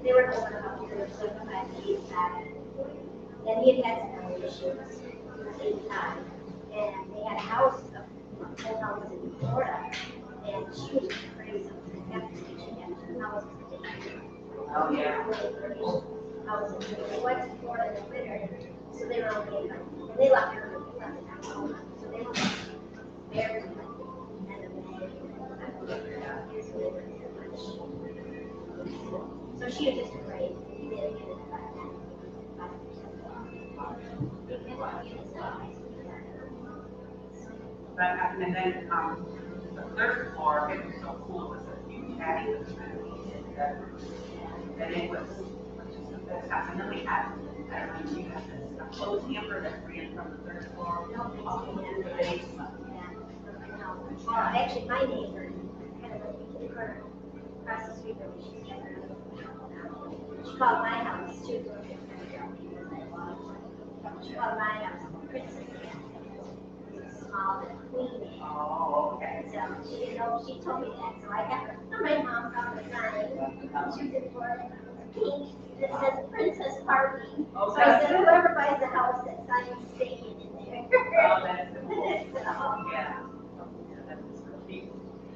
They were old enough to live with my kids had it. And he had some health issues at the same time. And they had a house, a whole house in Florida. And she was crazy. After she had two houses. Oh, yeah. Houses. They went to Florida in the winter, so they were okay. And they left her. So they were married. So she was just afraid. He didn't get it back then. But, and then, the third floor, it was so cool, it was a huge patio, and it was just the best house, and then we had, I don't know, you had this, a clothes hamper that ran from the third floor up to the basement. Actually, my neighbor, kind of like the corner, across the street from me, she called my house too. She called my house Princess. Small and queen. Oh, okay. So she didn't know, she told me that, so I got her, my mom found the sign. She was in Florida, pink, that says Princess Party. So I said, whoever buys the house, that sign is staying in there. Oh, that's cool. Yeah. That's so cute.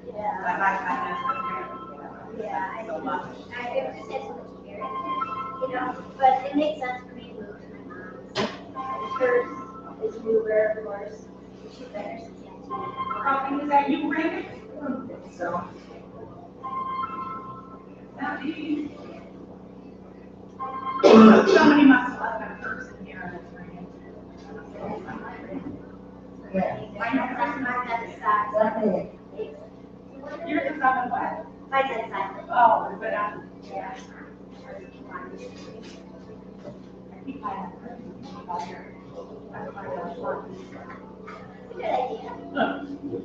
Yeah. I Yeah, so much. I just had so much fear, you know, but it makes sense for me to move to my mom's. Hers is newer, of course. She's better since the Probably is that you, Randy? So. Somebody must have left a person here in this room. I know that's mine at the side. Yours is on the what? Mine's at the side. Oh, is it on? Yeah. Good idea.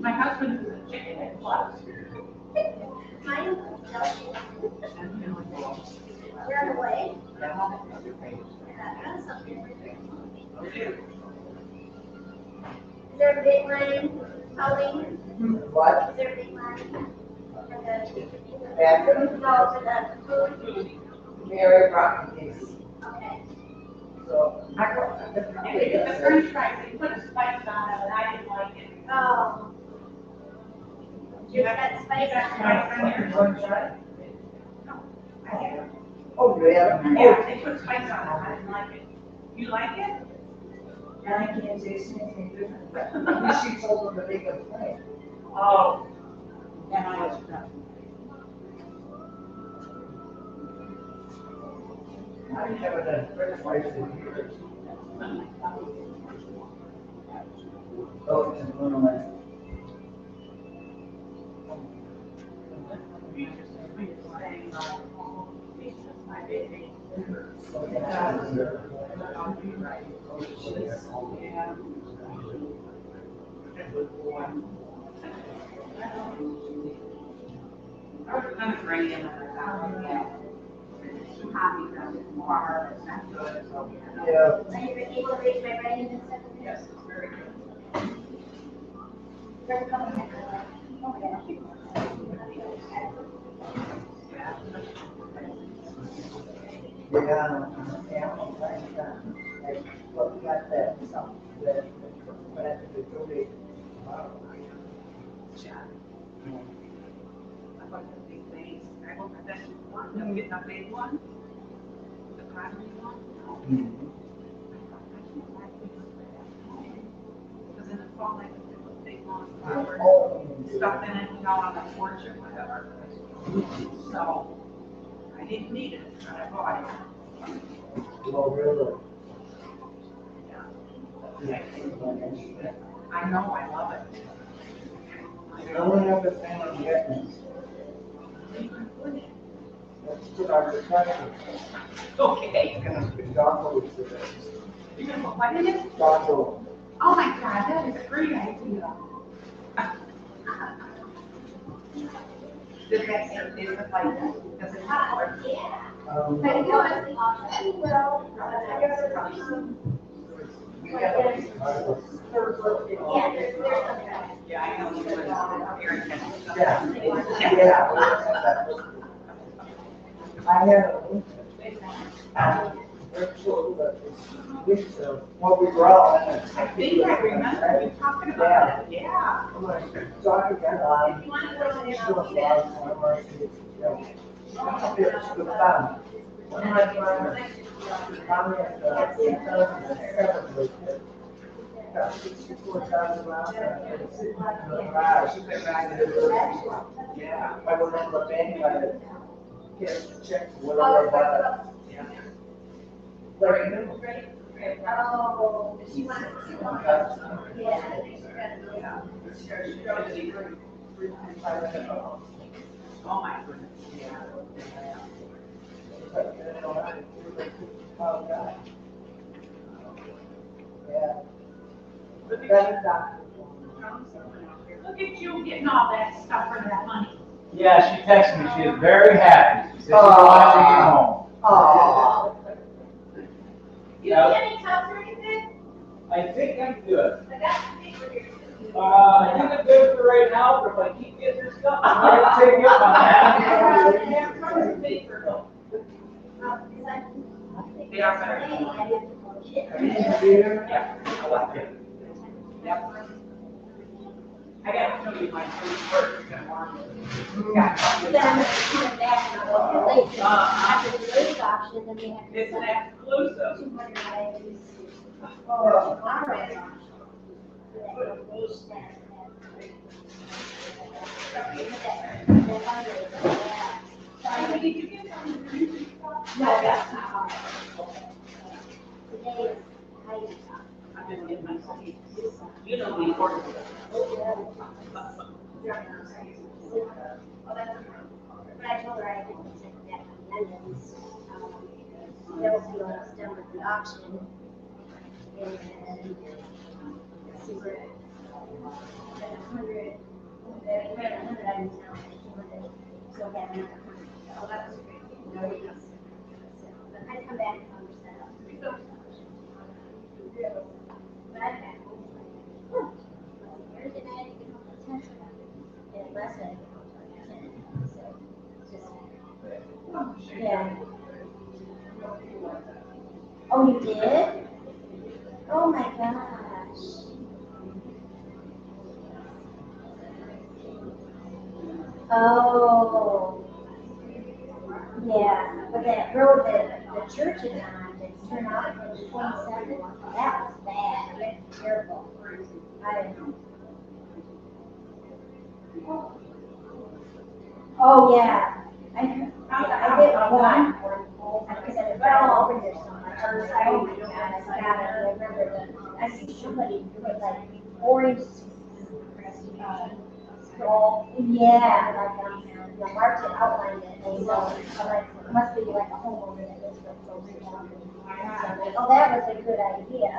My husband is a chicken and plus. Mine is You're on the way. Yeah, that's something. Is there a big line, Pauline? What? Is there a big line? For the Bathroom? No, for the food? Mary brought me these. Okay. So I go. The french fries, they put a spice on it, and I didn't like it. Oh. You got spice on it? One shot? Oh, really? Yeah, they put spice on it, I didn't like it. You like it? I can't taste anything different. She told them to make a plate. Oh. And I was. I haven't had french fries in years. Oh, it's one of my. I was kind of bringing it copy from the bar, it's not good, so. Yeah. Are you able to reach my brain and stuff? Yes, it's very good. There's a couple of oh, yeah. Yeah, well, we got that, some, that, but I think it's really. I like the big things. I hope that's one, I'm getting a big one. The primary one. Because in the fall, I can do a big long flower, stuff in it, you know, on the porch or whatever. So, I didn't need it, but I bought it. Oh, really? I know, I love it. I only have the thing on the end. Let's put our reflection. Okay. It's gonna be dongle today. You're gonna put what in it? Dongle. Oh my God, that is a great idea. Did that serve this like that? Does it have or? But you know, well, I guess there's some. Yeah, there's Yeah, I know you would. I had a virtual, what we brought. I think I remember you talking about it, yeah. Talking about, one of my friends, Tommy at the 2007, got 64,000 miles and it's sitting in the garage. Yeah. I remember the bank, I had get check whatever about it. Like, Oh, she wants to. Yeah. Oh my goodness, yeah. Oh, God. Yeah. Look at you getting all that stuff for that money. Yeah, she texted me. She is very happy. She said she's watching at home. Oh. You need any help or anything? I think I'm good. I got some paper here. I think I'm good for right now, but if I keep getting this stuff, I'm going to take you up on that. They are better. Yeah, I like it. Yep. I gotta show you my first work. Then I'm gonna come back and go late. After the late auction, then we have to. It's an exclusive. 200 items. Oh, all right. Did you get some? No, that's not. Today is Heidi. I'm just getting my seat. You know the importance of it. But I told her I didn't take that amendments. That was the last done with the auction. And see, we're at 100, we're at 100 items now, 200, so we have another 100. So that was great. But I come back and understand. But I'm back. Thursday night, I get home at 10. And last night, I get home at 10. So it's just, yeah. Oh, you did? Oh my gosh. Oh. Yeah, but that road that the church is on, that's turned out at 27, that was bad. You had to be careful. I don't know. Oh, yeah. I did one, because I fell over there so much. I was like, oh my God, I forgot it. I remember I see somebody put like 4 inches scroll. Yeah, like, marked it, outlined it, and so I'm like, it must be like a homeowner that lives with folks. So I'm like, oh, that was a good idea.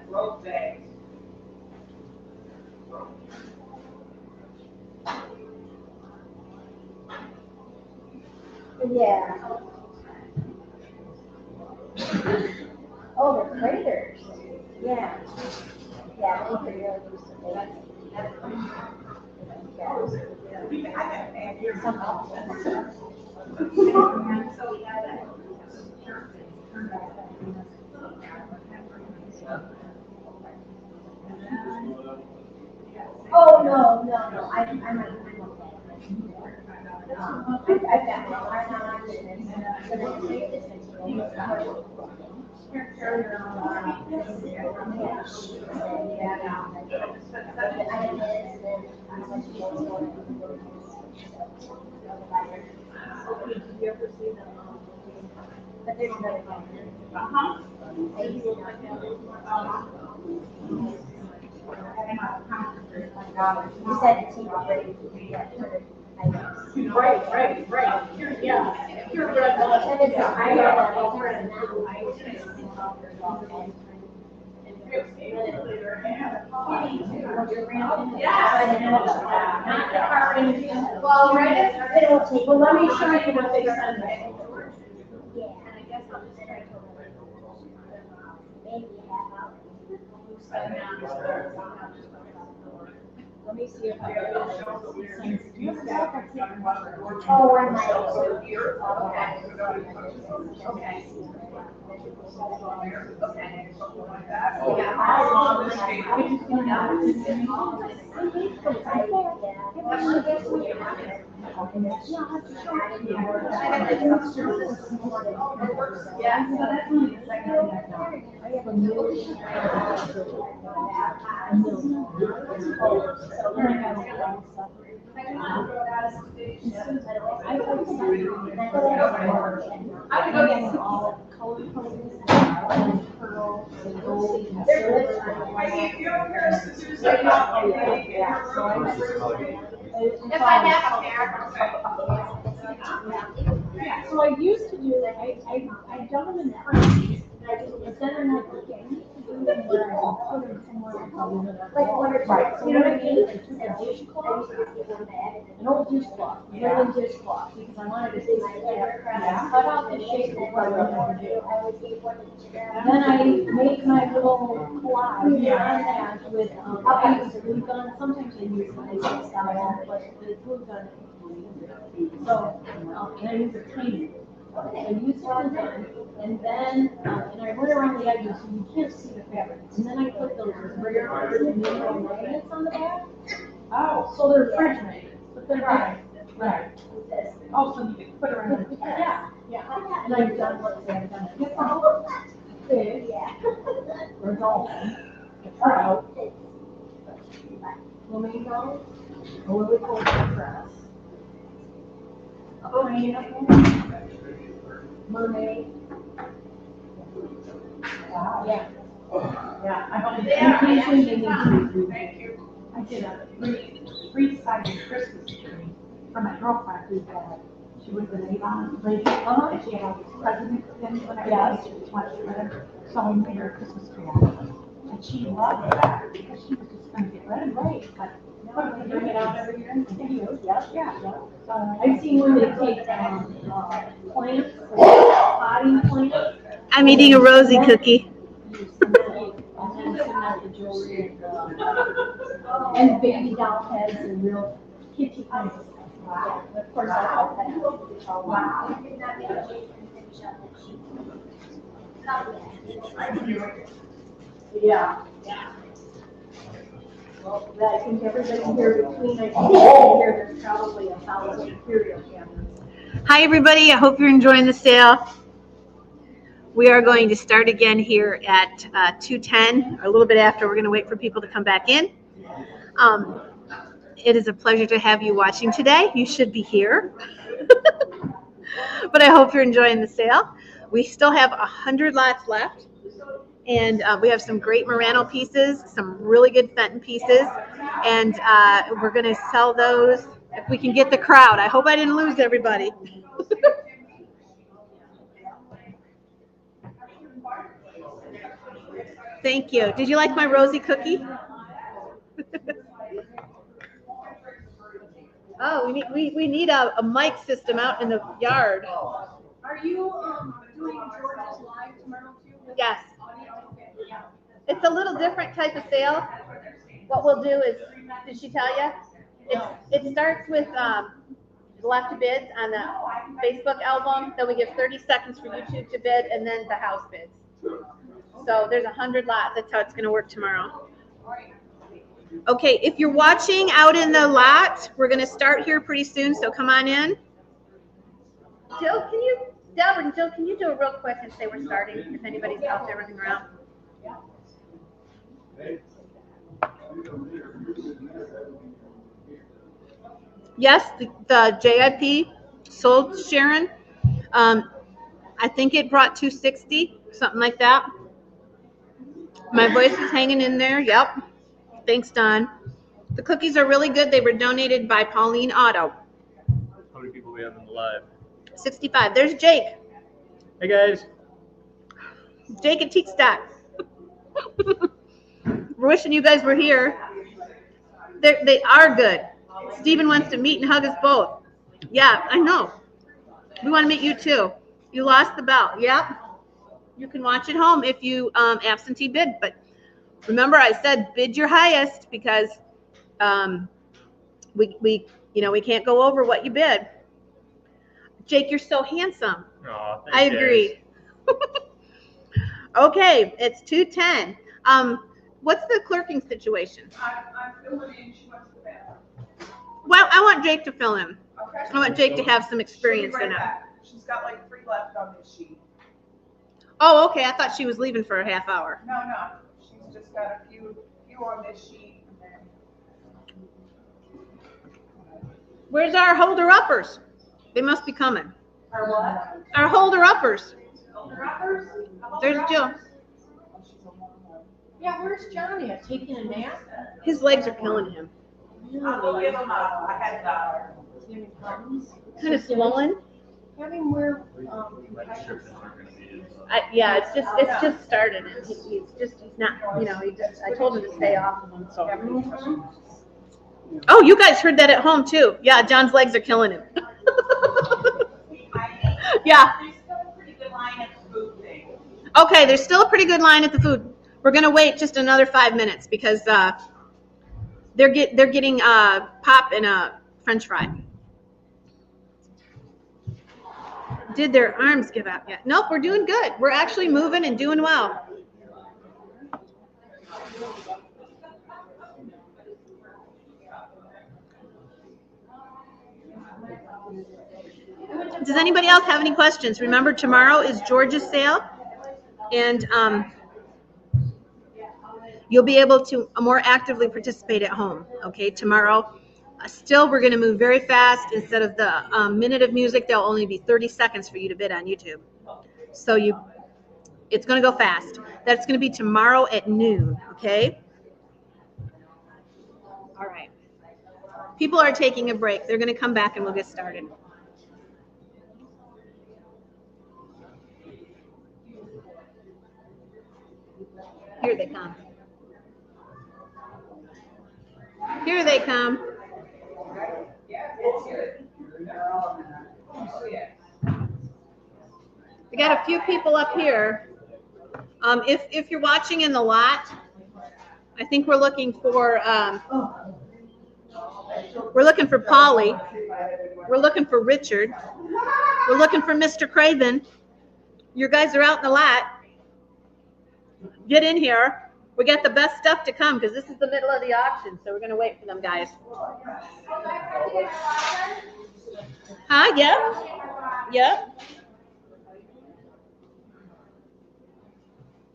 Road bags. Yeah. Oh, the craters. Yeah. Yeah, they could really do some things. I got to add here. Some else. Oh, no, I'm okay. I've got my heart on this, so then take this and but there's another one. I used to know. You said the team was ready to do that. Right. Yeah. Pure bread, And it's, I know that over and now. Well, right, It'll take. well, let me show you what they sent me. Yeah. And I guess I'll just try to. Maybe half hour. Let me see if I can. Oh, we're in my. If I have a pair. Yeah, so I used to do that, I done them in frames, but then I'm like, okay, I need to do them where I can put them somewhere else other than at the wall. Right, so what I did, I took a dishcloth, an old dishcloth, wooden dishcloth, because I wanted to see, cut out the shape of what I wanted to do. Then I make my little collage on that with, I use a glue gun, sometimes I use my style, but the glue gun. So, and I use a tiny. I use the glue gun, and then, and I went around the edges so you can't see the fabric. And then I put those rare aluminum magnets on the back. Oh. So they're French magnets, but they're Right. Oh, so you can put it around the Yeah. And I've done what I've done. Fish. Or dolphin. A trout. Flamingo. A lily gold dress. A pineapple. Mermaid. Wow. Yeah. Yeah, I hope Thank you. I did a three-sided Christmas tree for my girlfriend who had, she was an Avon lady. And she had all these presidents in when I was, she was watching her, so I made her a Christmas tree out of it. And she loved that because she was just gonna get rid of it, but no, they bring it out every year and continue. Yeah. I've seen where they take, plants, potting plants. I'm eating a rosy cookie. And baby doll heads and real kitschy kinds of stuff. Wow. Of course, I call that. Wow. Yeah. Well, I think everybody here between, I think here, there's probably 1,000 imperial cameras. Hi, everybody. I hope you're enjoying the sale. We are going to start again here at 2:10, or a little bit after. We're going to wait for people to come back in. It is a pleasure to have you watching today. You should be here. But I hope you're enjoying the sale. We still have 100 lots left. And we have some great Murano pieces, some really good Fenton pieces. And we're going to sell those if we can get the crowd. I hope I didn't lose everybody. Thank you. Did you like my rosy cookie? Oh, we need a mic system out in the yard. Are you doing George's Live tomorrow too? Yes. It's a little different type of sale. What we'll do is, did she tell you? It starts with left bids on the Facebook album. Then we give 30 seconds for YouTube to bid, and then the house bids. So there's 100 lots. That's how it's going to work tomorrow. Okay, if you're watching out in the lot, we're going to start here pretty soon, so come on in. Jill, can you do it real quick and say we're starting, if anybody's out there running around? Yes, the JIP sold, Sharon. I think it brought 260, something like that. My voice is hanging in there. Yep. Thanks, Don. The cookies are really good. They were donated by Pauline Otto. How many people we have in the live? 65. There's Jake. Hey guys. Jake and Tique Stock. We're wishing you guys were here. They are good. Steven wants to meet and hug us both. Yeah, I know. We want to meet you too. You lost the belt. Yep. You can watch at home if you absentee bid. But remember, I said bid your highest because we can't go over what you bid. Jake, you're so handsome. Aw, thanks, I agree. Okay, it's 2:10. What's the clerking situation? I'm filling in, she wants the bathroom. Well, I want Jake to fill in. Okay. I want Jake to have some experience She'll be in right it. back. She's got like 3 left on this sheet. Oh, okay. I thought she was leaving for a half hour. No, she's just got a few on this sheet. And then Where's our holder-uppers? They must be coming. Our what? Our holder-uppers. Holder-uppers? There's Jill. Yeah, where's Johnny? Taking a nap? His legs are killing him. I'll go give him I had Kind of swollen. Have him wear, Yeah, it's just started. He's not, I told him to stay off of him, so. Oh, you guys heard that at home too. Yeah, John's legs are killing him. Yeah. There's still a pretty good line at the food thing. Okay, there's still a pretty good line at the food. We're gonna wait just another 5 minutes because they're getting pop and a French fry. Did their arms give out yet? Nope, we're doing good. We're actually moving and doing well. Does anybody else have any questions? Remember, tomorrow is George's sale, and you'll be able to more actively participate at home. Okay, tomorrow. Still, we're going to move very fast. Instead of the minute of music, there'll only be 30 seconds for you to bid on YouTube. So it's going to go fast. That's going to be tomorrow at noon. Okay. All right. People are taking a break. They're going to come back and we'll get started. Here they come. Here they come. We got a few people up here. If you're watching in the lot, I think we're looking for Polly. We're looking for Richard. We're looking for Mr. Craven. You guys are out in the lot. Get in here. We got the best stuff to come because this is the middle of the auction, so we're going to wait for them, guys. Huh? Yep. Yep.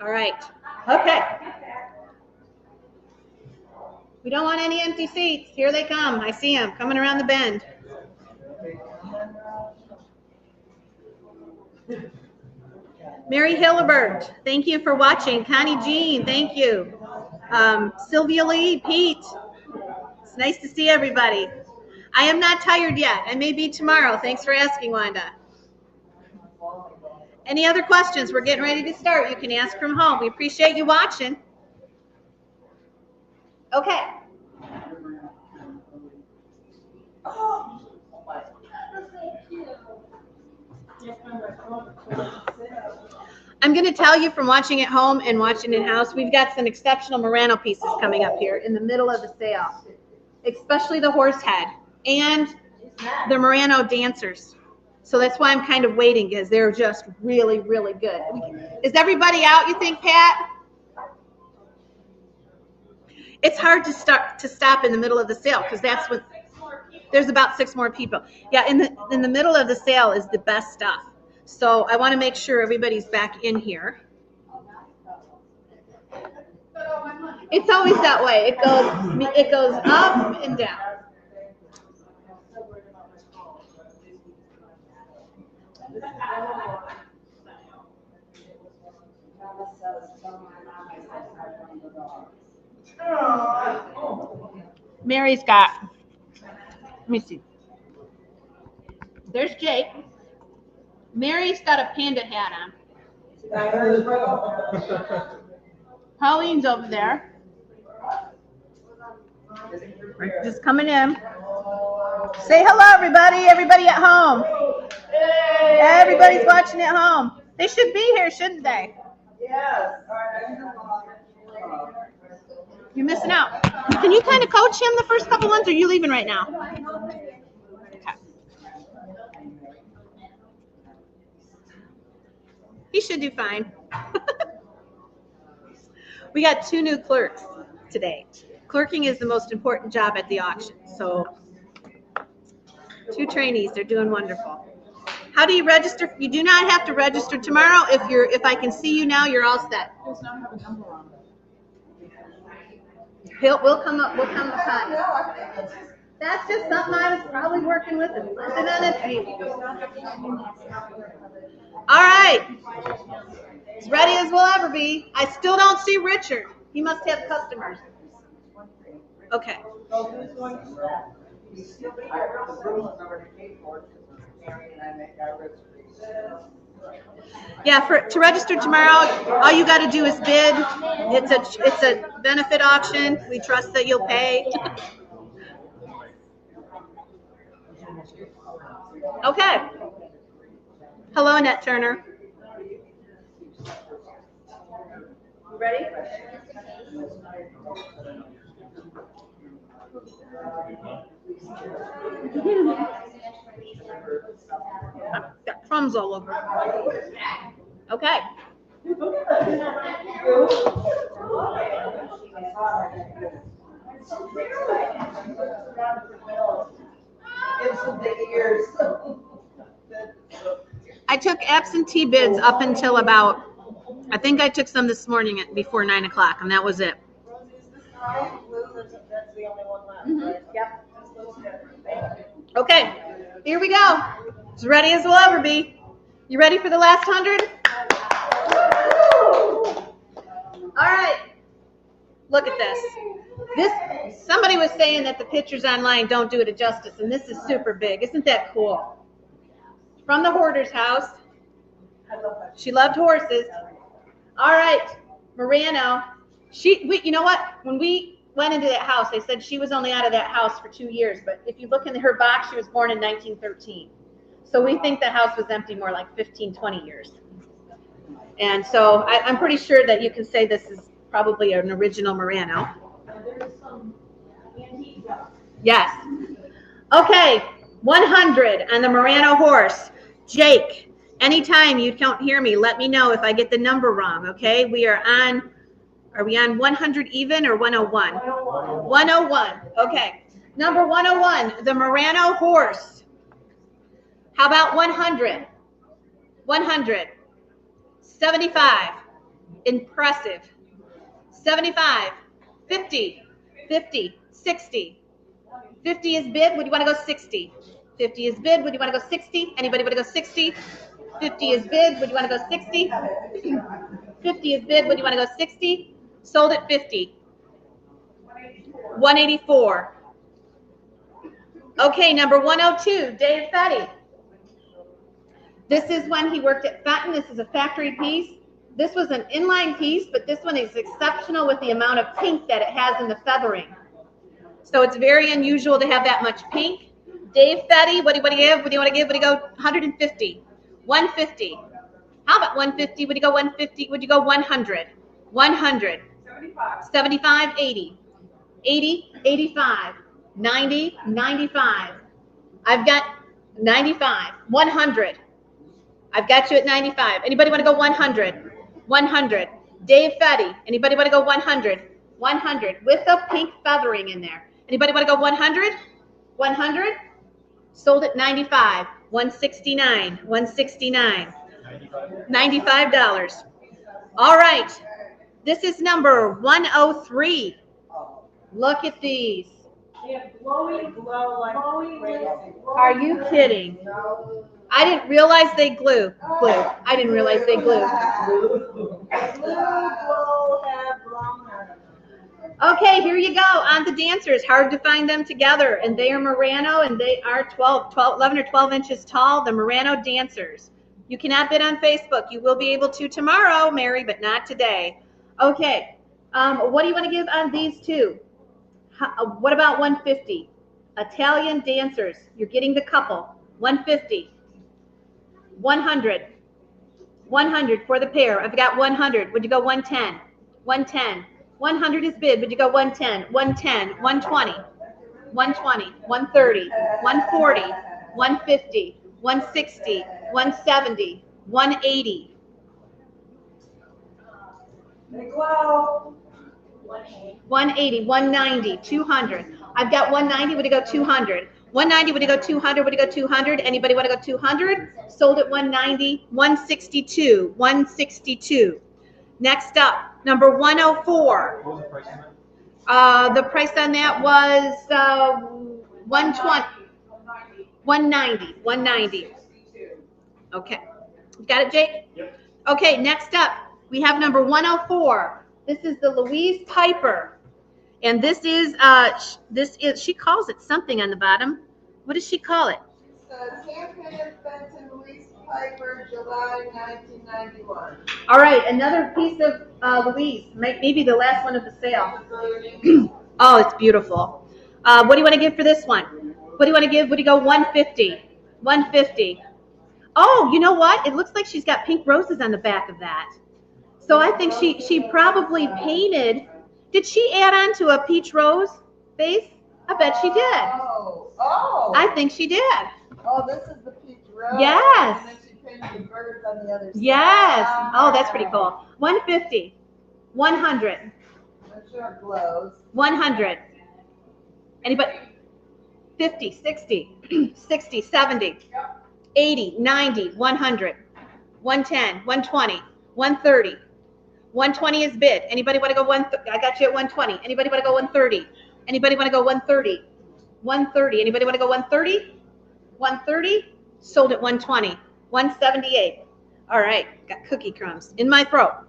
All right. Okay. We don't want any empty seats. Here they come. I see them coming around the bend. Mary Hillibert, thank you for watching. Connie Jean, thank you. Sylvia Lee, Pete. It's nice to see everybody. I am not tired yet. I may be tomorrow. Thanks for asking, Wanda. Any other questions? We're getting ready to start. You can ask from home. We appreciate you watching. Okay. I'm going to tell you from watching at home and watching in-house, we've got some exceptional Murano pieces coming up here in the middle of the sale, especially the horse head and the Murano dancers. So that's why I'm kind of waiting because they're just really, really good. Is everybody out, you think, Pat? It's hard to stop in the middle of the sale because that's what there's about 6 more people. Yeah, in the middle of the sale is the best stuff. So I want to make sure everybody's back in here. It's always that way. It goes up and down. Mary's got, let me see. There's Jake. Mary's got a panda hat on. Pauline's over there. Just coming in. Say hello, everybody. Everybody at home. Everybody's watching at home. They should be here, shouldn't they? Yes. You're missing out. Can you kind of coach him the first couple ones, or are you leaving right now? Okay. He should do fine. We got 2 new clerks today. Clerking is the most important job at the auction. So 2 trainees, they're doing wonderful. How do you register? You do not have to register tomorrow. If I can see you now, you're all set. Does not have a number on it. We'll come up time. That's just something I was probably working with and something on it. All right. As ready as we'll ever be. I still don't see Richard. He must have customers. Okay. Yeah, to register tomorrow, all you got to do is bid. It's a benefit auction. We trust that you'll pay. Okay. Hello, Annette Turner. You ready? I've got crumbs all over. Okay. I took absentee bids up until about, I think I took some this morning before 9 o'clock, and that was it. Yep. Okay, here we go. As ready as we'll ever be. You ready for the last 100? All right. Look at this. Somebody was saying that the pictures online don't do it a justice, and this is super big. Isn't that cool? From the hoarder's house. She loved horses. All right, Morano. You know what? When we went into that house, they said she was only out of that house for 2 years. But if you look in her box, she was born in 1913. So we think the house was empty more like 15, 20 years. And so I'm pretty sure that you can say this is probably an original Morano. Yes. Okay, 100 on the Morano horse. Jake, anytime you don't hear me, let me know if I get the number wrong, okay? Are we on 100 even or 101? 101, okay. Number 101, the Morano horse. How about 100? 100. 75. Impressive. 75. 50. 50. 60. 50 is bid. Would you want to go 60? 50 is bid. Would you want to go 60? Anybody want to go 60? 50 is bid. Would you want to go 60? 50 is bid. Would you want to go 60? Sold at 50. 184. Okay, number 102, Dave Fetty. This is when he worked at Fenton. This is a factory piece. This was an inline piece, but this one is exceptional with the amount of pink that it has in the feathering. So it's very unusual to have that much pink. Dave Fetty, what do you want to give? What do you want to give? Would you go 150? 150. How about 150? Would you go 150? Would you go 100? 100. 75, 80. 80, 85. 90, 95. I've got 95. 100. I've got you at 95. Anybody want to go 100? 100. Dave Fetty. Anybody want to go 100? 100 with the pink feathering in there. Anybody want to go 100? 100. Sold at 95. 169. 169. $95. All right. This is number 103. Look at these. Are you kidding? I didn't realize they glue. I didn't realize they glue. Okay, here you go. On the dancers. Hard to find them together. And they are Murano, and they are 11 or 12 inches tall. The Murano dancers. You cannot bid on Facebook. You will be able to tomorrow, Mary, but not today. Okay. What do you want to give on these two? What about 150? Italian dancers. You're getting the couple. 150. 100. 100 for the pair. I've got 100. Would you go 110? 110. 100 is bid. Would you go 110? 110. 120. 120. 130. 140. 150. 160. 170. 180. 180. 190. 200. I've got 190. Would you go 200? 190, would you go 200? Would you go 200? Anybody want to go 200? Sold at 190, 162, 162. Next up, number 104. What was the price on that? The price on that was 120, 190, 190. Okay, got it, Jake? Yep. Okay, next up, we have number 104. This is the Louise Piper. And this is, she calls it something on the bottom. What does she call it? Champagne Benton Louise Piper, July 1991. All right, another piece of Louise, maybe the last one of the sale. Oh, it's beautiful. What do you want to give for this one? What do you want to give? Would you go 150? 150. Oh, you know what? It looks like she's got pink roses on the back of that. So I think she probably painted. Did she add on to a peach rose base? I bet she did. Oh. I think she did. Oh, this is the peach rose. Yes. And then she painted the birds on the other side. Yes. Oh, that's pretty cool. 150. 100. I'm sure it glows. 100. Anybody? 50, 60, 60, 70, 80, 90, 100, 110, 120, 130. 120 is bid. Anybody want to go I got you at 120. Anybody want to go 130? Anybody want to go 130? 130. Anybody want to go 130? 130. Sold at 120. 178. All right. Got cookie crumbs in my throat.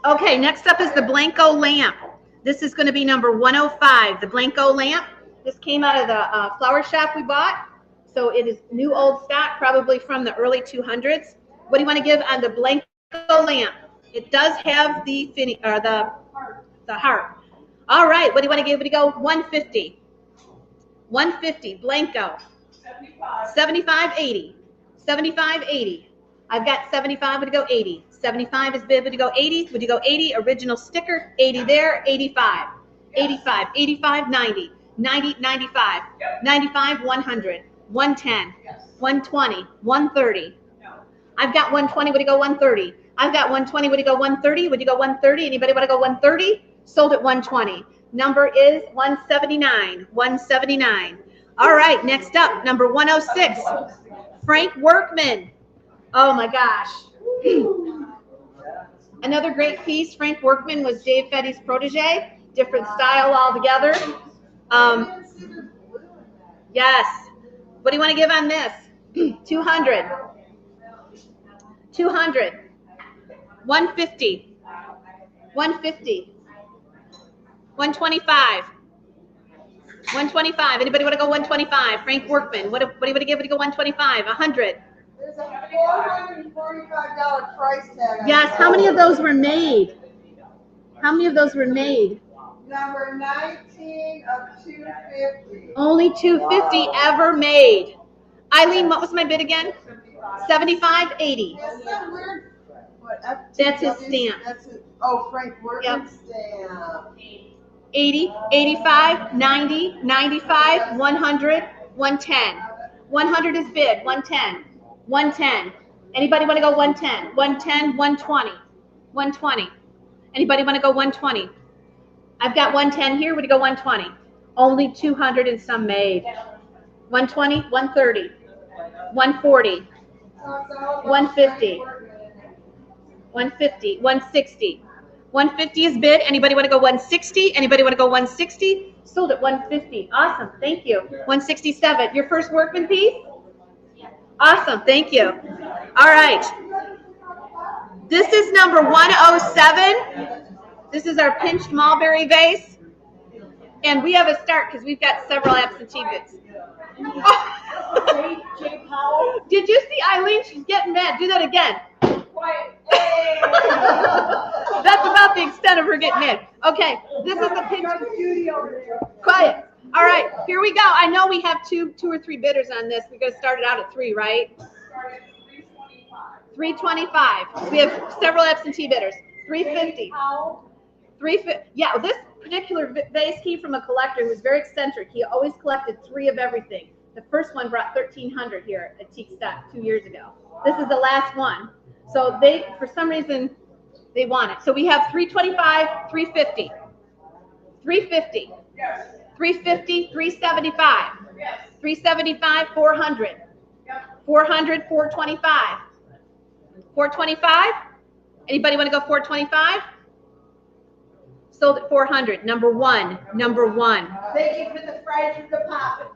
Okay. Next up is the Blanco lamp. This is going to be number 105. The Blanco lamp. This came out of the flower shop we bought. So it is new old stock, probably from the early 200s. What do you want to give on the Blanco lamp? It does have the heart. All right, what do you want to give? Would you go 150? 150, Blanco. 75, 80. 75, 80. I've got 75, would you go 80? 75 is bid, would you go 80? Would you go 80? Original sticker, 80 there, 85. 85, 85, 90. 90, 95. 95, 100. 110. 120. 130. I've got 120, would you go 130? I've got 120, would you go 130? Would you go 130? Anybody want to go 130? Sold at 120. Number is 179. 179. All right, next up, number 106. Frank Workman. Oh my gosh. Another great piece. Frank Workman was Dave Fetty's protege. Different style altogether. Yes. What do you want to give on this? 200. 200. 150. 150. 125. 125. Anybody want to go 125? Frank Workman. What do you want to give? Would you go 125? 100. There's a $445 price tag. Yes. How many of those were made? How many of those were made? Number 19 of 250. Only 250 ever made. Eileen, what was my bid again? 75, 80. That's some weird. That's his stamp. Frank Workman stamp. 80, 85, 90, 95, 100, 110. 100 is bid. 110. 110. Anybody want to go 110? 110, 120. 120. Anybody want to go 120? I've got 110 here. Would you go 120? Only 200 and some made. 120, 130, 140, 150, 150, 160. 150 is bid. Anybody want to go 160? Anybody want to go 160? Sold at 150. Awesome. Thank you. 167. Your first Workman piece? Awesome. Thank you. All right. This is number 107. This is our pinched mulberry vase. And we have a start because we've got several absentee bids. Jay Powell. Did you see Eileen? She's getting mad. Do that again. That's about the extent of her getting mad. Okay, this is the pinched. Quiet. All right, here we go. I know we have two or three bidders on this. We're going to start it out at 3, right? 325. We have several absentee bidders. 350. 350. Yeah, this particular vase came from a collector who was very eccentric. He always collected 3 of everything. The first one brought $1,300 here at Tique Stock 2 years ago. This is the last one. So they, for some reason, they want it. So we have 325, 350, 350, 350, 375, 375, 400, 400, 425, 425. Anybody want to go 425? Sold at 400. Number one. Thank you for the fried deposit.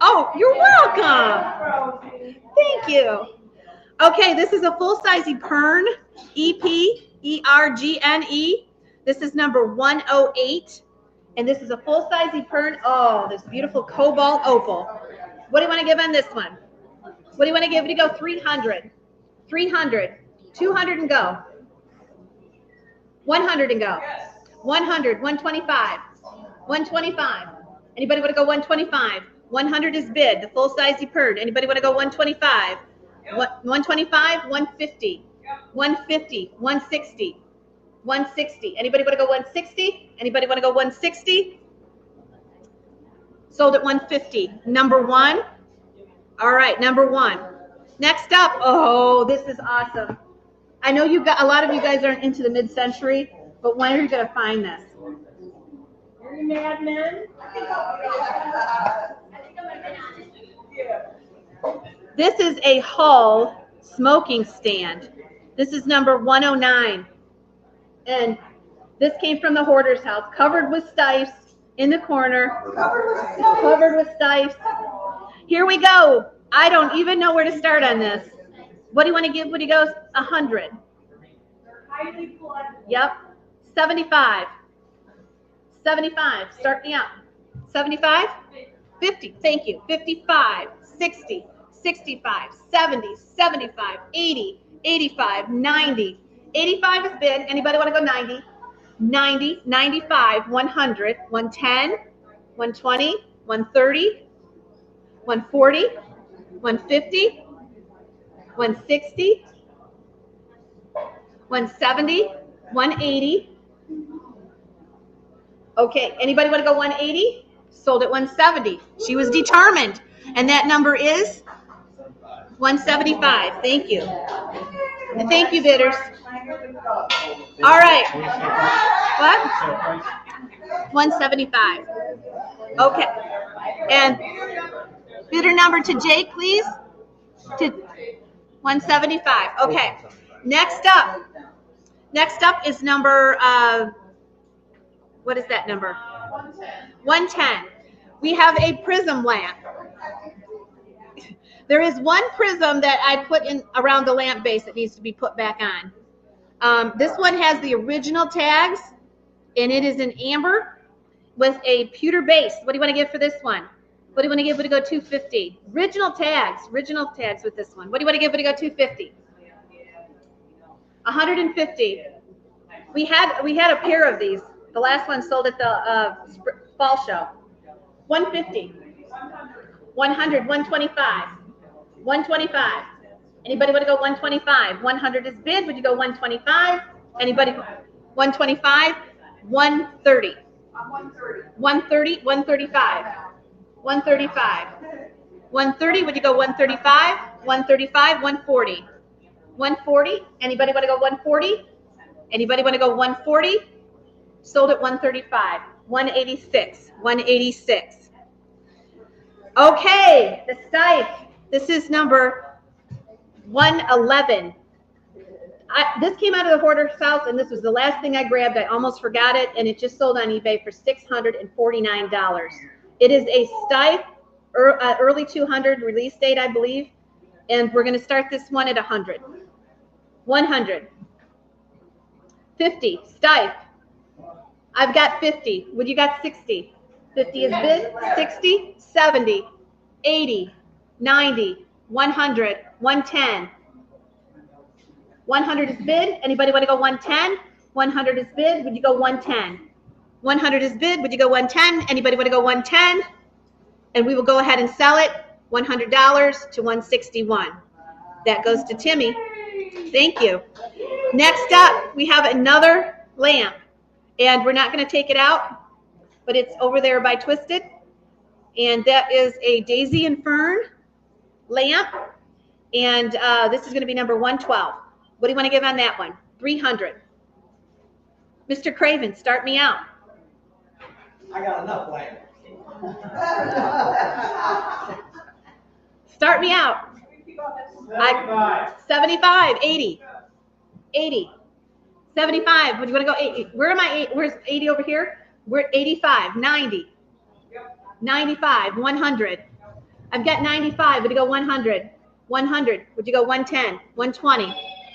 Oh, you're welcome. Thank you. Okay, this is a full-size Epern, E-P-E-R-G-N-E. This is number 108. And this is a full-size Epern. Oh, this beautiful cobalt opal. What do you want to give on this one? What do you want to give it to go? 300. 300. 200 and go. 100 and go. 100. 125. 125. Anybody want to go 125? 100 is bid. The full-size Epern. Anybody want to go 125? 125, 150, 150, 160, 160. Anybody want to go 160? Anybody want to go 160? Sold at 150. Number 1. All right, number 1. Next up, oh, this is awesome. I know you got a lot of you guys aren't into the mid-century, but when are you going to find this? Are you mad men? This is a Hull smoking stand. This is number 109. And this came from the hoarder's house, covered with stifes in the corner. Covered with stifes. Here we go. I don't even know where to start on this. What do you want to give? What do you go? 100. Yep. 75. 75. Start me out. 75? 50. Thank you. 55. 60. 65, 70, 75, 80, 85, 90. 85 is bid. Anybody want to go 90? 90, 95, 100, 110, 120, 130, 140, 150, 160, 170, 180. Okay, anybody want to go 180? Sold at 170. She was determined. And that number is 175. Thank you. And thank you, bidders. All right. What? 175. Okay. And bidder number to Jake, please. To 175. Okay. Next up is number, what is that number? 110. We have a prism lamp. There is one prism that I put in around the lamp base that needs to be put back on. This one has the original tags, and it is in amber with a pewter base. What do you want to give for this one? What do you want to give? Would it go 250? Original tags with this one. What do you want to give? Would it go 250? 150. We had a pair of these. The last one sold at the fall show. 150. 100. 125. 125. Anybody want to go 125? 100 is bid. Would you go 125? Anybody? 125. 130. 130. 135. 135. 130. Would you go 135? 135. 140. 140. Anybody want to go 140? Anybody want to go 140? Sold at 135. 186. 186. Okay, the stife. This is number 111. This came out of the hoarder's house, and this was the last thing I grabbed. I almost forgot it, and it just sold on eBay for $649. It is a stife, early 200 release date, I believe, and we're going to start this one at 100. 100. 50, stife. I've got 50. What do you got? 60. 50 is bid. 60, 70, 80, 90, 100, 110. 100 is bid. Anybody want to go 110? 100 is bid. Would you go 110? 100 is bid. Would you go 110? Anybody want to go 110? And we will go ahead and sell it $100 to 161. That goes to Timmy. Thank you. Next up, we have another lamp, and we're not going to take it out, but it's over there by Twisted, and that is a Daisy and Fern lamp, and this is going to be number 112. What do you want to give on that one? 300. Mr. Craven, start me out. I got enough land. Start me out. 75, 80, 80, 75. Would you want to go 80? Where am I? Where's 80 over here? We're at 85, 90, 95, 100. I've got 95. Would you go 100? 100. Would you go 110, 120,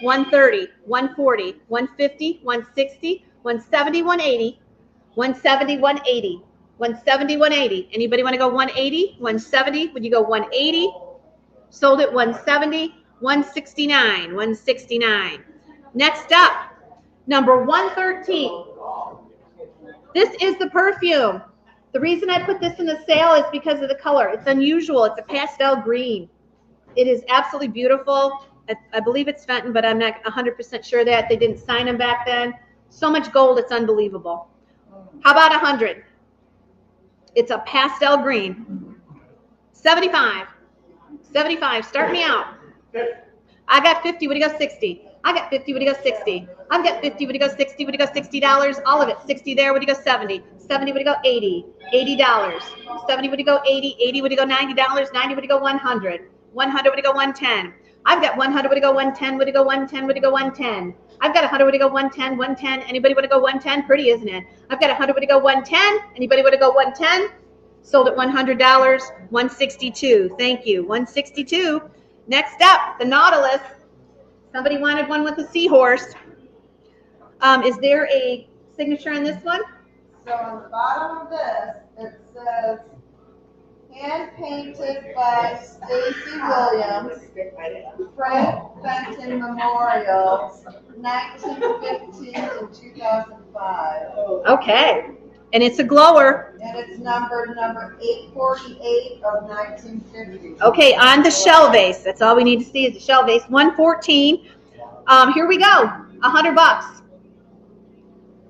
130, 140, 150, 160, 170, 180, 170, 180, 170, 180. Anybody want to go 180, 170? Would you go 180? Sold at 170, 169, 169. Next up, number 113. This is the perfume. The reason I put this in the sale is because of the color. It's unusual. It's a pastel green. It is absolutely beautiful. I believe it's Fenton, but I'm not 100% sure that. They didn't sign them back then. So much gold, it's unbelievable. How about 100? It's a pastel green. 75. 75. Start me out. I got 50. Would you go 60? I got 50. Would you go 60? I've got 50. Would you go 60? Would you go $60? All of it. 60 there. Would you go 70? 70. Would you go 80? $80. 70. Would you go 80? 80. Would you go $90? 90. Would you go 100? 100. Would you go 110? I've got 100. Would you go 110? Would you go 110? Would you go 110? I've got 100. Would you go 110? 110. Anybody want to go 110? Pretty, isn't it? I've got 100. Would you go 110? Anybody want to go 110? Sold at $100, 162. Thank you, 162. Next up, the Nautilus. Somebody wanted one with a seahorse. Is there a signature on this one? So on the bottom of this, it says, hand painted by Stacy Williams, Frank Fenton Memorial, 1915 to 2005. Okay, and it's a glower. And it's number 848 of 1950. Okay, on the shell vase. That's all we need to see is the shell vase. 114. Here we go. $100.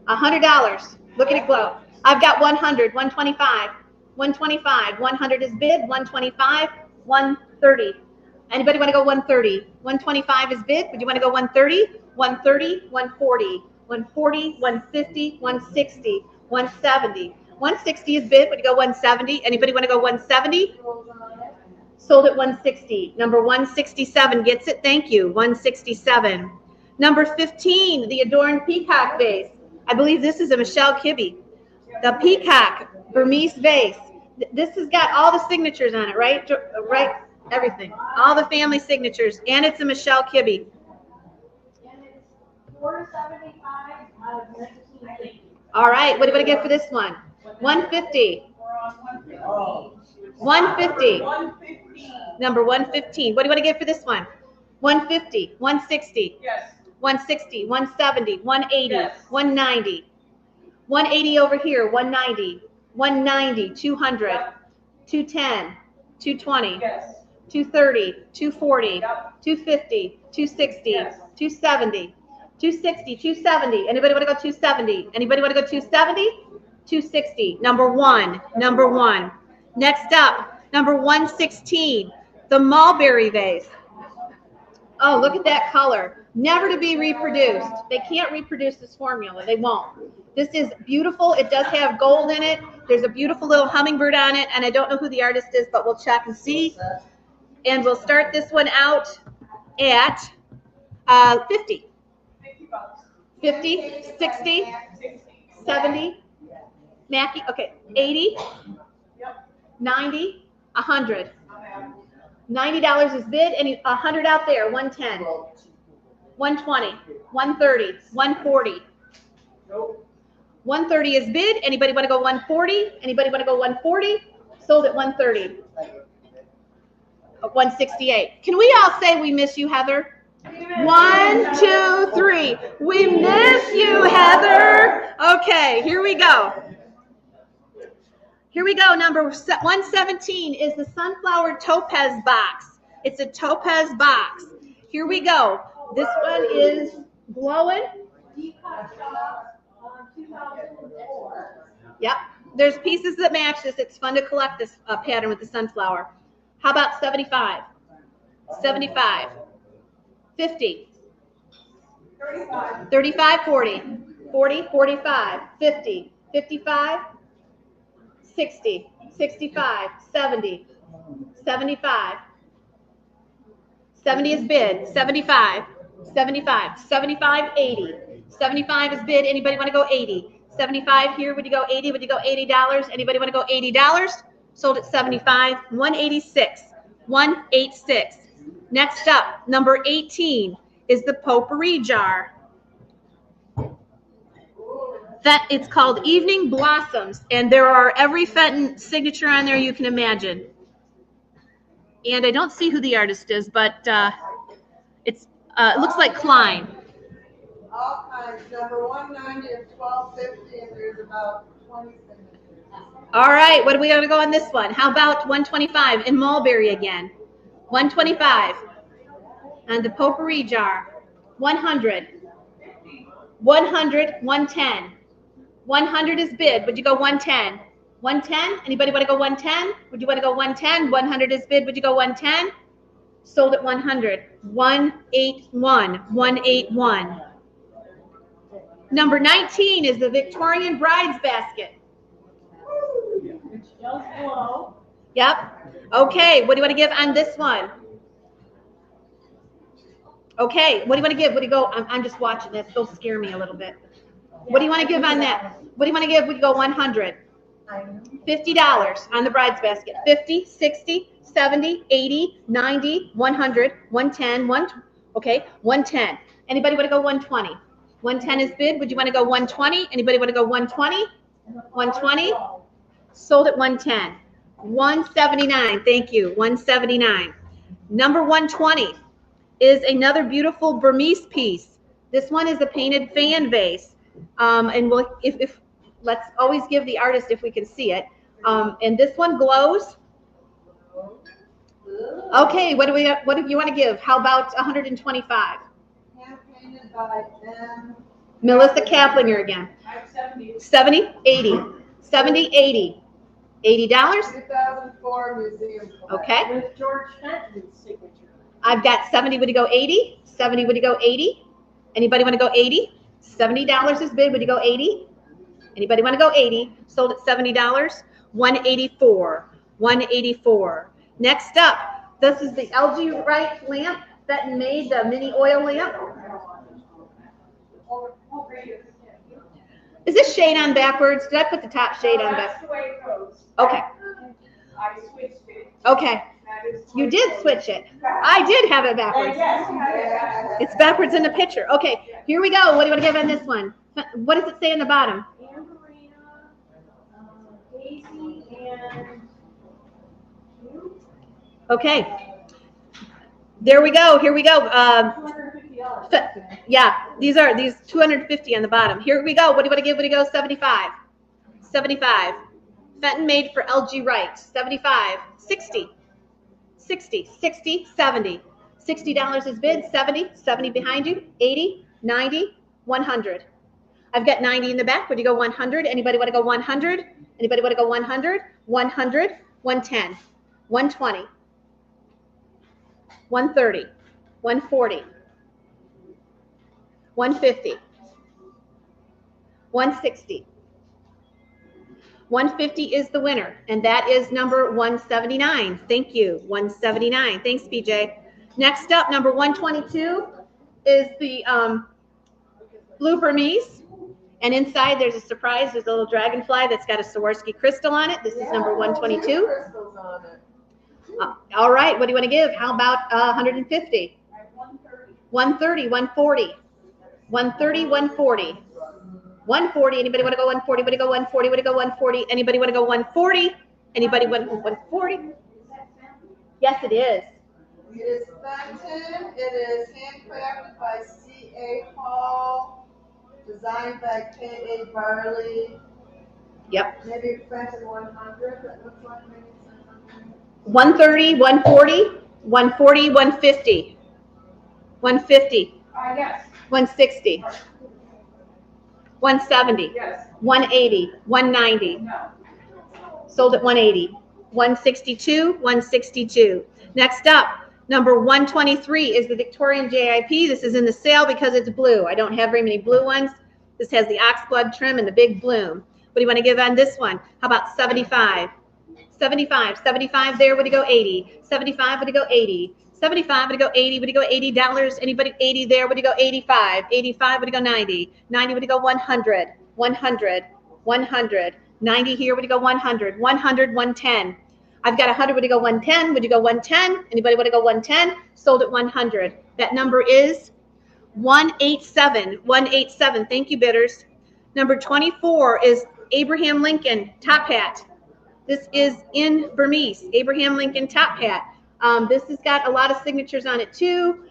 $100. Look at it glow. I've got 100, 125, 125. 100 is bid. 125, 130. Anybody want to go 130? 125 is bid. Would you want to go 130? 130, 140, 140, 150, 160, 170. 160 is bid. Would you go 170? Anybody want to go 170? Sold at 160. Number 167 gets it. Thank you. 167. Number 15, the Adorned Peacock Vase. I believe this is a Michelle Kibbe. The Peacock Burmese Vase. This has got all the signatures on it, right? Right? Everything. All the family signatures. And it's a Michelle Kibbe. And it's $475. All right. What do you want to get for this one? 150. 150. Number 115. What do you want to get for this one? 150. 160. Yes. 160. 170. 180. Yes. 190. 180 over here. 190. 190. 200. Yep. 210. 220. Yes. 230. 240. Yep. 250. 260. Yes. 270. 260. 270. Anybody want to go 270? Anybody want to go 270? 260. Number one. Number one. Next up, number 116, the mulberry vase. Oh, look at that color. Never to be reproduced. They can't reproduce this formula. They won't. This is beautiful. It does have gold in it. There's a beautiful little hummingbird on it, and I don't know who the artist is, but we'll check and see. And we'll start this one out at 50. 50, 60, 70, Mackie, okay, 80, 90, 100. $90 is bid, and 100 out there, 110, 120, 130, 140, 130 is bid. Anybody want to go 140? Anybody want to go 140? Sold at 130. 168. Can we all say we miss you, Heather? 1, 2, 3. We miss you, Heather. Okay, here we go. Here we go. Number 117 is the Sunflower Topaz box. It's a topaz box. Here we go. This one is glowing. Yep. There's pieces that match this. It's fun to collect this pattern with the sunflower. How about 75? 75. 50. 35, 40. 40, 45. 50. 55. 60. 65. 70. 75. 70 is bid. 75. 75. 75, 80. 75 is bid. Anybody want to go 80? 75 here. Would you go 80? Would you go $80? Anybody want to go $80? Sold at 75. 186. 186. Next up, number 18 is the potpourri jar. That it's called Evening Blossoms, and there are every Fenton signature on there you can imagine. And I don't see who the artist is, but it looks like Klein. All kinds, number 190 and 1250, and there's about 20 signatures. All right, what are we going to go on this one? How about 125 in Mulberry again? 125 on the potpourri jar. 100. 100, 110. 100 is bid. Would you go 110? 110? Anybody want to go 110? Would you want to go 110? 100 is bid. Would you go 110? Sold at 100. 181. 181. Number 19 is the Victorian Bride's Basket. Yep. Okay, what do you want to give on this one? Okay, what do you want to give? What do you go? I'm just watching this. It'll scare me a little bit. What do you want to give on that? What do you want to give? Would you go 100? $50 on the Bride's Basket. 50, 60, 70, 80, 90, 100, 110, okay, 110. Anybody want to go 120? 110 is bid. Would you want to go 120? Anybody want to go 120? 120. Sold at 110. 179. Thank you. 179. Number 120 is another beautiful Burmese piece. This one is a painted fan vase. And we'll, if let's always give the artist if we can see it. And this one glows. Okay, what do you want to give? How about 125? Hand painted by M. Melissa Kaplinger again. 70, 80. 70, 80. $80? 2004 museum. Okay. With George Fenton's signature. I've got 70. Would you go 80? 70. Would you go 80? Anybody want to go 80? $70 is bid. Would you go 80? Anybody want to go 80? Sold at $70. 184. 184. Next up, this is the LG Wright lamp that made the mini oil lamp. Is this shade on backwards? Did I put the top shade on backwards? That's the way it goes. Okay. I switched it. Okay. You did switch it. I did have it backwards. It's backwards in the picture. Okay, here we go. What do you want to give on this one? What does it say in the bottom? Daisy and Okay. There we go. Here we go. Yeah, these 250 on the bottom. Here we go. What do you want to give? What do you go? 75. 75. Fenton made for LG Wright. 75. 60. 60. 60. 70. $60 is bid. 70. 70 behind you. 80. 90. 100. I've got 90 in the back. Would you go 100? Anybody want to go 100? Anybody want to go 100? 100. 110. 120. 130. 140. 150. 160. 150 is the winner, and that is number 179. Thank you. 179. Thanks, BJ. Next up, number 122 is the Blue Burmese. And inside there's a surprise. There's a little dragonfly that's got a Swarovski crystal on it. This is number 122. Crystals on it. All right. What do you want to give? How about 150? 130, 140. 130, 140. 140. Anybody want to go 140? Would it go 140? Would it go 140? Anybody want to go 140? Anybody want 140? Yes, it is. It is Fenton. It is handcrafted by C.A. Hall, designed by K.A. Barley. Yep. Maybe Fenton 100. That looks like maybe 130, 140, 140, 150, 150, Yes. 160, 170, Yes. 180, 190. No. Sold at 180, 162, 162. Next up, number 123 is the Victorian JIP. This is in the sale because it's blue. I don't have very many blue ones. This has the oxblood trim and the big bloom. What do you want to give on this one? How about 75? 75, 75 there, would you go 80? 75, would you go 80? 75, would you go 80? Would you go $80? Anybody 80 there, would you go 85? 85, would you go 90? 90, would you go 100? 100, 100. 90 here, would you go 100? 100, 110. I've got 100, would you go 110? Would you go 110? Anybody want to go 110? Sold at 100. That number is 187, 187. Thank you, bidders. Number 24 is Abraham Lincoln top hat. This is in Burmese, Abraham Lincoln top hat. This has got a lot of signatures on it too,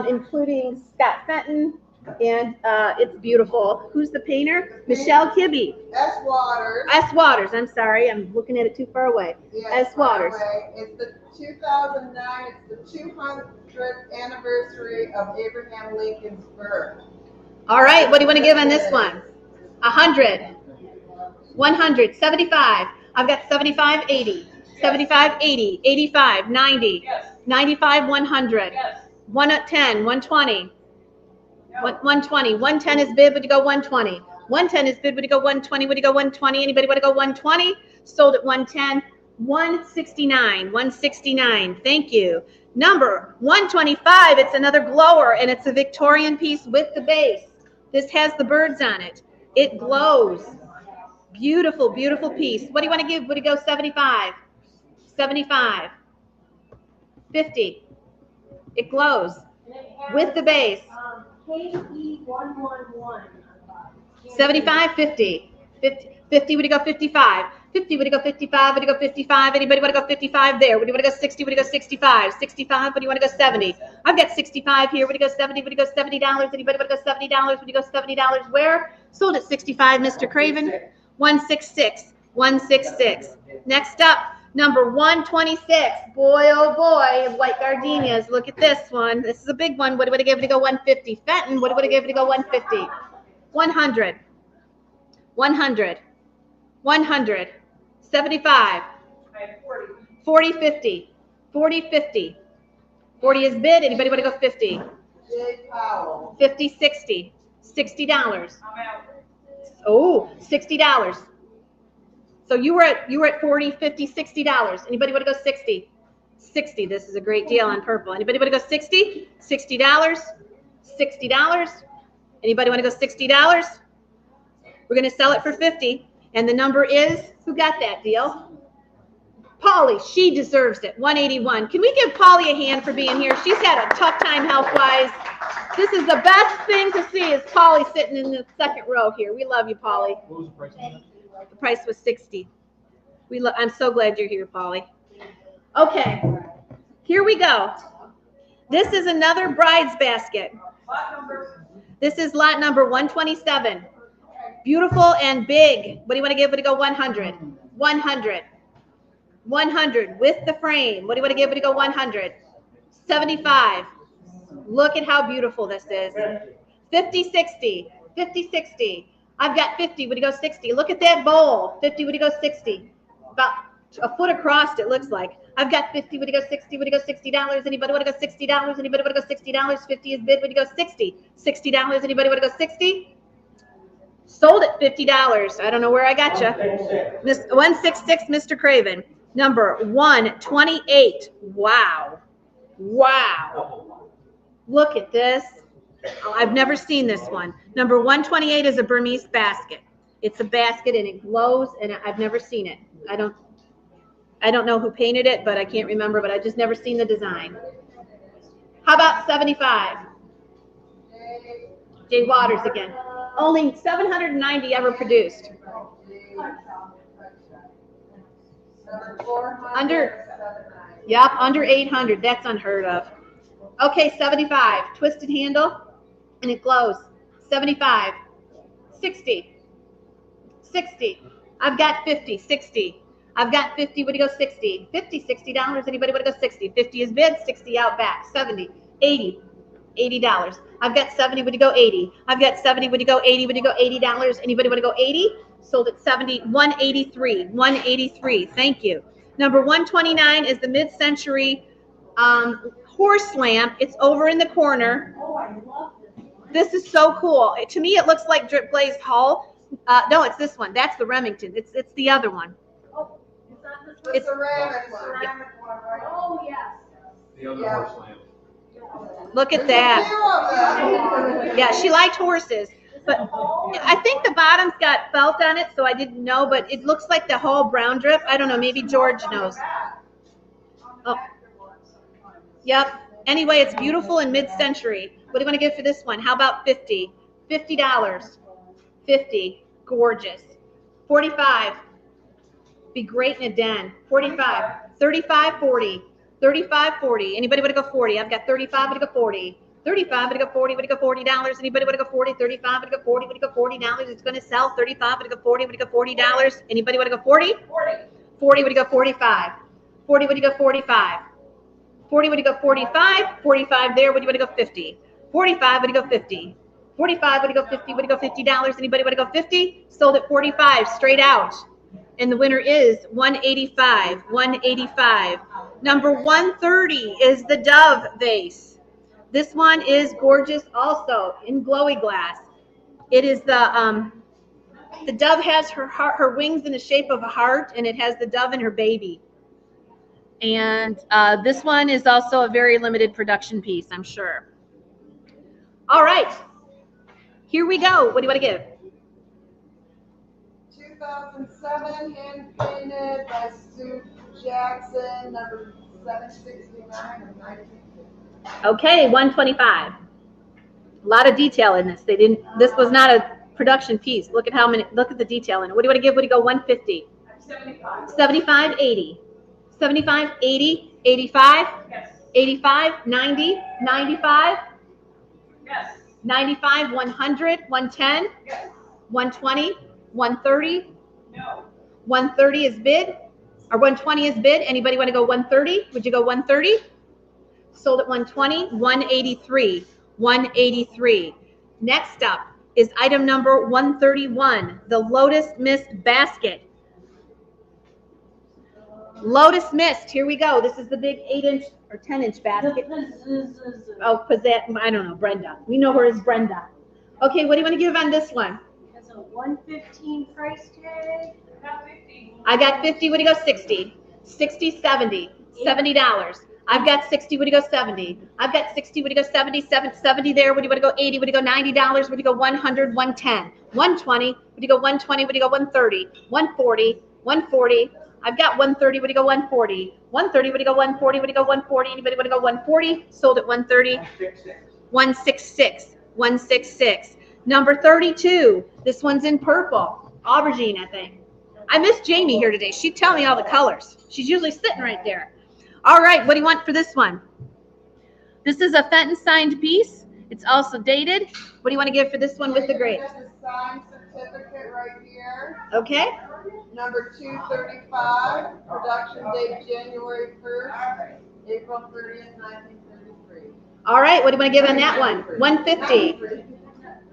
including Scott Fenton, and it's beautiful. Who's the painter? Michelle Kibbe. S. Waters. S. Waters, I'm sorry, I'm looking at it too far away. Yes, S. Waters. It's the 2009, it's the 200th anniversary of Abraham Lincoln's birth. All right, what do you want to give on this one? 100, 100, 75. I've got 75, 80, 75, 80, 85, 90, Yes. 95, 100, Yes. 110, 120, 120, 110 is bid, would you go 120? 110 is bid, would you go 120? Would you go 120? Anybody want to go 120? Sold at 110, 169, 169. Thank you. Number 125, it's another glower, and it's a Victorian piece with the base. This has the birds on it. It glows. Beautiful, beautiful piece. What do you want to give? Would it go 75? 75. 50. It glows with the base. KE111. 75, 50. 50, would you go 55? 50, would you go 55? Would you go 55? Anybody want to go 55 there? Would you want to go 60? Would you go 65? 65, would you want to go 70? I've got 65 here. Would you go 70? Would you go $70? Anybody want to go $70? Would you go $70 where? Sold at 65, Mr. Craven. 166, 166. Next up, number 126. Boy, oh boy, white gardenias. Look at this one. This is a big one. What would I give it to go 150? Fenton, what would I give it to go 150? 100, 100, 100, 75, 40, 50, 40, 50. 40 is bid. Anybody want to go 50? J. Powell. 50, 60, $60. I'm out. Oh, $60. So you were at 40, 50, $60. Anybody want to go 60? 60. This is a great deal on purple. Anybody want to go 60? $60. $60. Anybody want to go $60? We're going to sell it for 50. And the number is, who got that deal? Polly, she deserves it. 181. Can we give Polly a hand for being here? She's had a tough time health-wise. This is the best thing to see is Polly sitting in the second row here. We love you, Polly. What was the price on that? The price was 60. I'm so glad you're here, Polly. Okay, here we go. This is another bride's basket. This is lot number 127. Beautiful and big. What do you want to give? Would you go 100? 100. 100 with the frame. What do you want to give? Would you go 100? 75. Look at how beautiful this is. 50, 60. 50, 60. I've got 50. Would you go 60? Look at that bowl. 50. Would you go 60? About a foot across, it looks like. I've got 50. Would you go 60? Would you go $60? Anybody want to go $60? Anybody want to go $60? 50 is bid. Would you go 60? $60. Anybody want to go 60? Sold at $50. I don't know where I got you. 166, Mr. Craven. Number 128. Wow. Wow. Look at this. I've never seen this one. Number 128 is a Burmese basket. It's a basket and it glows, and I've never seen it. I don't know who painted it, but I can't remember, but I just never seen the design. How about 75? Jay Waters again. Only 790 ever produced. Number 400. Yep, under 800. That's unheard of. Okay, 75. Twisted handle, and it glows. 75. 60. 60. I've got 50. 60. I've got 50. Would you go 60? 50, $60. Anybody want to go 60? 50 is bid, 60 out back. 70. 80. $80. I've got 70. Would you go 80? I've got 70. Would you go 80? Would you go $80? Anybody want to go 80? Sold at 70. 183. 183. Thank you. Number 129 is the mid-century horse lamp. It's over in the corner. Oh, I love This is so cool. To me, it looks like drip glazed hull. No, it's this one. That's the Remington. It's the other one. Oh, it's not this The It's- ceramic one. Right? Oh, yes. The other Yeah. horse lamp. Look at There's a that. few of them. Yeah, she liked horses. But I think the bottom's got felt on it, so I didn't know. But it looks like the whole brown drip. I don't know. Maybe George knows. Oh. Yep. Anyway, it's beautiful in mid-century. What do you want to give for this one? How about 50? $50. 50. Gorgeous. 45. Be great in a den. 45. 35, 40. 35, 40. Anybody want to go 40? I've got 35. Would you go 40? 35. Would you go 40? Would you go $40? Anybody want to go 40? 35. Would you go 40? Would you go $40? It's going to sell. 35. Would you go 40? Would you go $40? Anybody want to go 40? 40. Would you go 45? 40. Would you go 45? 40. Would you go 45? 45 there. Would you want to go 50? 45. Would you go 50? 45. Would you go 50? Would you go $50? Anybody want to go 50? Sold at 45 straight out. And the winner is 185. 185. Number 130 is the Dove vase. This one is gorgeous also in glowy glass. It is the dove has her heart, her wings in the shape of a heart, and it has the dove and her baby. And this one is also a very limited production piece, I'm sure. All right, here we go. What do you want to give? 2007, hand painted by Sue Jackson, number 769 of 1950. Okay, 125. A lot of detail in this. This was not a production piece. Look at the detail in it. What do you want to give? What do you go? 150. 75. 75, 80. 75, 80, 85. Yes. 85, 90, 95. Yes. 95, 100, 110, Yes. 120, 130. No. 130 is bid, or 120 is bid. Anybody want to go 130? Would you go 130? Sold at 120, 183, 183. Next up is item number 131, the Lotus Mist basket. Lotus Mist, here we go. This is the big 8-inch or 10-inch basket. Oh, I don't know, Brenda. We know her as Brenda. Okay, what do you want to give on this one? That's a 115 price tag. Not 50. I got 50. Would you go 60? 60, 70. $70. I've got 60. Would you go 70? I've got 60. Would you go 70? 70 there. Would you want to go 80? Would you go $90? Would you go 100? 110? 120? Would you go 120? Would you go 130? 140? 140? I've got 130. Would you go 140? 130. Would you go 140? Would you go 140? Anybody want to go 140? Sold at 130. 166. 166. Number 32. This one's in purple. Aubergine, I think. I miss Jamie here today. She'd tell me all the colors. She's usually sitting right there. All right, what do you want for this one? This is a Fenton signed piece. It's also dated. What do you want to give for this one with the grapes? There's a signed certificate right here. Okay. Number 235, production date January 1st, April 30th, 1933. All right, what do you want to give on that one? 150.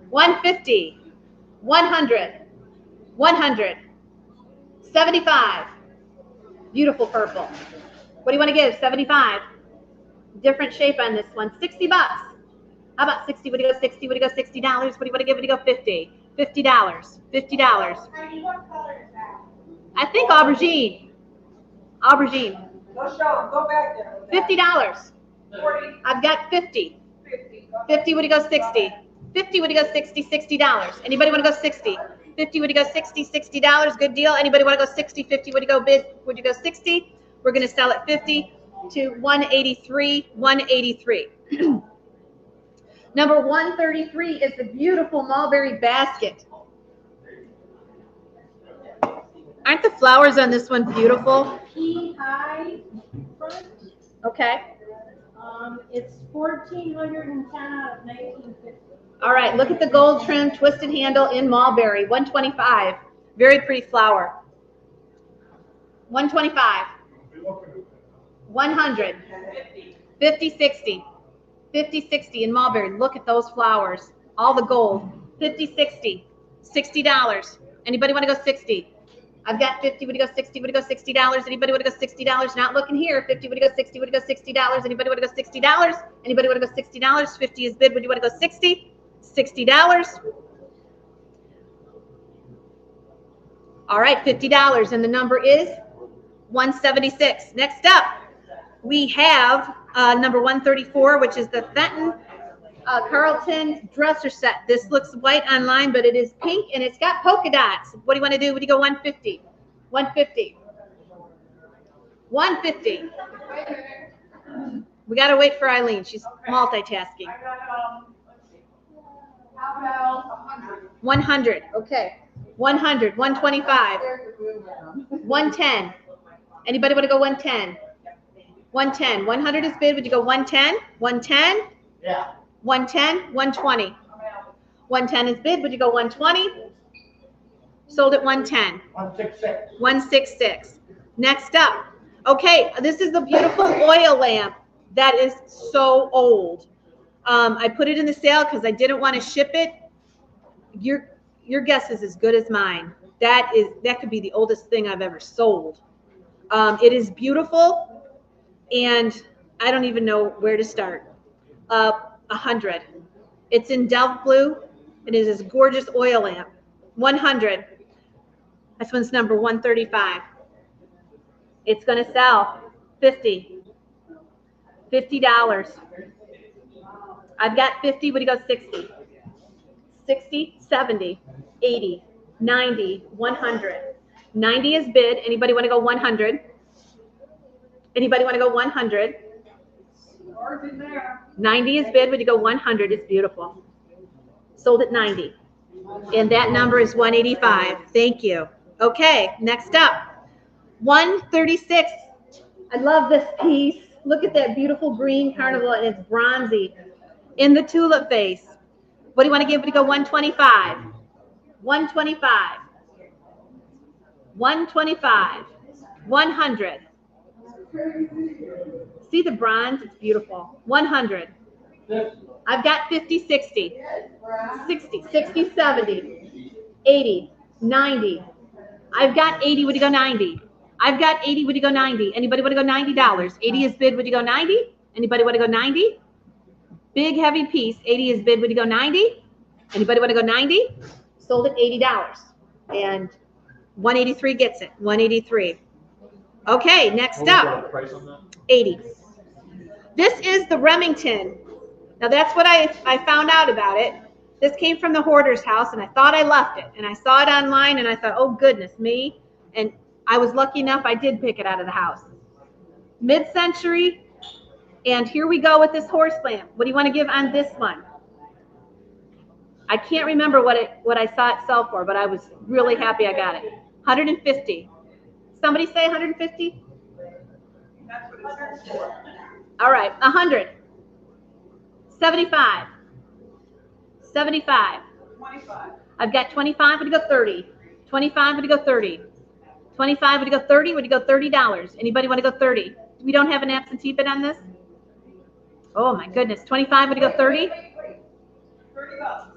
150. 100. 100. 75. Beautiful purple. What do you want to give? 75. Different shape on this one. 60 bucks. How about 60? Would you go 60? Would you go $60? What do you want to give? Would you go 50? $50. $50. What color is that? I think aubergine. Aubergine. Go show, go back there. $50. 40. I've got 50. 50. 50, would you go 60? 50, would you go 60? $60. Anybody want to go 60? 50, would you go 60? $60. Good deal. Anybody want to go 60? 50, would you go bid? Would you go 60? We're going to sell at 50 to 183. 183. Number 133 is the beautiful mulberry basket. Aren't the flowers on this one beautiful? Pea high front, Okay. it's 1,410 out of 1950. All right, look at the gold trim twisted handle in mulberry, 125. Very pretty flower. 125. 100. 50, 60. 50, 60 in mulberry. Look at those flowers. All the gold. 50, 60. $60. Anybody want to go 60? I've got 50. Would you go 60? Would you go $60? Anybody want to go $60? Not looking here. 50. Would you go 60? Would you go $60? Anybody want to go $60? Anybody want to go $60? 50 is bid. Would you want to go 60? $60. All right, $50. And the number is 176. Next up, we have number 134, which is the Fenton Carlton dresser set. This looks white online, but it is pink and it's got polka dots. What do you want to do? Would you go 150? 150. 150. We got to wait for Eileen. She's multitasking. How about 100? 100. Okay. 100. 125. 110. Anybody want to go 110? 110. 100 is bid. Would you go 110? 110? Yeah. 110, 120. 110 is bid. Would you go 120? Sold at 110. 166. 166. Next up. Okay, this is the beautiful oil lamp that is so old. I put it in the sale because I didn't want to ship it. Your guess is as good as mine. That could be the oldest thing I've ever sold. It is beautiful, and I don't even know where to start. 100. It's in Delft blue. It is a gorgeous oil lamp. 100. This one's number 135. It's going to sell 50. $50. I've got 50. Would you go 60? 60, 70, 80, 90, 100. 90 is bid. Anybody want to go 100? Anybody want to go 100? 90 is bid. Would you go 100? It's beautiful. Sold at 90. And that number is 185. Thank you. Okay, next up. 136. I love this piece. Look at that beautiful green carnival, and it's bronzy in the tulip vase. What do you want to give? Would you go 125? 125. 125. 100. See the bronze? It's beautiful. 100. I've got 50, 60. 60, 60, 70, 80, 90. I've got 80. Would you go 90? I've got 80. Would you go 90? Anybody want to go $90? 80 is bid. Would you go 90? Anybody want to go 90? Big heavy piece. 80 is bid. Would you go 90? Anybody want to go 90? Sold at $80. And 183 gets it. 183. Okay, next up. 80. This is the Remington. Now that's what I found out about it. This came from the hoarder's house, and I thought I left it. And I saw it online, and I thought, oh goodness me. And I was lucky enough I did pick it out of the house. Mid-century. And here we go with this horse lamp. What do you want to give on this one? I can't remember what I saw it sell for, but I was really happy I got it. 150. Somebody say 150? All right, 100. 75. 75. 25. I've got 25. Would you go 30? 25. Would you go 30? 25. Would you go 30? Would you go $30? Anybody want to go 30? We don't have an absentee bid on this? Oh my goodness. 25. Would you go 30? 30 bucks.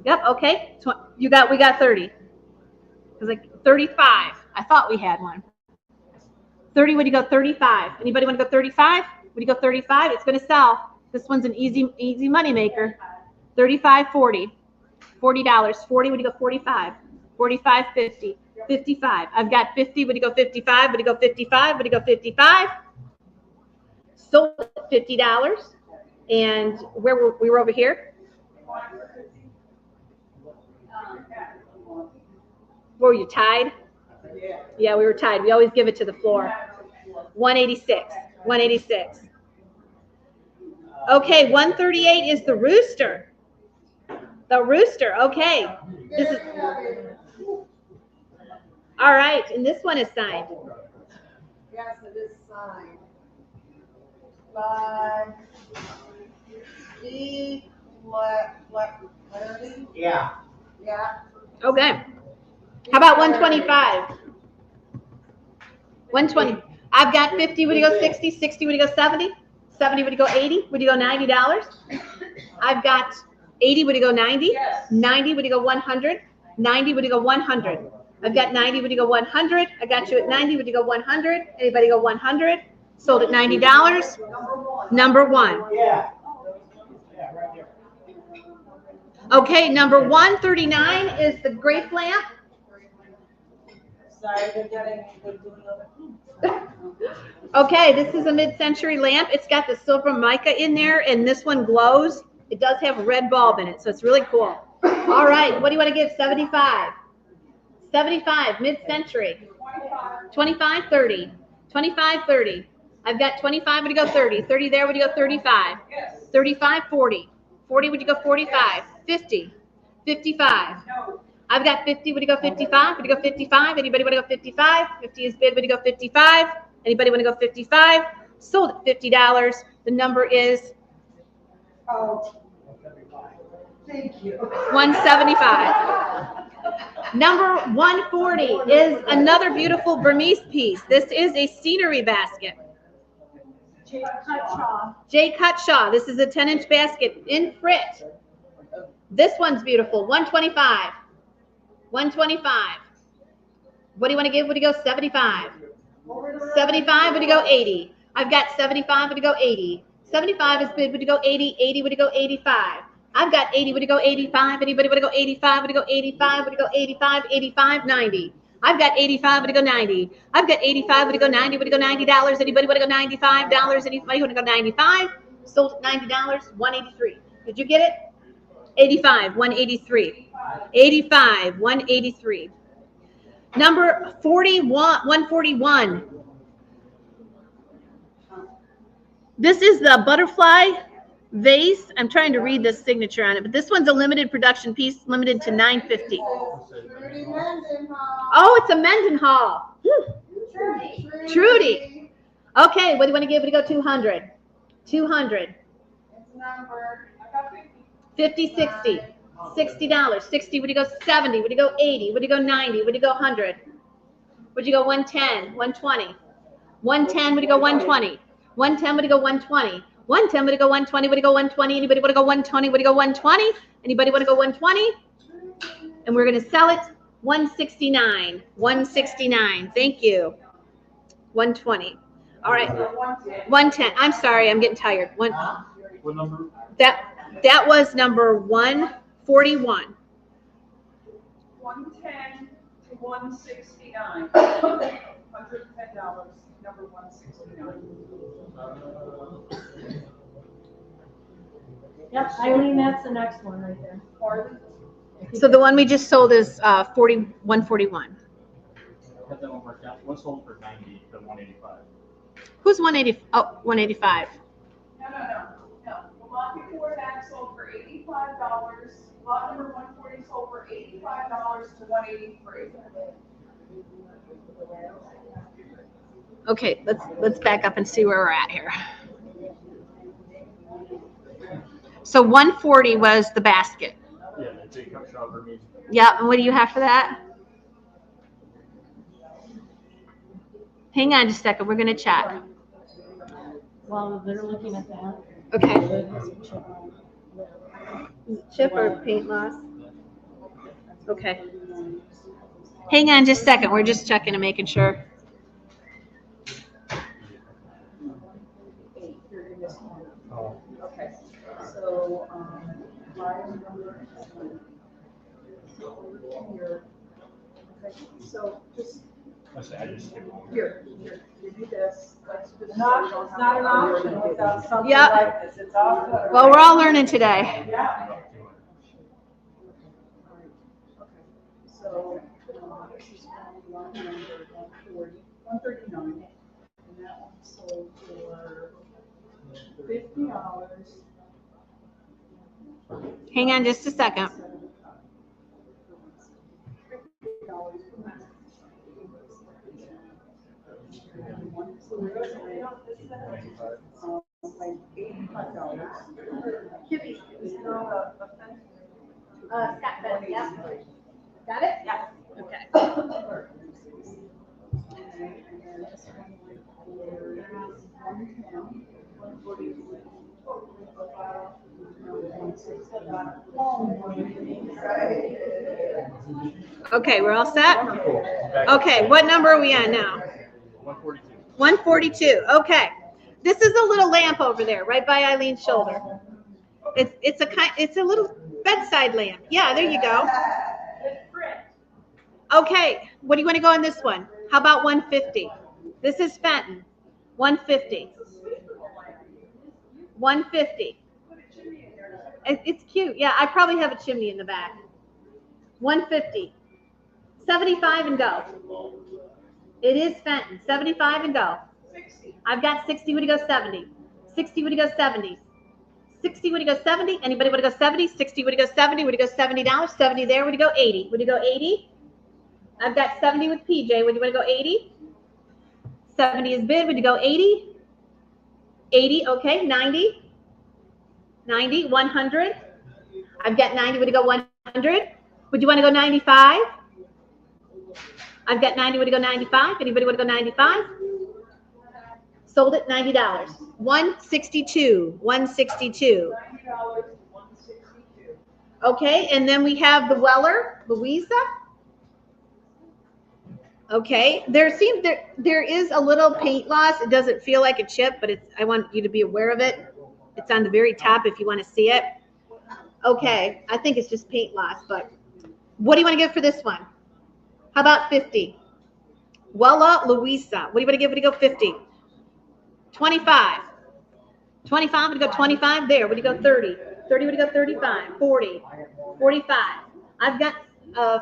Yep. Okay. We got 30. It was like 35. I thought we had one. 30. Would you go 35? Anybody want to go 35? Would you go 35? It's going to sell. This one's an easy money maker. 35, 40. $40. 40. Would you go 45? 45, 50. 55. I've got 50. Would you go 55? Would you go 55? Would you go 55? Sold at $50. And we were over here. Were you tied? Yeah, we were tied. We always give it to the floor. 186. 186. Okay, 138 is the rooster. The rooster, okay. This is, all right, and this one is signed. Yes, it is signed by D. Larry. Yeah. Yeah. Okay. How about 125? 120. I've got 50, would you go 60? 60, would you go 70? 70, would you go 80? Would you go $90? I've got 80, would you go 90? 90, would you go 100? 90, would you go 100? I've got 90, would you go 100? I got you at 90, would you go 100? Anybody go 100? Sold at $90. Number one. Yeah. Yeah, right there. Okay, number 139 is the grape lamp. Sorry, they're doing other. Okay, this is a mid-century lamp. It's got the silver mica in there, and this one glows. It does have a red bulb in it, so it's really cool. All right, what do you want to give? 75. 75, mid-century. 25, 30. 25, 30. I've got 25, would you go 30? 30 there, would you go 35? 35, 40. 40, would you go 45? 50. 55. I've got 50, would you go 55? Would you go 55? Anybody want to go 55? 50 is bid, would you go 55? Anybody want to go 55? Sold at $50. The number is Thank you. 175. Number 140 is another beautiful Burmese piece. This is a scenery basket. J. Cutshaw. J. Cutshaw. This is a 10-inch basket in frit. This one's beautiful. 125. 125. What do you want to give? Would you go 75? 75, would you go 80? I've got 75, would you go 80? 75 is bid, would you go 80? 80, would you go 85? I've got 80, would you go 85? Anybody would you go 85? Would you go 85? Would you go 85? 85, 90. I've got 85, would you go 90? I've got 85, would you go 90? Would you go $90? Anybody would you go $95? Anybody would you go 95? Sold at $90, 183. Did you get it? 85, 183. 85, 183. Number 41, 141. This is the butterfly vase. I'm trying to read the signature on it, but this one's a limited production piece, limited to $9.50. Oh, it's a Mendenhall. Trudy. Okay, what do you want to give? Would you go 200? 200. 50, 60. $60. 60, would you go 70? Would you go 80? Would you go 90? Would you go 100? Would you go 110? 120? 110, would you go 120? 110, would you go 120? 110, would you go 120? Would you go 120? Anybody want to go 120? Would you go 120? Anybody want to go 120? And we're going to sell it 169. 169. Thank you. 120. All right. 110. I'm sorry, I'm getting tired. What number? That was number 141. 110 to 169. $110, number 169. Yep, Eileen, that's the next one right there. So the one we just sold is 141. Have that one worked out. What's sold for 90 to 185? Who's 180? Oh, 185. No. The lot before that sold for $85. Lot number 140 sold for $85 to 183. Okay, let's back up and see where we're at here. So 140 was the basket. Yeah, the Tique Stock for me. Yeah, and what do you have for that? Hang on just a second, we're gonna check. Well, they're looking at that. Okay. Chip or paint loss? Okay. Hang on just a second, we're just checking and making sure. Oh. Okay, so, so just I just skipped one. here, you do this. Let's do this. It's not an option without something Yeah. like this. It's all good. Well, we're all learning today. Yeah. So, this is one number 139, and that one sold for $50. Hang on just a second. Like $85. Kippy, Scott Bennett, yeah. Got it? Yeah. Okay. Okay, we're all set? Okay, what number are we on now? 142. 142. Okay. This is a little lamp over there, right by Eileen's shoulder. It's a little bedside lamp. Yeah, there you go. Okay, what do you want to go on this one? How about 150? This is Fenton. 150. 150. It's cute. Yeah, I probably have a chimney in the back. 150. 75 and go. It is Fenton. 75 and go. 60. I've got 60. Would you go 70? 60. Would you go 70? 60. Would you go 70? Anybody would go 70? 60. Would you go 70? Would you go $70? 70 there. Would you go 80? Would you go 80? I've got 70 with PJ. Would you want to go 80? 70 is bid. Would you go 80? 80. Okay. 90. 90. 100. I've got 90. Would you go 100? Would you want to go 95? I've got 90. Would you go 95? Anybody want to go 95? Sold it $90. 162. 162. $90, 162. Okay, and then we have the Weller, Louisa. Okay, there is a little paint loss. It doesn't feel like a chip, but I want you to be aware of it. It's on the very top if you want to see it. Okay, I think it's just paint loss, but what do you want to give for this one? How about 50? Wella Louisa. What do you want to give? Would you go 50? 25. 25, would you go 25 there? Would you go 30? 30, would you go 35? 40. 45. I've got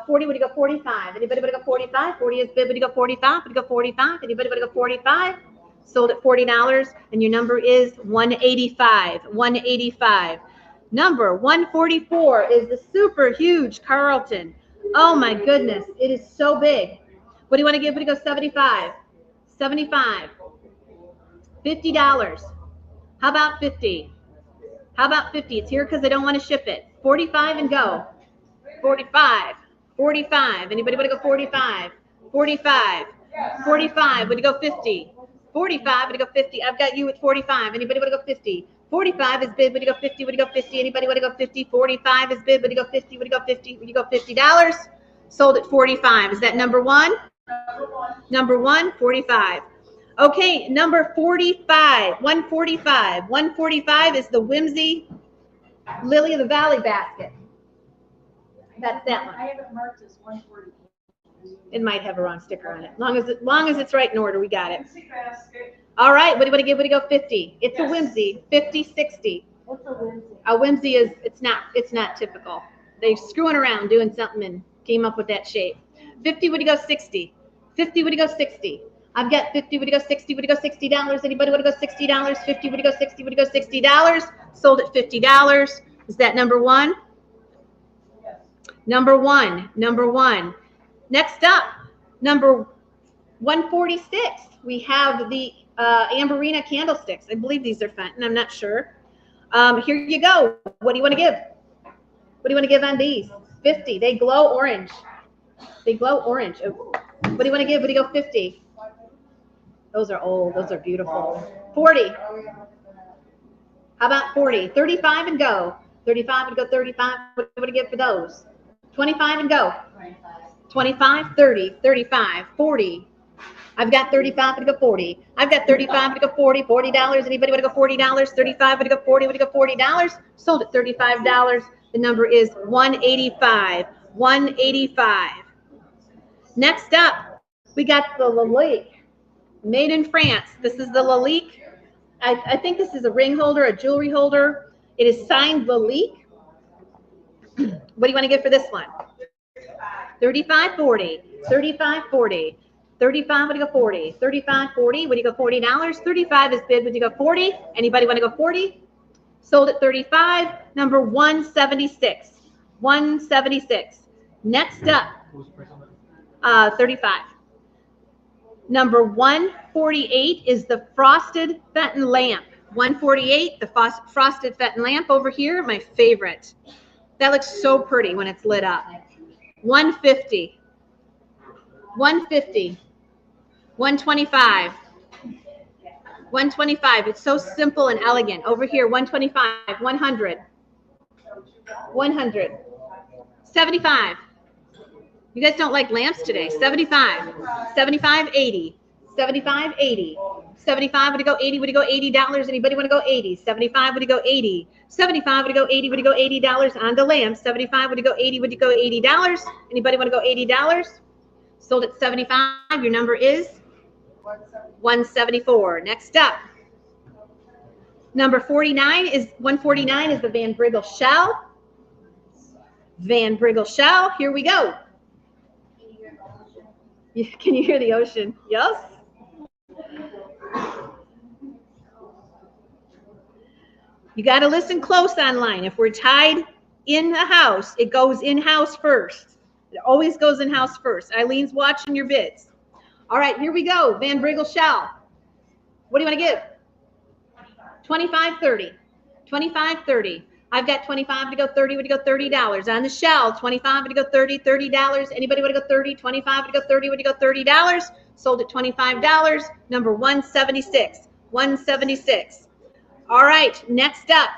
40, would you go 45? Anybody would go 45? 40 is bid, would you go 45? Would you go 45? Anybody would go 45? Sold at $40, and your number is 185. 185. Number 144 is the super huge Carlton. Oh my goodness, it is so big. What do you want to give? Would you go 75? 75. $50. How about 50? How about 50? It's here because I don't want to ship it. 45 and go. 45. 45. Anybody want to go 45? 45. 45. Would you go 50? 45. Would you go 50? I've got you with 45. Anybody want to go 50? 45 is bid. Would you go 50? Would you go 50? Anybody want to go 50? 45 is bid. Would you go 50? Would you go 50? Would you go $50? Sold at 45. Is that number one? Number one, 45. Okay, number 45, 145. 145 is the Whimsy Lily of the Valley basket. That's that one. I have it marked as 140. It might have a wrong sticker on it. Long as it's right in order, we got it. All right, what do you want to give? What do you go 50? It's a Whimsy. 50, 60. What's a Whimsy? A Whimsy is it's not typical. They're screwing around doing something and came up with that shape. 50, would you go 60? 50, would you go 60? I've got 50, would you go 60? Would you go $60? Anybody would go $60? 50, would you go 60? Would you go $60? Sold at $50. Is that number one? Yes. Number one. Number one. Next up, number 146. We have the Amberina candlesticks. I believe these are Fenton. I'm not sure. Here you go. What do you want to give? What do you want to give on these? 50. They glow orange. They glow orange. Oh. What do you want to give? What do you go 50? Those are old. Those are beautiful. 40. How about 40? 35 and go. 35 and go 35. What do you give for those? 25 and go. 25, 30, 35, 40. I've got 35 and go 40. I've got 35 and go 40. $40. Anybody want to go $40? 35 and go 40. Would you go $40? Sold at $35. The number is 185. 185. Next up, we got the Lalique. Made in France. This is the Lalique. I think this is a ring holder, a jewelry holder. It is signed Lalique. What do you want to give for this one? 35, 40. 35, 40. 35, would you go 40? 35, 40. Would you go $40? 35 is bid. Would you go 40? Anybody want to go 40? Sold at 35. Number 176. 176. Next up, 35. Number 148 is the frosted Fenton lamp. 148, the frosted Fenton lamp over here, my favorite. That looks so pretty when it's lit up. 150, 150, 125, 125. It's so simple and elegant. Over here, 125, 100, 100, 75. You guys don't like lamps today. 75, 75, 80, 75, 80. 75, would it go 80? Would it go $80? Anybody want to go 80? 75, would it go 80? 75, would it go 80? Would it go $80 on the lamp? 75, would it go 80? Would it go $80? Anybody want to go $80? Sold at 75. Your number is 174. Next up, number 49 is 149 is the Van Briggle shell. Van Briggle shell. Here we go. Can you hear the ocean? Yes. You got to listen close online. If we're tied in the house, it goes in-house first. It always goes in-house first. Eileen's watching your bids. All right, here we go. Van Briggle shell. What do you want to give? 25, 30. 25, 30. I've got 25 to go 30. Would you go $30? On the shell, 25 to go 30, $30. Anybody want to go 30? 25 to go 30. Would you go $30? Sold at $25. Number 176. 176. All right, next up.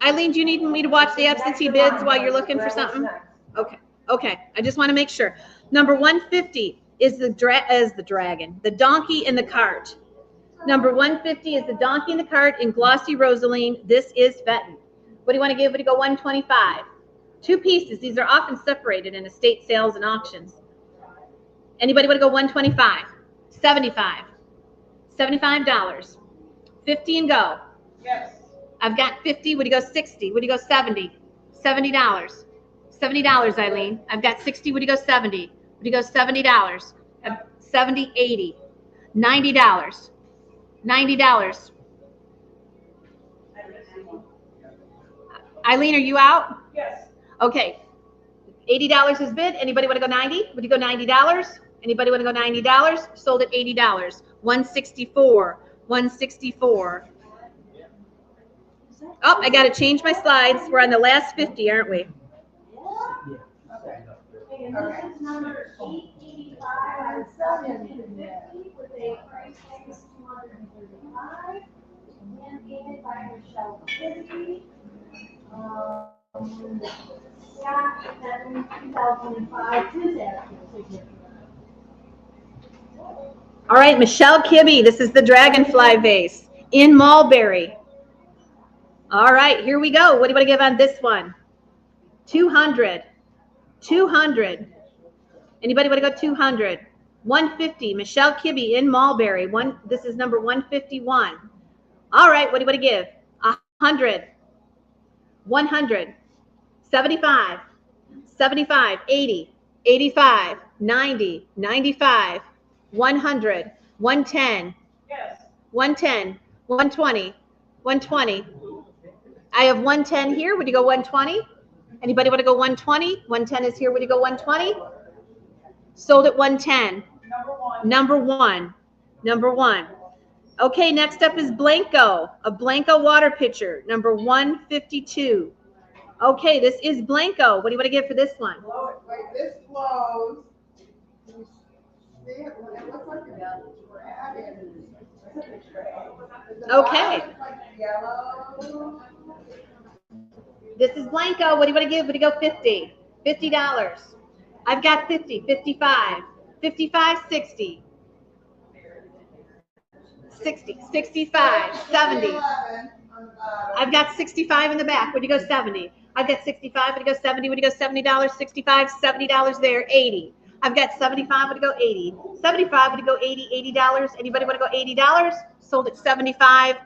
Eileen, do you need me to watch the absentee bids while you're looking for something? Okay. Okay. I just want to make sure. Number 150 is the dragon, the donkey in the cart. Number 150 is the donkey in the cart in glossy rosaline. This is Fenton. What do you want to give? Would you go 125? Two pieces. These are often separated in estate sales and auctions. Anybody want to go 125? 75. $75. 50 and go. Yes. I've got 50. Would you go 60? Would you go 70? $70. $70, Eileen. I've got 60. Would you go 70? Would you go $70? 70, 80. $90. $90. Eileen, are you out? Yes. Okay. $80 is bid. Anybody want to go 90? Would you go $90? Anybody want to go $90? Sold at $80. 164. 164. Oh, I got to change my slides. We're on the last 50, aren't we? And this is number 885, 750 with a price tag of $235. And painted by Michelle Kennedy. Scott, 2005. All right, Michelle Kibbe. This is the Dragonfly vase in Mulberry. All right, here we go. What do you want to give on this one? 200. 200. Anybody want to go 200? 150. Michelle Kibbe in Mulberry. This is number 151. All right, what do you want to give? 100. 100. 75. 75. 80. 85. 90. 95. 100. 110. Yes. 110. 120. 120. I have 110 here. Would you go 120? Anybody want to go 120? 110 is here. Would you go 120? Sold at 110. Number one. Number one. Okay, next up is Blanco, a Blanco water pitcher, number 152. Okay, this is Blanco. What do you want to give for this one? Wait, this flows. See it? It looks like we're adding. Okay. Like yellow. This is Blanco. What do you want to give? Would you go 50? $50. I've got 50, 55, 55, 60, 60, 65, 70. I've got 65 in the back. Would you go 70? I've got 65. Would you go 70? Would you go $70? 65, $70 there, 80. I've got 75. Would you go 80? 75. Would you go 80? $80. Anybody want to go $80? Sold at 75.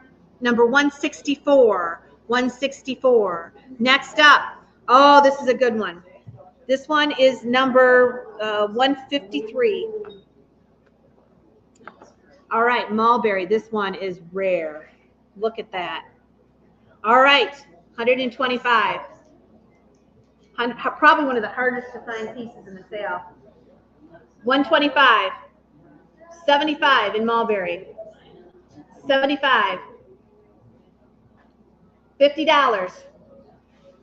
Number 164. 164. Next up. Oh, this is a good one. This one is number 153. All right, Mulberry. This one is rare. Look at that. All right, 125. Probably one of the hardest to find pieces in the sale. 125. 75 in Mulberry. 75. $50.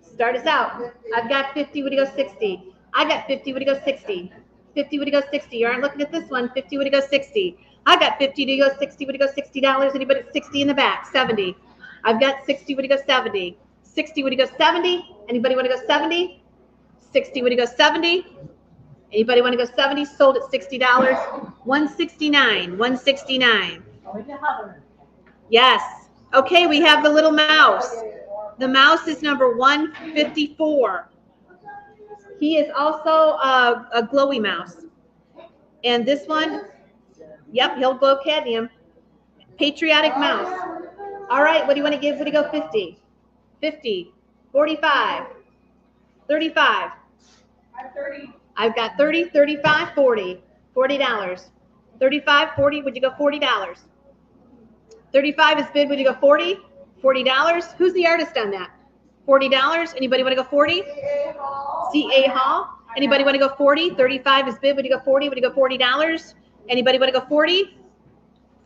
Start us out. I've got 50. Would you go 60? I got 50. Would you go 60? 50. Would you go 60? You aren't looking at this one. 50. Would you go 60? I got 50. Do you go 60? Would you go $60? Anybody at 60 in the back? 70. I've got 60. Would you go 70? 60. Would you go 70? Anybody want to go 70? 60. Would you go 70? Anybody want to go 70? Sold at $60. 169. 169. Yes. Okay, we have the little mouse. The mouse is number 154. He is also a glowy mouse. And this one, yep, he'll glow cadmium. Patriotic mouse. All right, what do you want to give? What do you go? 50? 50. 45. 35. I've got 30, 35, 40. $40. 35, 40. Would you go $40? 35 is bid. Would you go 40? $40. Who's the artist on that? $40. Anybody want to go 40? C.A. Hall. Anybody want to go 40? 35 is bid. Would you go 40? Would you go $40? Anybody want to go 40?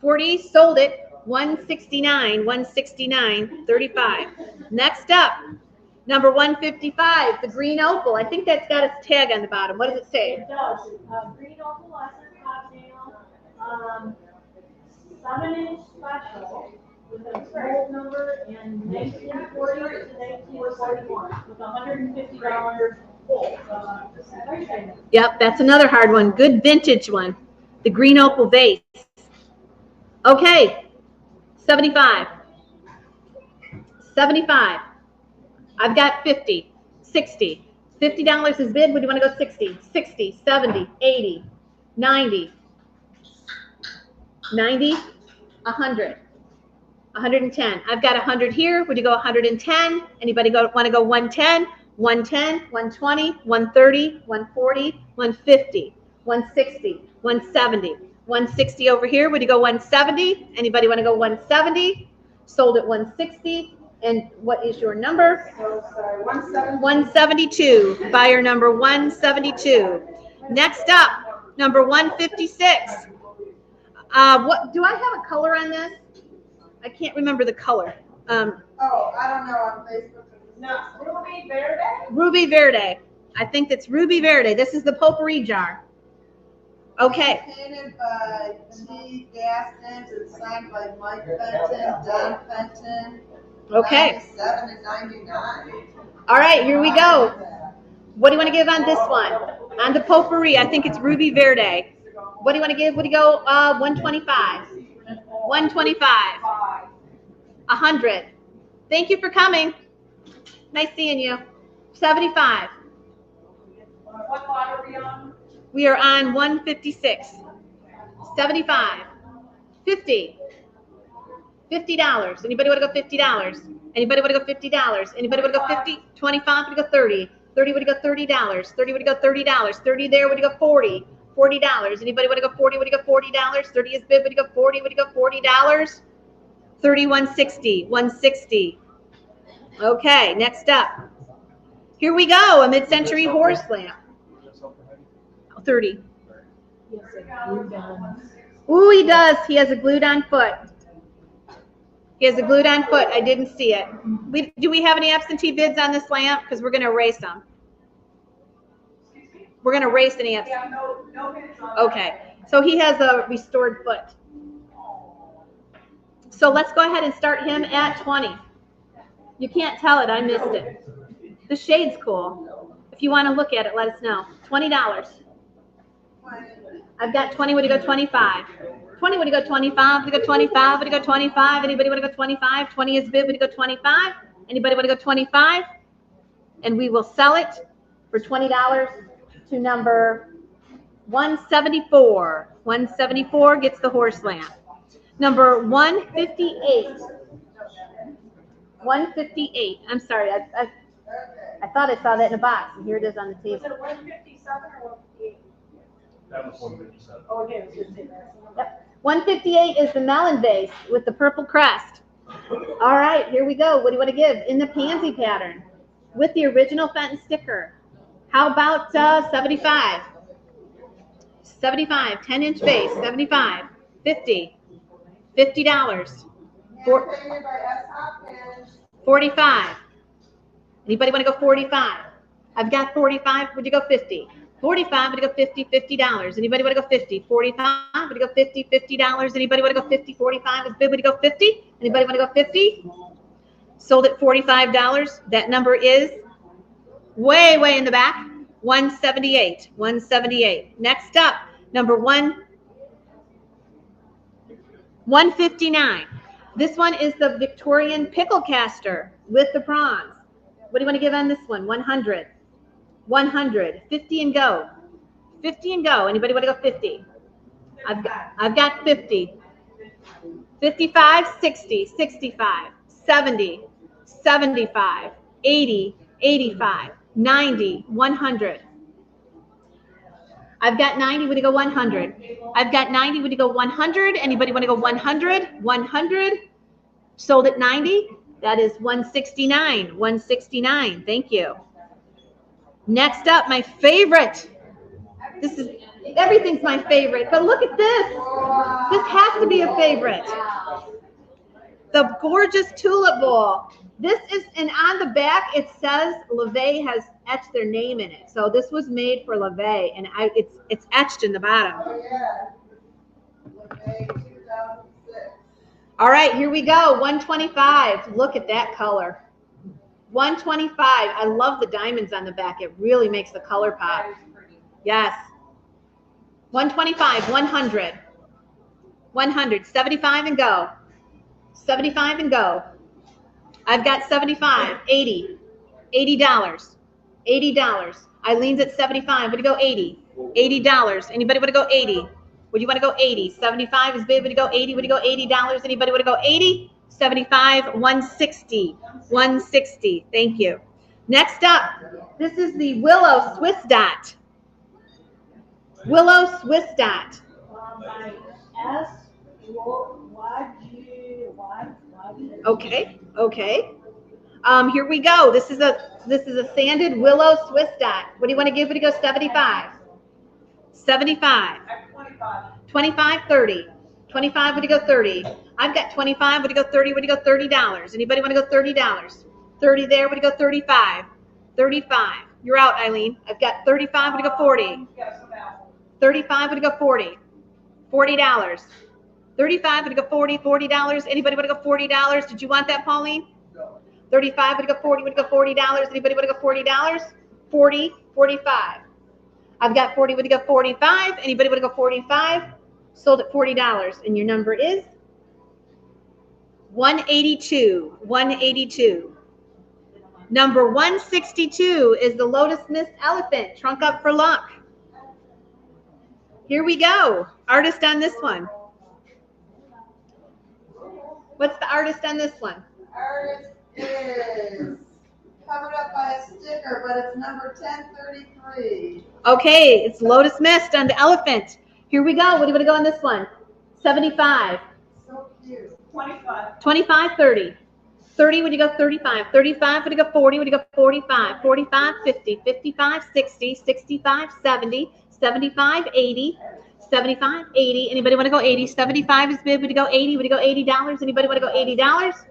40. Sold it. 169. 169. 35. Next up, number 155, the green opal. I think that's got its tag on the bottom. What does it say? It does. Green opal lesser cocktail, 7-inch special with a gold number in 1940 to 1941 with $150 gold. Yep, that's another hard one. Good vintage one. The green opal vase. Okay, 75. 75. I've got 50, 60. $50 is bid. Would you want to go 60? 60, 70, 80, 90, 90, 100, 110. I've got 100 here. Would you go 110? Anybody want to go 110? 110, 120, 130, 140, 150, 160, 170, 160 over here. Would you go 170? Anybody want to go 170? Sold at 160. And what is your number? 172. Buyer number 172. Next up, number 156. What do I have a color on this? I can't remember the color. I don't know on Facebook. No, Ruby Verde? Ruby Verde. I think that's Ruby Verde. This is the potpourri jar. Okay. Painted by T. Gaston and signed by Mike Fenton, Don Fenton. Okay. 97 and 99. All right, here we go. What do you want to give on this one? On the potpourri, I think it's Ruby Verde. What do you want to give? Would you go 125? 125. 100. Thank you for coming. Nice seeing you. 75. What lot are we on? We are on 156. 75. 50. $50. Anybody want to go $50? Anybody want to go $50? Anybody want to go 50? 25? Would you go 30? 30 would you go $30? 30 would you go $30? 30 there would you go 40? $40. Anybody want to go 40? Would you go $40? 30 is bid. Would you go 40? Would you go $40? 30, 160. 160. Okay, next up. Here we go. A mid-century horse lamp. 30. Ooh, he does. He has a glued-on foot. He has a glued-on foot. I didn't see it. Do we have any absentee bids on this lamp? Because we're going to erase them. We're going to erase any absentee. Yeah, no bids on that. Okay. So he has a restored foot. So let's go ahead and start him at 20. You can't tell it. I missed it. The shade's cool. If you want to look at it, let us know. $20. I've got 20. Would you go 25? 20. Would you go 25? Would you go 25? Would you go 25? Anybody want to go 25? 20 is bid. Would you go 25? Anybody want to go 25? And we will sell it for $20 to number 174. 174 gets the horse lamp. Number 158. 158. I'm sorry. I thought I saw that in a box, and here it is on the table. Is it 157 or 158? That was 157. Oh, okay, it was just in there. Yep. 158 is the melon vase with the purple crest. All right, here we go. What do you want to give? In the pansy pattern with the original Fenton sticker. How about 75? 75, 10-inch base, 75, 50, $50, Hand painted by S. Hopkins. 45. Anybody want to go 45? I've got 45. Would you go 50? 45. Would you go 50? $50. Anybody want to go 50? 45. Would you go 50? $50. Anybody want to go 50? 45 is bid. Would you go 50? Anybody want to go 50? Sold at $45. That number is way in the back. 178. 178. Next up, number 159. This one is the Victorian pickle caster with the prawns. What do you want to give on this one? 100. 100. 50 and go. 50 and go. Anybody want to go 50? I've got 50. 55, 60, 65, 70, 75, 80, 85, 90, 100. I've got 90. Would you go 100? I've got 90. Would you go 100? Anybody want to go 100? 100. Sold at 90. That is 169. 169. Thank you. Next up, my favorite. Everything's my favorite, but look at this. This has to be a favorite. The gorgeous tulip bowl. This is, and on the back it says LeVay has etched their name in it. So this was made for LeVay, and it's etched in the bottom. Oh, yeah. LeVay 2006. All right, here we go. 125. Look at that color. 125. I love the diamonds on the back. It really makes the color pop. Yes. 125, 100. 100, 75 and go. 75 and go. I've got 75, 80, $80. $80. Eileen's at 75. Would you go 80? $80. Anybody want to go 80? Would you want to go 80? 75 is big. Would you go 80? Would you go $80? Anybody want to go 80? 75, 160. 160. Thank you. Next up, this is the Willow Swiss Dot. Willow Swiss Dot. Okay. Here we go. This is a sanded Willow Swiss Dot. What do you want to give? Would you go 75? 75. 25, 30. 25, would you go 30? I've got 25, would you go 30? Would you go $30? Anybody want to go $30? 30 there, would you go 35? 35. You're out, Eileen. I've got 35, would you go 40? 35, would you go 40? $40. 35, would you go 40? $40. Anybody want to go $40? Did you want that, Pauline? 35, would you go 40? Would you go $40? Anybody want to go $40? 40, 45. I've got 40, would you go 45? Anybody want to go 45? Sold at $40. And your number is 182. 182. Number 162 is the Lotus Mist Elephant. Trunk up for luck. Here we go. Artist on this one. What's the artist on this one? Artist is covered up by a sticker, but it's number 1033. Okay, it's Lotus Mist on the elephant. Here we go. What do you want to go on this one? 75. So cute. 25. 25, 30. 30, would you go 35? 35, would you go 40? Would you go 45? 45, 50. 55, 60. 65, 70. 75, 80. 75, 80. Anybody want to go 80? 75 is bid. Would you go 80? Would you go $80? Anybody want to go $80?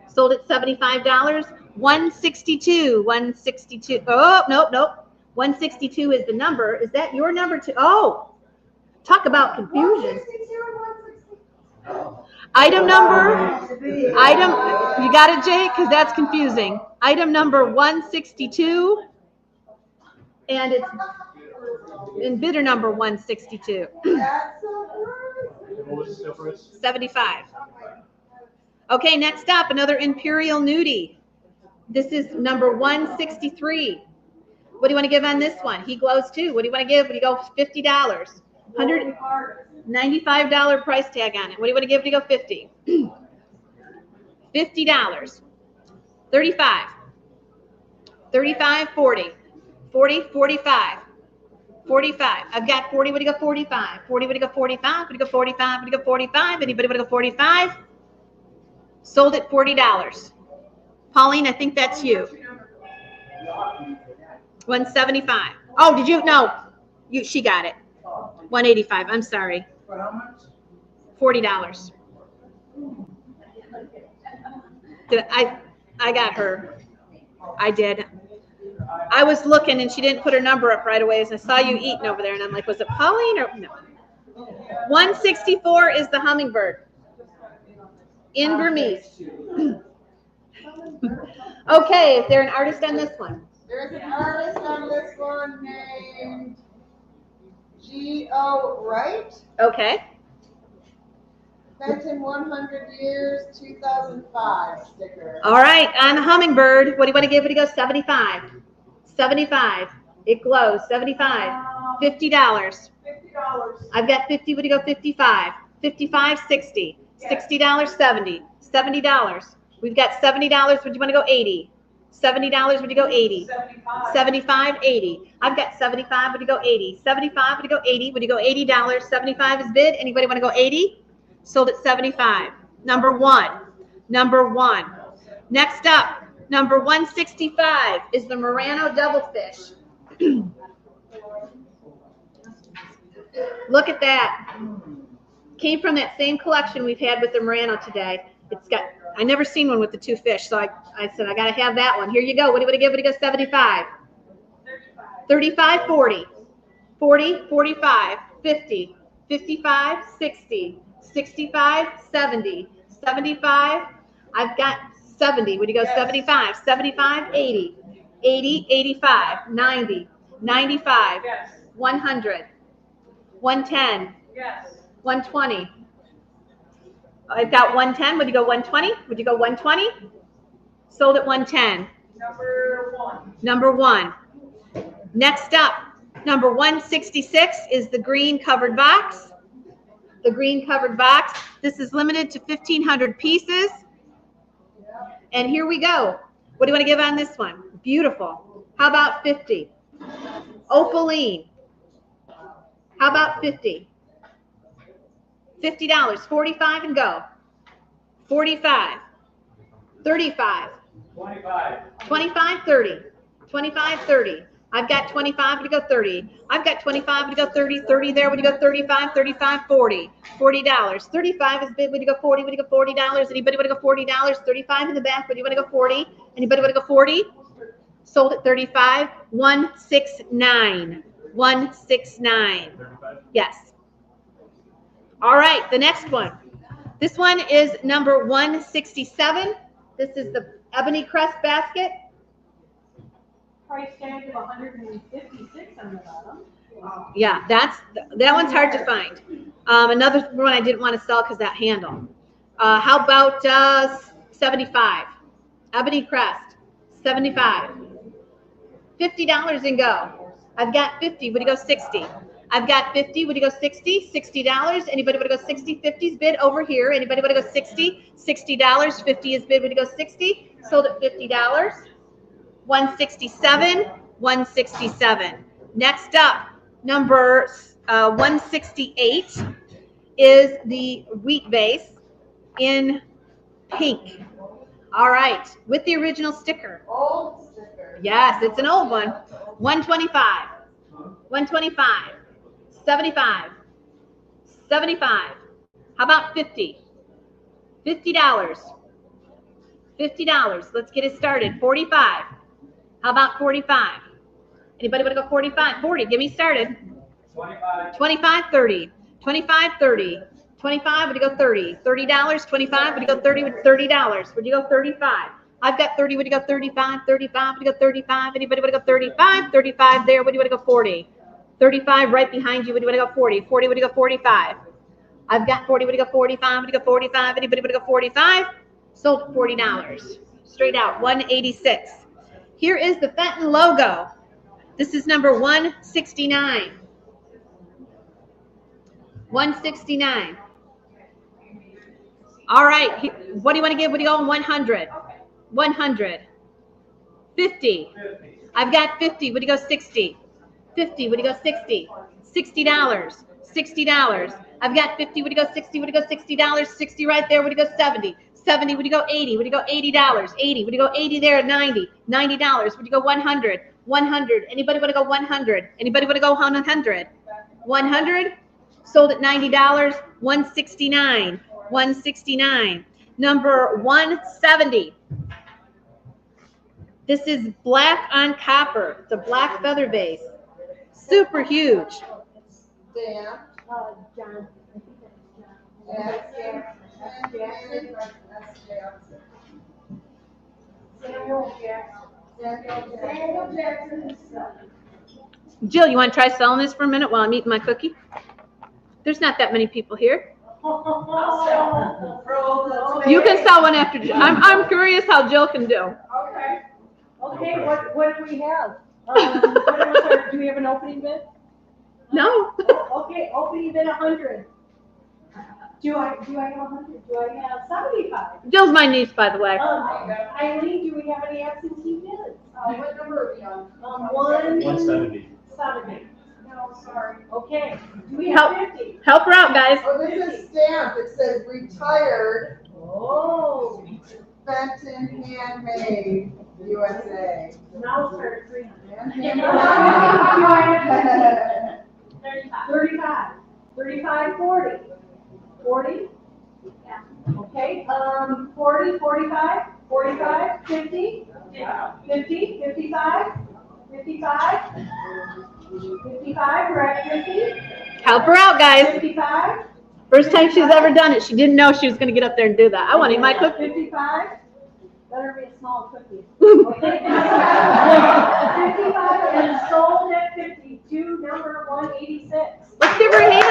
Sold at $75. 162. 162. Oh, nope. 162 is the number. Is that your number too? Oh, talk about confusion. Item number, you got it, Jay? Because that's confusing. Item number 162, and it's in bidder number 162. 75. Okay, next up, another Imperial Nudie. This is number 163. What do you want to give on this one? He glows too. What do you want to give? Would you go $50? $195 price tag on it. What do you want to give? Would you go 50? $50. 35. 35, 40. 40, 45. 45. I've got 40. Would you go 45? 40. Would you go 45? Would you go 45? Would you go 45? Anybody want to go 45? Sold at $40. Pauline, I think that's you. 175. Oh, did you? No. She got it. 185. I'm sorry. For how much? $40. I got her. I did. I was looking and she didn't put her number up right away as I saw you eating over there and I'm like, was it Pauline or no? 164 is the hummingbird in Burmese. Okay, is there an artist on this one? There's an artist on this one named G.O. Wright. Okay. Benton 100 Years, 2005 sticker. All right, on the hummingbird, what do you want to give it? It goes 75. 75. It glows. 75. $50. $50. I've got 50. Would you go 55? 55, 60. $60, 70. $70. We've got $70. Would you want to go 80? $70. Would you go 80? 75, 80. I've got 75. Would you go 80? 75. Would you go 80? Would you go $80? 75 is bid. Anybody want to go 80? Sold at 75. Number one. Number one. Next up, number 165 is the Murano Doublefish. Look at that. Came from that same collection we've had with the Murano today. It's got, I never seen one with the two fish, so I said, I got to have that one. Here you go. What do you want to give it? It goes 75. 35, 40. 40, 45, 50, 55, 60, 65, 70, 75. I've got 70. Would you go 75? 75, 80, 80, 85, 90, 95, 100, 110, 120. I've got 110. Would you go 120? Would you go 120? Sold at 110. Number one. Number one. Next up, number 166 is the green covered box. The green covered box. This is limited to 1,500 pieces. And here we go. What do you want to give on this one? Beautiful. How about 50? Opaline. How about 50? $50. 45 and go. 45. 35. 25. 25, 30. 25, 30. I've got 25 to go 30. I've got 25 to go 30. 30 there. Would you go 35? 35, 40. $40. 35 is bid. Would you go 40? Would you go $40? Anybody want to go $40? 35 in the back. Would you want to go 40? Anybody want to go 40? Sold at 35. 169. 169. Yes. All right. The next one. This one is number 167. This is the ebony crest basket. Price tag of $156 on the bottom. Yeah, that one's hard to find. Another one I didn't want to sell because that handle. How about 75? Ebony crest, 75. $50 and go. I've got 50. Would you go 60? I've got 50. Would you go 60? $60. Anybody want to go 60? 50's bid over here. Anybody want to go 60? $60. 50 is bid. Would you go 60? Sold at $50. 167. 167. Next up, number 168 is the wheat vase in pink. All right, with the original sticker. Old sticker. Yes, it's an old one. 125. 125. 75. 75. How about 50? $50. $50. Let's get it started. 45. How about 45? Anybody want to go 45? 40. Get me started. 25. 25, 30. 25, 30. 25, would you go 30? $30. 25, would you go 30? $30. Would you go 35? I've got 30. Would you go 35? 35, would you go 35? Anybody want to go 35? 35 there. Would you want to go 40? 35 right behind you. Would you want to go 40? 40, would you go 45? I've got 40. Would you go 45? Would you go 45? Anybody want to go 45? Sold at $40. Straight out, 186. Here is the Fenton logo. This is number 169. 169. All right. What do you want to give? What do you go on? 100. 100. 50. I've got 50. Would you go 60? 50. Would you go 60? $60. $60. I've got 50. Would you go 60? Would you go $60? 60 right there. Would you go 70? 70. Would you go 80? Would you go $80? 80. Would you go 80 there? 90. $90. Would you go 100? 100. Anybody want to go 100? Anybody want to go 100? 100, sold at $90, 169, 169. Number 170. This is black on copper. It's a black feather base. Super huge. Dan. John. Jackson. Samuel Jackson. Jill, you want to try selling this for a minute while I'm eating my cookie? There's not that many people here. You can sell one after Jill. I'm curious how Jill can do. Okay. Okay, what do we have? Do we have an opening bid? No. Okay, opening bid 100. Do I have 100? Do I have 75? Jill's my niece, by the way. Eileen, do we have any absentee bids? What number are we on? 170. 70. No, sorry. Okay. Do we have 50? Help her out, guys. Oh, this is stamped. It says retired. Oh. Fenton Handmade, USA. Now start 300. 35. 35, 40. 40? Yeah. Okay, 40, 45, 45, 50, 50, 55, 55, 55, we're at 50. Help her out, guys. 55. First time she's ever done it. She didn't know she was going to get up there and do that. I want to eat my cookie. 55. Better be a small cookie. Okay. 55 and sold at 52, number 186. Let's give her a hand.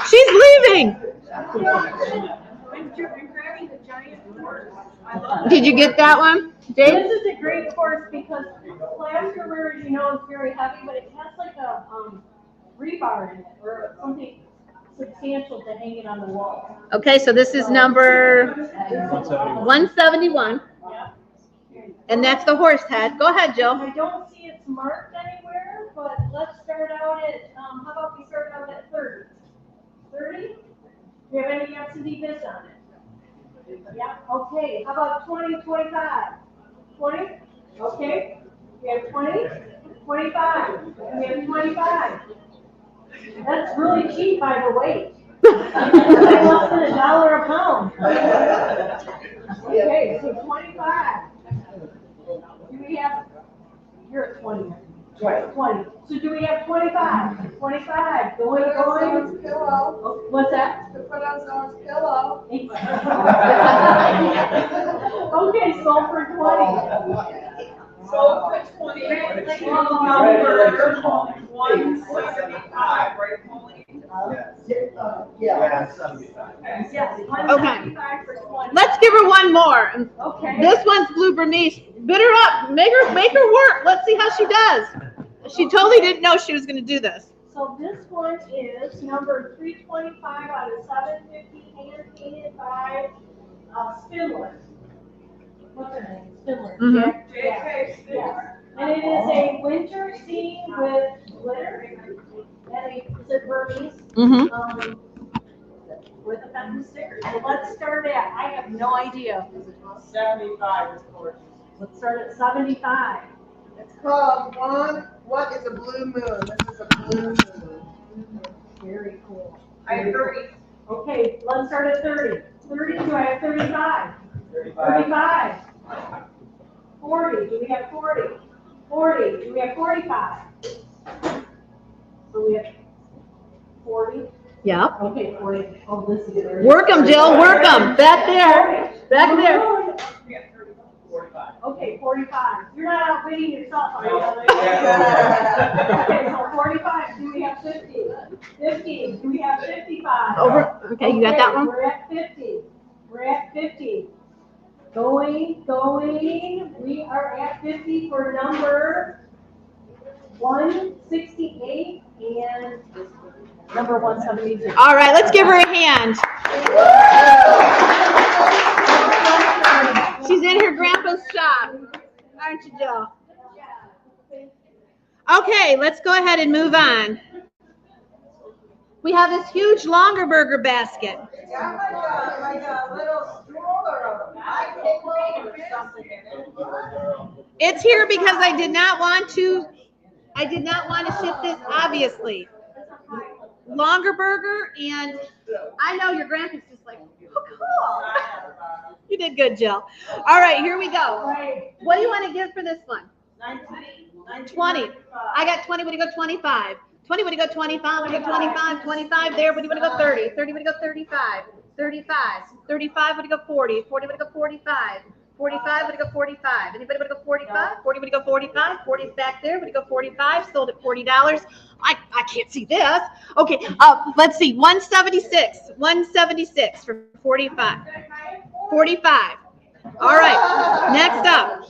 She's leaving. Did you get that one, Jake? This is a great course because plasterware, as you know, is very heavy, but it has like a rebar in it or something substantial to hang it on the wall. Okay, so this is number 171. And that's the horse head. Go ahead, Jill. I don't see it's marked anywhere, but let's start out at, how about we start out at 30? 30? Do you have any absentee bids on it? Yeah, okay. How about 20, 25? 20? Okay. We have 20, 25. We have 25. That's really cheap by the weight. Less than $1 a pound. Okay, so 25. Do we have, you're at 20. Right. 20. So do we have 25? 25. Going. Pillow. What's that? To put on someone's pillow. Okay, sold for 20. So for 20, number 175, right, Pauline? Yeah. Yes, Okay. 175 for 20. Let's give her one more. Okay. This one's Blue Bernice. Bid her up. Make her work. Let's see how she does. She totally didn't know she was going to do this. So this one is number 325 out of 750, hand painted by Spindler. What's her name? Spindler. Mhm. Yeah. Yeah. And it is a winter scene with glitter. And is it Burmese? Mm-hmm. With a feminine sticker. So let's start at, I have no idea. 75 is gorgeous. Let's start at 75. It's called what is a blue moon? This is a blue moon. Very cool. I have 30. Okay, let's start at 30. 30, do I have 35? 35. 35. 40, do we have 40? 40, do we have 45? So we have 40. Yeah. Okay, 40. Oh, this is very. Work them, Jill. Work them. Back there. Back there. 45. Okay, 45. You're not outwitting yourself. Are you? Yeah. Okay, so 45. Do we have 50? 50. Do we have 55? Over. Okay, you got that one? We're at 50. We're at 50. Going. We are at 50 for number 168 and number 172. All right, let's give her a hand. She's in her grandpa's shop, aren't you, Jill? Okay, let's go ahead and move on. We have this huge longer burger basket. Yeah, like a little straw. It's here because I did not want to ship this, obviously. Longer burger, and I know your grandpa's just like, oh, cool. You did good, Jill. All right, here we go. What do you want to give for this one? 20. I got 20. What do you go? 25. 20. What do you go? 25. What do you go? 25. 25 there. What do you want to go? 30. 30. What do you go? 35. 35. 35. What do you go? 40. 40. What do you go? 45. 45. What do you go? 45. Anybody want to go 45? 40. What do you go? 45. 40 is back there. What do you go? 45. Sold at $40. I can't see this. Okay. Let's see. 176. 176 for 45. 45. All right. Next up.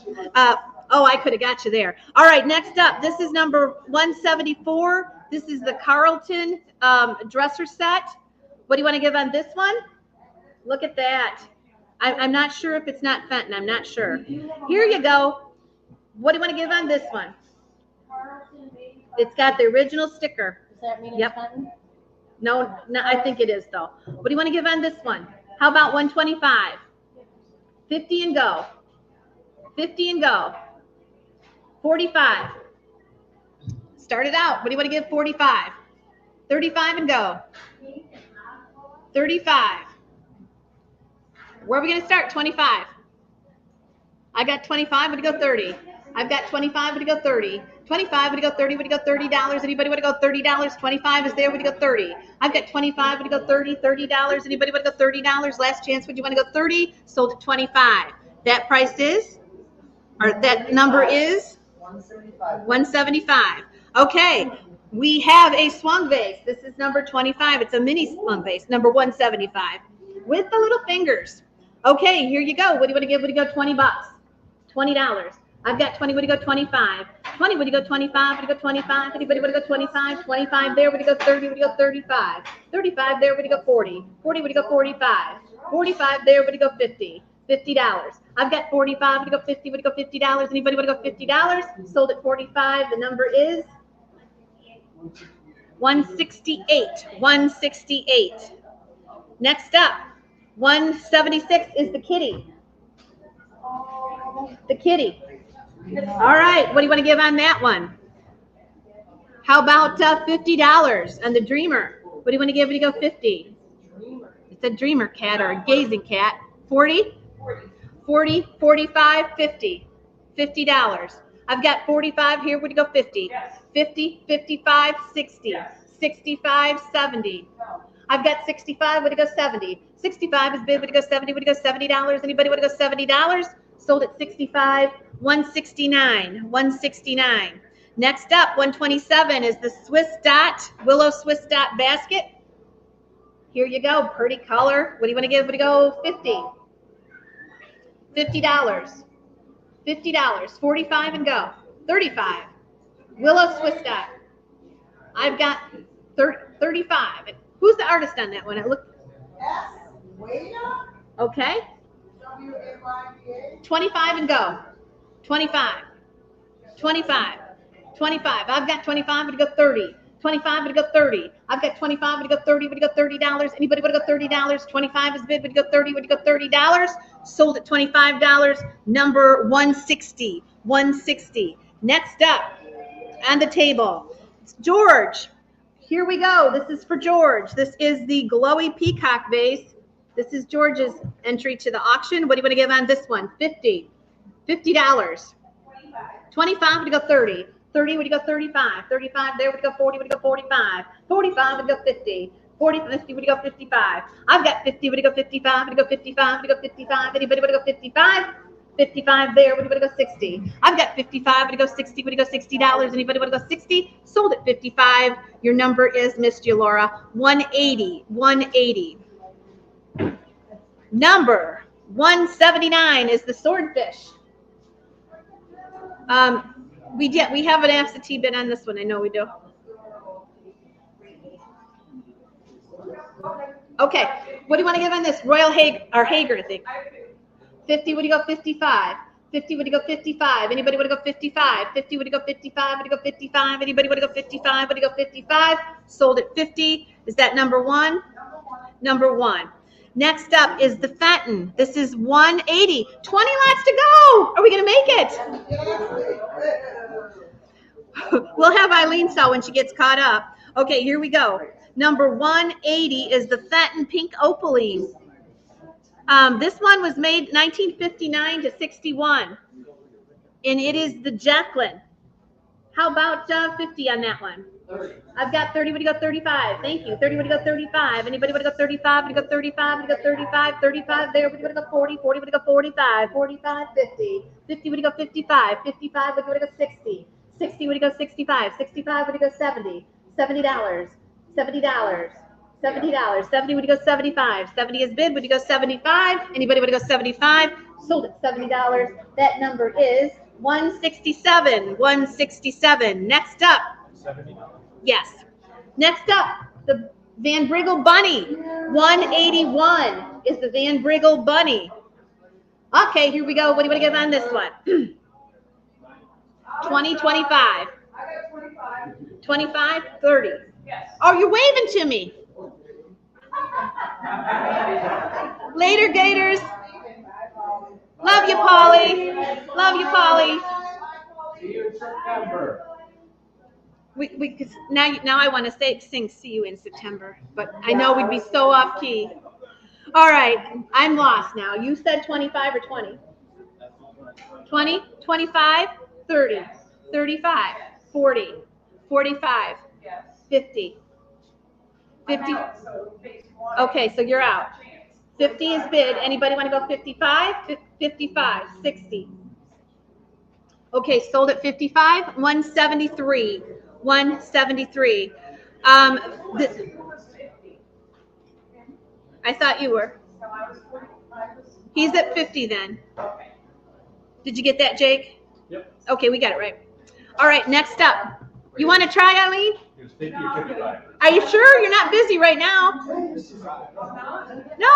Oh, I could have got you there. All right, next up, this is number 174. This is the Carlton dresser set. What do you want to give on this one? Look at that. I'm not sure if it's not Fenton. I'm not sure. Here you go. What do you want to give on this one? It's got the original sticker. Does that mean Yep. it's Fenton? No, I think it is, though. What do you want to give on this one? How about 125? 50 and go. 50 and go. 45. Start it out. What do you want to give? 45. 35 and go. 35. Where are we going to start? 25. I got 25. What do you go? 30. I've got 25. What do you go? 30. 25. What do you go? 30. What do you go? $30. Anybody want to go? $30. 25 is there. What do you go? 30. I've got 25. What do you go? 30. $30. Anybody want to go? $30. Last chance. Would you want to go? 30. Sold at 25. That price is, or that number is 175. Okay, we have a swung vase. This is number 25. It's a mini swung vase, number 175, with the little fingers. Okay, here you go. What do you want to give? What do you go? $20. $20. I've got 20. What do you go? 25. 20. What do you go? 25. What do you go? 25. Anybody want to go? 25. 25 there. What do you go? 30. What do you go? 35. 35 there. What do you go? 40. 40. What do you go? 45. 45 there. What do you go? 50. $50. I've got 45. What do you go? 50. What do you go? $50. Anybody want to go? $50. Sold at 45. The number is 168. 168. Next up, 176 is the kitty. The kitty. All right. What do you want to give on that one? How about $50 on the dreamer? What do you want to give? What do you go? 50. It's a dreamer cat or a gazing cat. 40. 40, 45, 50. $50. I've got 45 here. What do you go? 50. 50, 55, 60. 65, 70. I've got 65. What do you go? 70. 65 is bid. What do you go? 70. What do you go? $70. Anybody want to go? $70. Sold at 65. 169. 169. Next up, 127 is the Swiss Dot, Willow Swiss Dot basket. Here you go. Pretty color. What do you want to give? What do you go? 50. $50. $50. 45 and go. 35. Willow Swiss Dot. I've got 35. Who's the artist on that one? It looked. Okay. 25 and go. 25. 25. 25. I've got 25. Would you go 30? 25. Would you go 30? I've got 25. Would you go 30? Would you go $30? Anybody would go $30? 25 is bid. Would you go 30? Would you go $30? Sold at $25. Number 160. 160. Next up on the table, it's George. Here we go. This is for George. This is the glowy peacock vase. This is George's entry to the auction. What do you want to give on this one? 50. $50. 25. Would you go 30? 30, would you go 35? 35 there, would you go 40? Would you go 45? 45 would you go 50? 40, 50, would you go 55? I've got 50, would you go 55? Would you go 55? Would you go 55? Anybody would you go 55? 55 there, would you go 60? I've got 55, would you go 60? Would you go $60? Anybody would you go 60? Sold at 55. Your number is, Miss Laura, 180. 180. Number 179 is the swordfish. We have an absentee bid on this one. I know we do. Okay. What do you want to give on this? Royal Hager, I think. 50, would you go 55? 50, would you go 55? Anybody would go 55? 50, would you go 55? Would you go 55? Anybody would go 55? Would you go 55? Sold at 50. Is that number one? Number one. Next up is the Fenton. This is 180. 20 lots to go. Are we going to make it? We'll have Eileen sell when she gets caught up. Okay, here we go. Number 180 is the Fenton Pink Opaline. This one was made 1959 to 61. And it is the Jacqueline. How about 50 on that one? 30. I've got 30. Would you go 35? Thank you. 30. Would you go 35? Anybody would go 35? Would you go 35? Would you go 35? 35 there. Would you go 40? 40 would you go 45? 45, 50. 50 would you go 55? 55 would you go 60? 60 would you go 65? 65 would you go 70? $70. $70. $70. 70 would you go 75? 70 is bid. Would you go 75? Anybody would go 75? Sold at $70. That number is 167. 167. Next up. $70. Yes. Next up, the Van Briggle Bunny. 181 is the Van Briggle Bunny. Okay, here we go. What do you want to give on this one? 20, 25. I got 25. 25, 30. Yes. Oh, you're waving to me. Later, Gators. Love you, Polly. Love you, Polly. See you in September. We now I want to sing "See You in September," but I know we'd be so off key. All right, I'm lost now. You said 25 or 20? 20, 25, 30, 35, 40, 45, 50, 50. Okay, so you're out. 50 is bid. Anybody want to go 55? 55, 60. Okay, sold at 55, 173. 173. I thought you were. He's at 50 then. Did you get that, Jake? Yep. Okay, we got it right. All right, next up. You want to try, Eileen? It was 50 or 55. Are you sure you're not busy right now? No.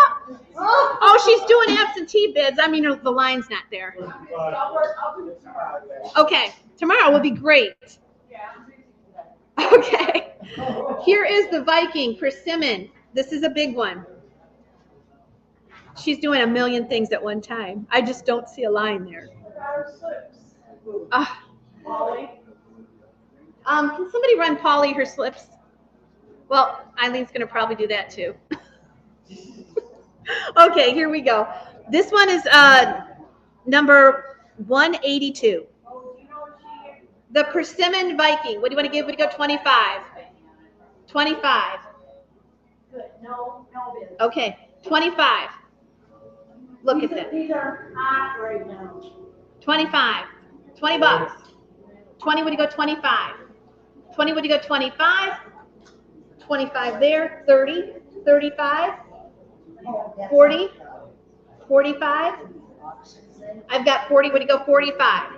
Oh, she's doing absentee bids. I mean, the line's not there. Okay, tomorrow will be great. Okay. Here is the Viking Persimmon. This is a big one. She's doing a million things at one time. I just don't see a line there. Can somebody run Polly her slips? Well, Eileen's going to probably do that too. Okay, here we go. This one is number 182. The Persimmon Viking. What do you want to give? Would you go 25? 25. Good. No bids. Okay, 25. Look at that. These are hot right now. 25. 20 bucks. 20, would you go 25? 20, would you go 25? 25 there. 30, 35, 40, 45. I've got 40, would you go 45?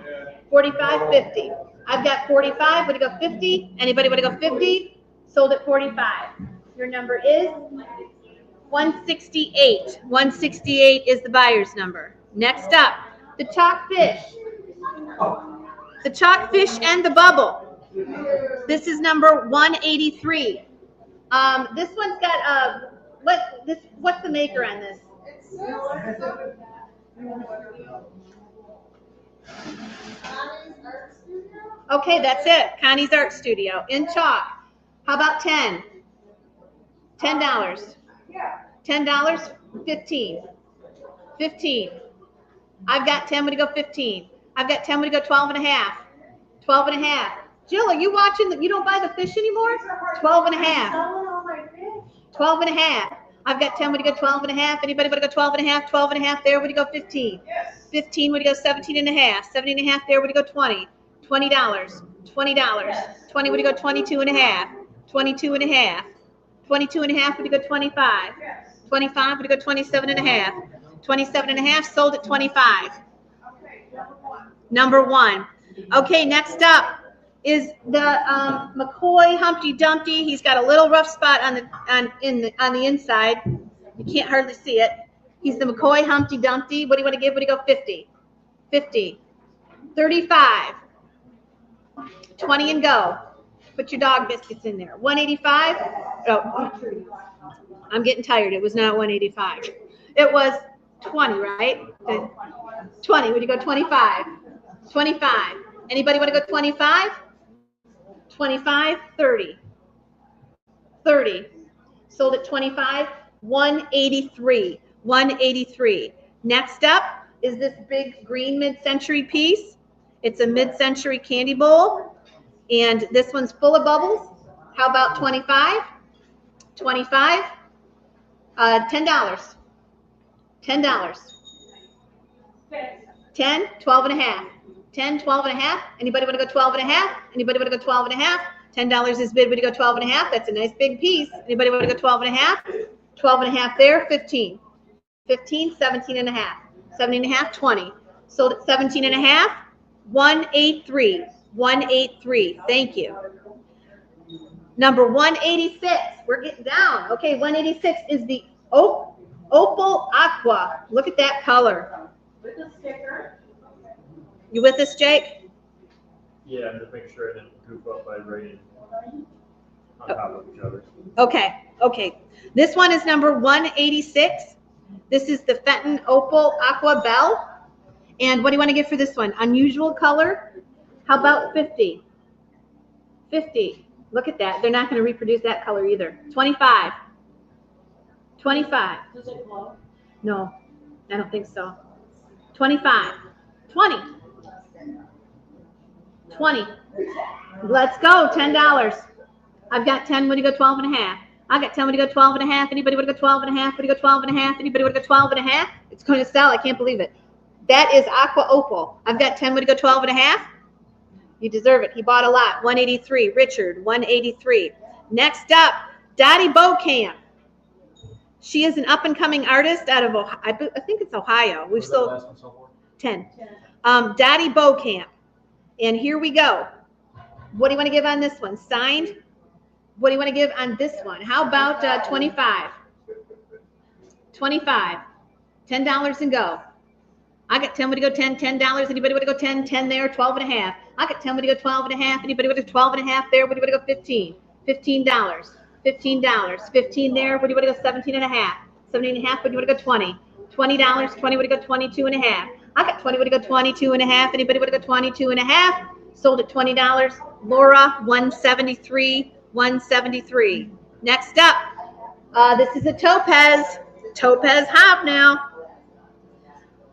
45, 50. I've got 45, would you go 50? Anybody would you go 50? Sold at 45. Your number is 168. 168 is the buyer's number. Next up, the chalk fish. The chalk fish and the bubble. This is number 183. This one's got what's the maker on this? Okay, that's it. Connie's Art Studio in chalk. How about 10? $10. $10, 15. 15. I've got 10, would you go 15? I've got 10, would you go 12 and a half? 12 and a half. Jill, are you watching you don't buy the fish anymore? 12 and a half. 12 and a half. I've got 10, would you go 12 and a half? Anybody would go 12 and a half? 12 and a half there, would you go 15? 15, would you go 17 and a half? 17 and a half there, would you go 20? $20. $20. 20, would you go 22 and a half? 22 and a half. 22 and a half, would you go 25? 25, would you go 27 and a half? 27 and a half, sold at 25. Number one. Okay, next up is the McCoy Humpty Dumpty. He's got a little rough spot on the inside. You can't hardly see it. He's the McCoy Humpty Dumpty. What do you want to give? What do you go? 50. 50. 35. 20 and go. Put your dog biscuits in there. 185. Oh, I'm getting tired. It was not 185. It was 20, right? 20. Would you go 25? 25. Anybody want to go 25? 25, 30. 30. Sold at 25, 183. 183. Next up is this big green mid-century piece. It's a mid-century candy bowl. And this one's full of bubbles. How about 25? 25. $10. $10. 10, 12 and a half. 10, 12 and a half. Anybody want to go 12 and a half? Anybody want to go 12 and a half? $10 is bid. Would you go 12 and a half? That's a nice big piece. Anybody want to go 12 and a half? 12 and a half there, 15. 15, 17 and a half. 17 and a half, 20. Sold at 17 and a half, 183. 183. Thank you. Number 186. We're getting down. Okay, 186 is the Opal Aqua. Look at that color. With a sticker. You with us, Jake? Yeah, I'm just making sure I didn't goof up by writing on top of each other. Okay, okay. This one is number 186. This is the Fenton Opal Aqua Bell. And what do you want to get for this one? Unusual color? How about 50? 50. Look at that. They're not going to reproduce that color either. 25. 25. Does it glow? No, I don't think so. 25. 20. 20. Let's go. $10. I've got 10. Would you go 12 and a half? I got 10. Would you go 12 and a half? Anybody would go 12 and a half? Would you go 12 and a half? Anybody would go 12 and a half? It's going to sell. I can't believe it. That is Aqua Opal. I've got 10. Would you go 12 and a half? You deserve it. He bought a lot. 183. Richard, 183. Next up, Dottie Beaucamp. She is an up-and-coming artist out of Ohio. I think it's Ohio. We've sold 10. Dottie Beaucamp. And here we go. What do you want to give on this one? Signed? What do you want to give on this one? How about 25? 25. $10 and go. I got 10. Would you go 10? $10. Anybody would go 10? 10 there. 12 and a half. I got 10. Would you go 12 and a half? Anybody would go 12 and a half there? Would you go 15? $15. $15. 15 there. Would you go 17 and a half? 17 and a half. Would you go 20? $20. 20. Would you go 22 and a half? I got 20. Would you go 22 and a half? Anybody would go 22 and a half? Sold at $20. Laura, 173. 173. Next up, this is a topaz. Topaz hop now.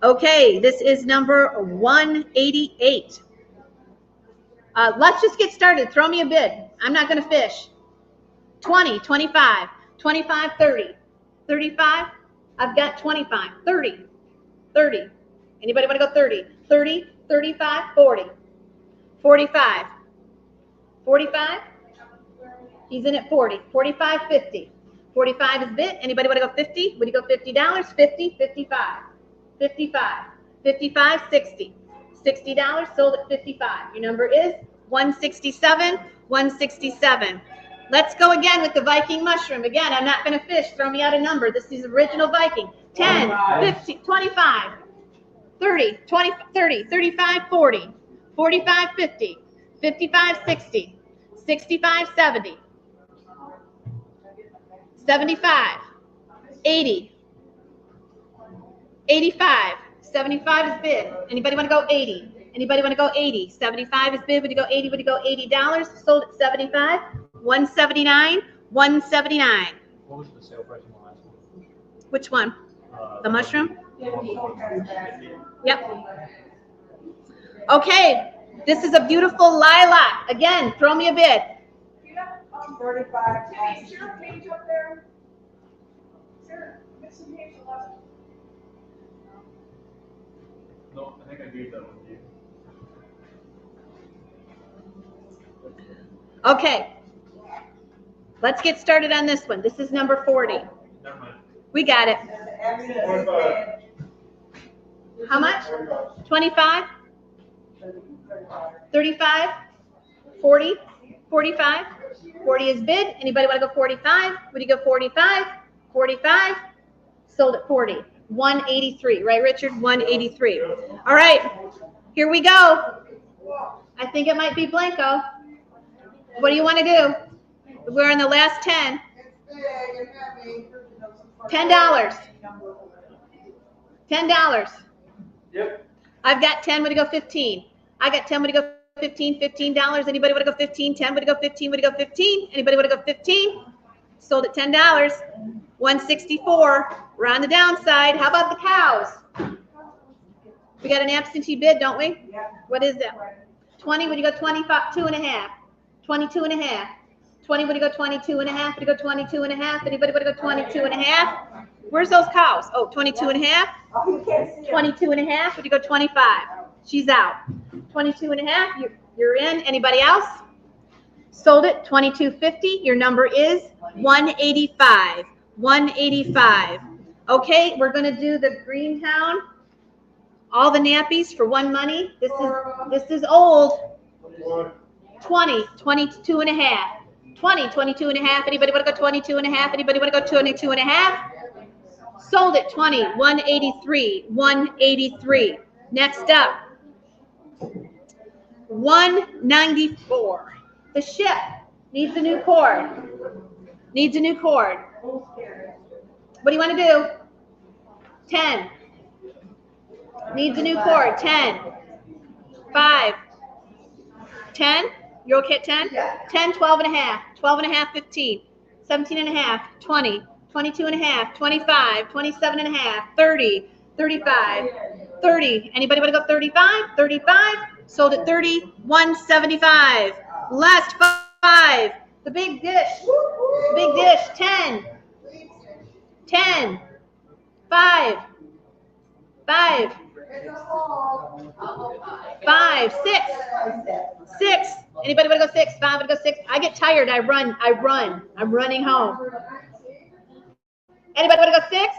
Okay, this is number 188. Let's just get started. Throw me a bid. I'm not going to fish. 20, 25, 25, 30, 35. I've got 25, 30, 30. Anybody want to go 30? 30, 35, 40, 45, 45. He's in at 40, 45, 50. 45 is bid. Anybody want to go 50? Would you go $50? 50, 55, 55, 55, 60. $60 sold at 55. Your number is 167, 167. Let's go again with the Viking mushroom. Again, I'm not going to fish. Throw me out a number. This is original Viking. 10, 50, 25, 30, 20, 30, 35, 40, 45, 50, 55, 60, 65, 70, 75, 80, 85, 75 is bid. Anybody want to go 80? Anybody want to go 80? 75 is bid. Would you go 80? Would you go $80? Sold at 75. 179. 179. What was the sale price on the last one? Which one? The mushroom? Yep. Okay. This is a beautiful lilac. Again, throw me a bid. 35. Is your page up there? Sarah, missing page 11. No, I think I gave that one to you. Okay. Let's get started on this one. This is number 40. Never mind. We got it. How much? 25? 35? 40? 45? 40 is bid. Anybody want to go 45? Would you go 45? 45? Sold at 40. 183, right, Richard? 183. All right, here we go. I think it might be Blanco. What do you want to do? We're in the last 10. It's big and heavy. $10. $10. Yep. I've got 10, would it go 15? I got 10, would it go 15? $15. Anybody would it go 15? 10, would it go 15? Would it go 15? Anybody would it go 15? Sold at $10. 164. We're on the downside. How about the cows? We got an absentee bid, don't we? What is that? 20, would you go 25, 2.5? 22 and a half. 20, would you go 22 and a half? Would you go 22 and a half? Anybody would go 22 and a half? Where's those cows? Oh, 22 and a half. 22 and a half. Would you go 25? She's out. 22 and a half. You're in. Anybody else? Sold it. 22.50. Your number is 185. 185. Okay, we're gonna do the Greentown. All the nappies for one money. This is old. 20, 22 and a half. 20, 22 and a half. Anybody want to go 22 and a half? Anybody want to go 22 and a half? Sold it. 20, 183, 183. Next up, 194. The ship needs a new cord. Needs a new cord. What do you want to do? 10. Needs a new cord. 10. 5. 10. You're okay at 10? 10, 12 and a half. 12 and a half, 15. 17 and a half, 20. 22 and a half, 25. 27 and a half, 30. 35. 30. Anybody want to go 35? 35. Sold at 30. 175. Last 5. The big dish. Big dish. 10. 10. 5. 5. 5. 6. 6. Anybody want to go 6? 5 would go 6. I get tired. I run. I'm running home. Anybody want to go 6?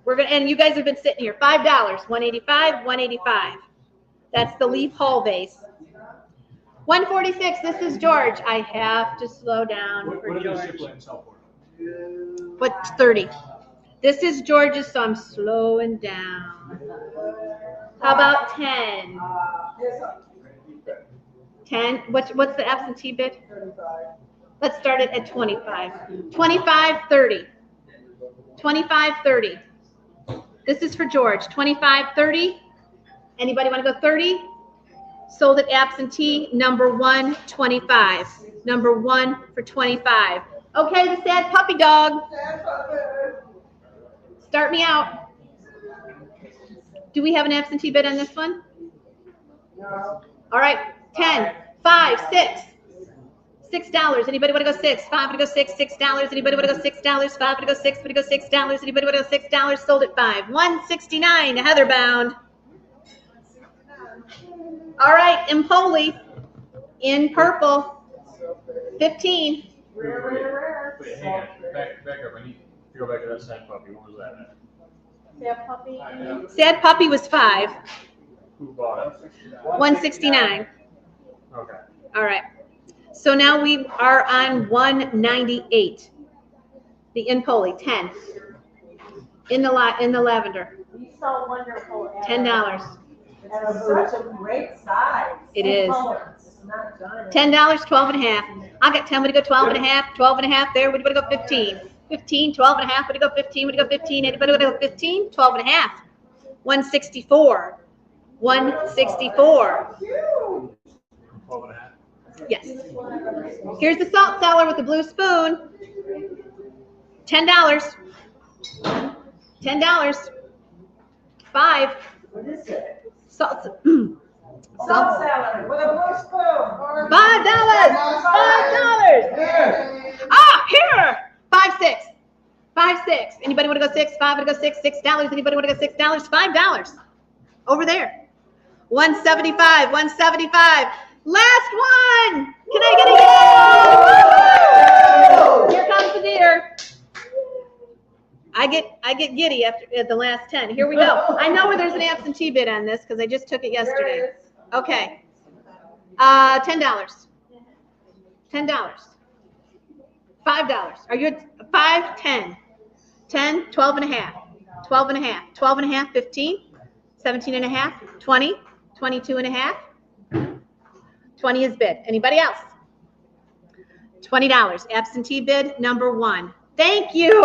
We're gonna, and you guys have been sitting here. $5. 185. 185. That's the leaf hall vase. 146. This is George. I have to slow down for George. What's 30? This is George's, so I'm slowing down. How about 10? 10. What's the absentee bid? Let's start it at 25. 25, 30. 25, 30. This is for George. 25, 30. Anybody want to go 30? Sold at absentee, number 125. Number 1 for 25. Okay, the sad puppy dog. Start me out. Do we have an absentee bid on this one? No. All right, 10, 5, 6. $6. Anybody want to go 6? 5 to go 6. $6. Anybody want to go $6? 5 to go 6. Would go $6? Anybody want to go $6? Sold at 5. 169. Heather bound. All right, Empoli in purple. 15. Wait, hang on. Back up. I need to go back to that sad puppy. What was that at? Sad puppy. Sad puppy was 5. Who bought it? 169. Okay. All right. So now we are on 198. The Empoli, 10. In the lavender. He's so wonderful. $10. It's such a great size. It is. It's not done. $10, 12 and a half. I got 10. Would you go 12 and a half? 12 and a half there. Would you go 15? 15, 12 and a half. Would you go 15? Would you go 15? Anybody would go 15? 12 and a half. 164. 164. 12 and a half. Yes. Here's the salt cellar with the blue spoon. $10. $10. 5. What is it? Salt. Salt salad with a blue spoon. $5. Ah, here. 5, 6. 5, 6. Anybody want to go 6? 5 would go 6. $6. Anybody want to go $6? $5. Over there. 175. 175. Last one. Can I get a yay? Here comes the deer. I get giddy at the last 10. Here we go. I know where there's an absentee bid on this because I just took it yesterday. Okay. $10. $10. $5. Are you at 5? 10. 10, 12 and a half. 12 and a half. 12 and a half, 15. 17 and a half, 20. 22 and a half. 20 is bid. Anybody else? $20. Absentee bid number 1. Thank you.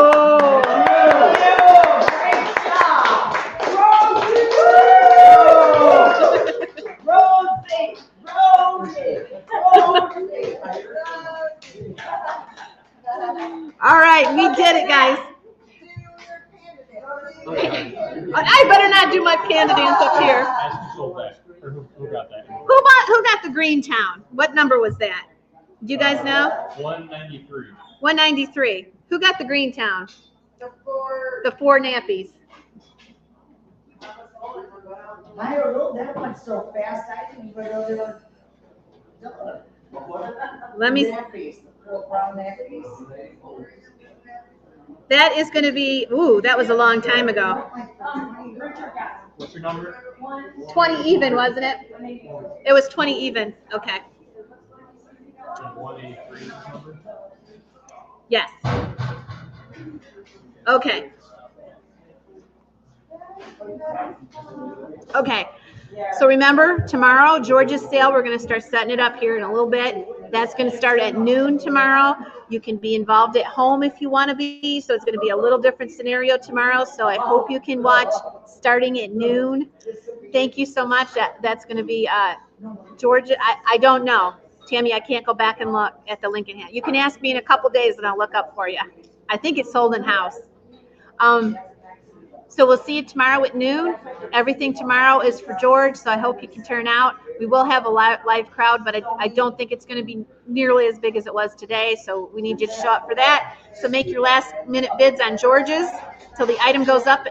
All right, we did it, guys. I better not do my panda dance up here. Ask who sold that, or who got that? Who got the green town? What number was that? Do you guys know? 193. 193. Who got the green town? Before. The 4 nappies. I don't know, that went so fast, I didn't even know there was. Let me. Nappies, little brown nappies. That is going to be. Ooh, that was a long time ago. What's your number? 20 even, wasn't it? It was 20 even. Okay. 183 number? Yes. Okay. Okay. So remember, tomorrow, George's sale, we're going to start setting it up here in a little bit. That's going to start at noon tomorrow. You can be involved at home if you want to be. So it's going to be a little different scenario tomorrow. So I hope you can watch starting at noon. Thank you so much. That's going to be George. I don't know. Tammy, I can't go back and look at the Lincoln hat. You can ask me in a couple days and I'll look up for you. I think it's sold in house. So we'll see you tomorrow at noon. Everything tomorrow is for George, so I hope you can turn out. We will have a live crowd, but I don't think it's going to be nearly as big as it was today, so we need you to show up for that. So make your last minute bids on George's till the item goes up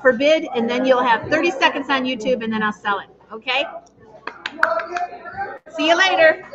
for bid, and then you'll have 30 seconds on YouTube, and then I'll sell it. Okay? See you later.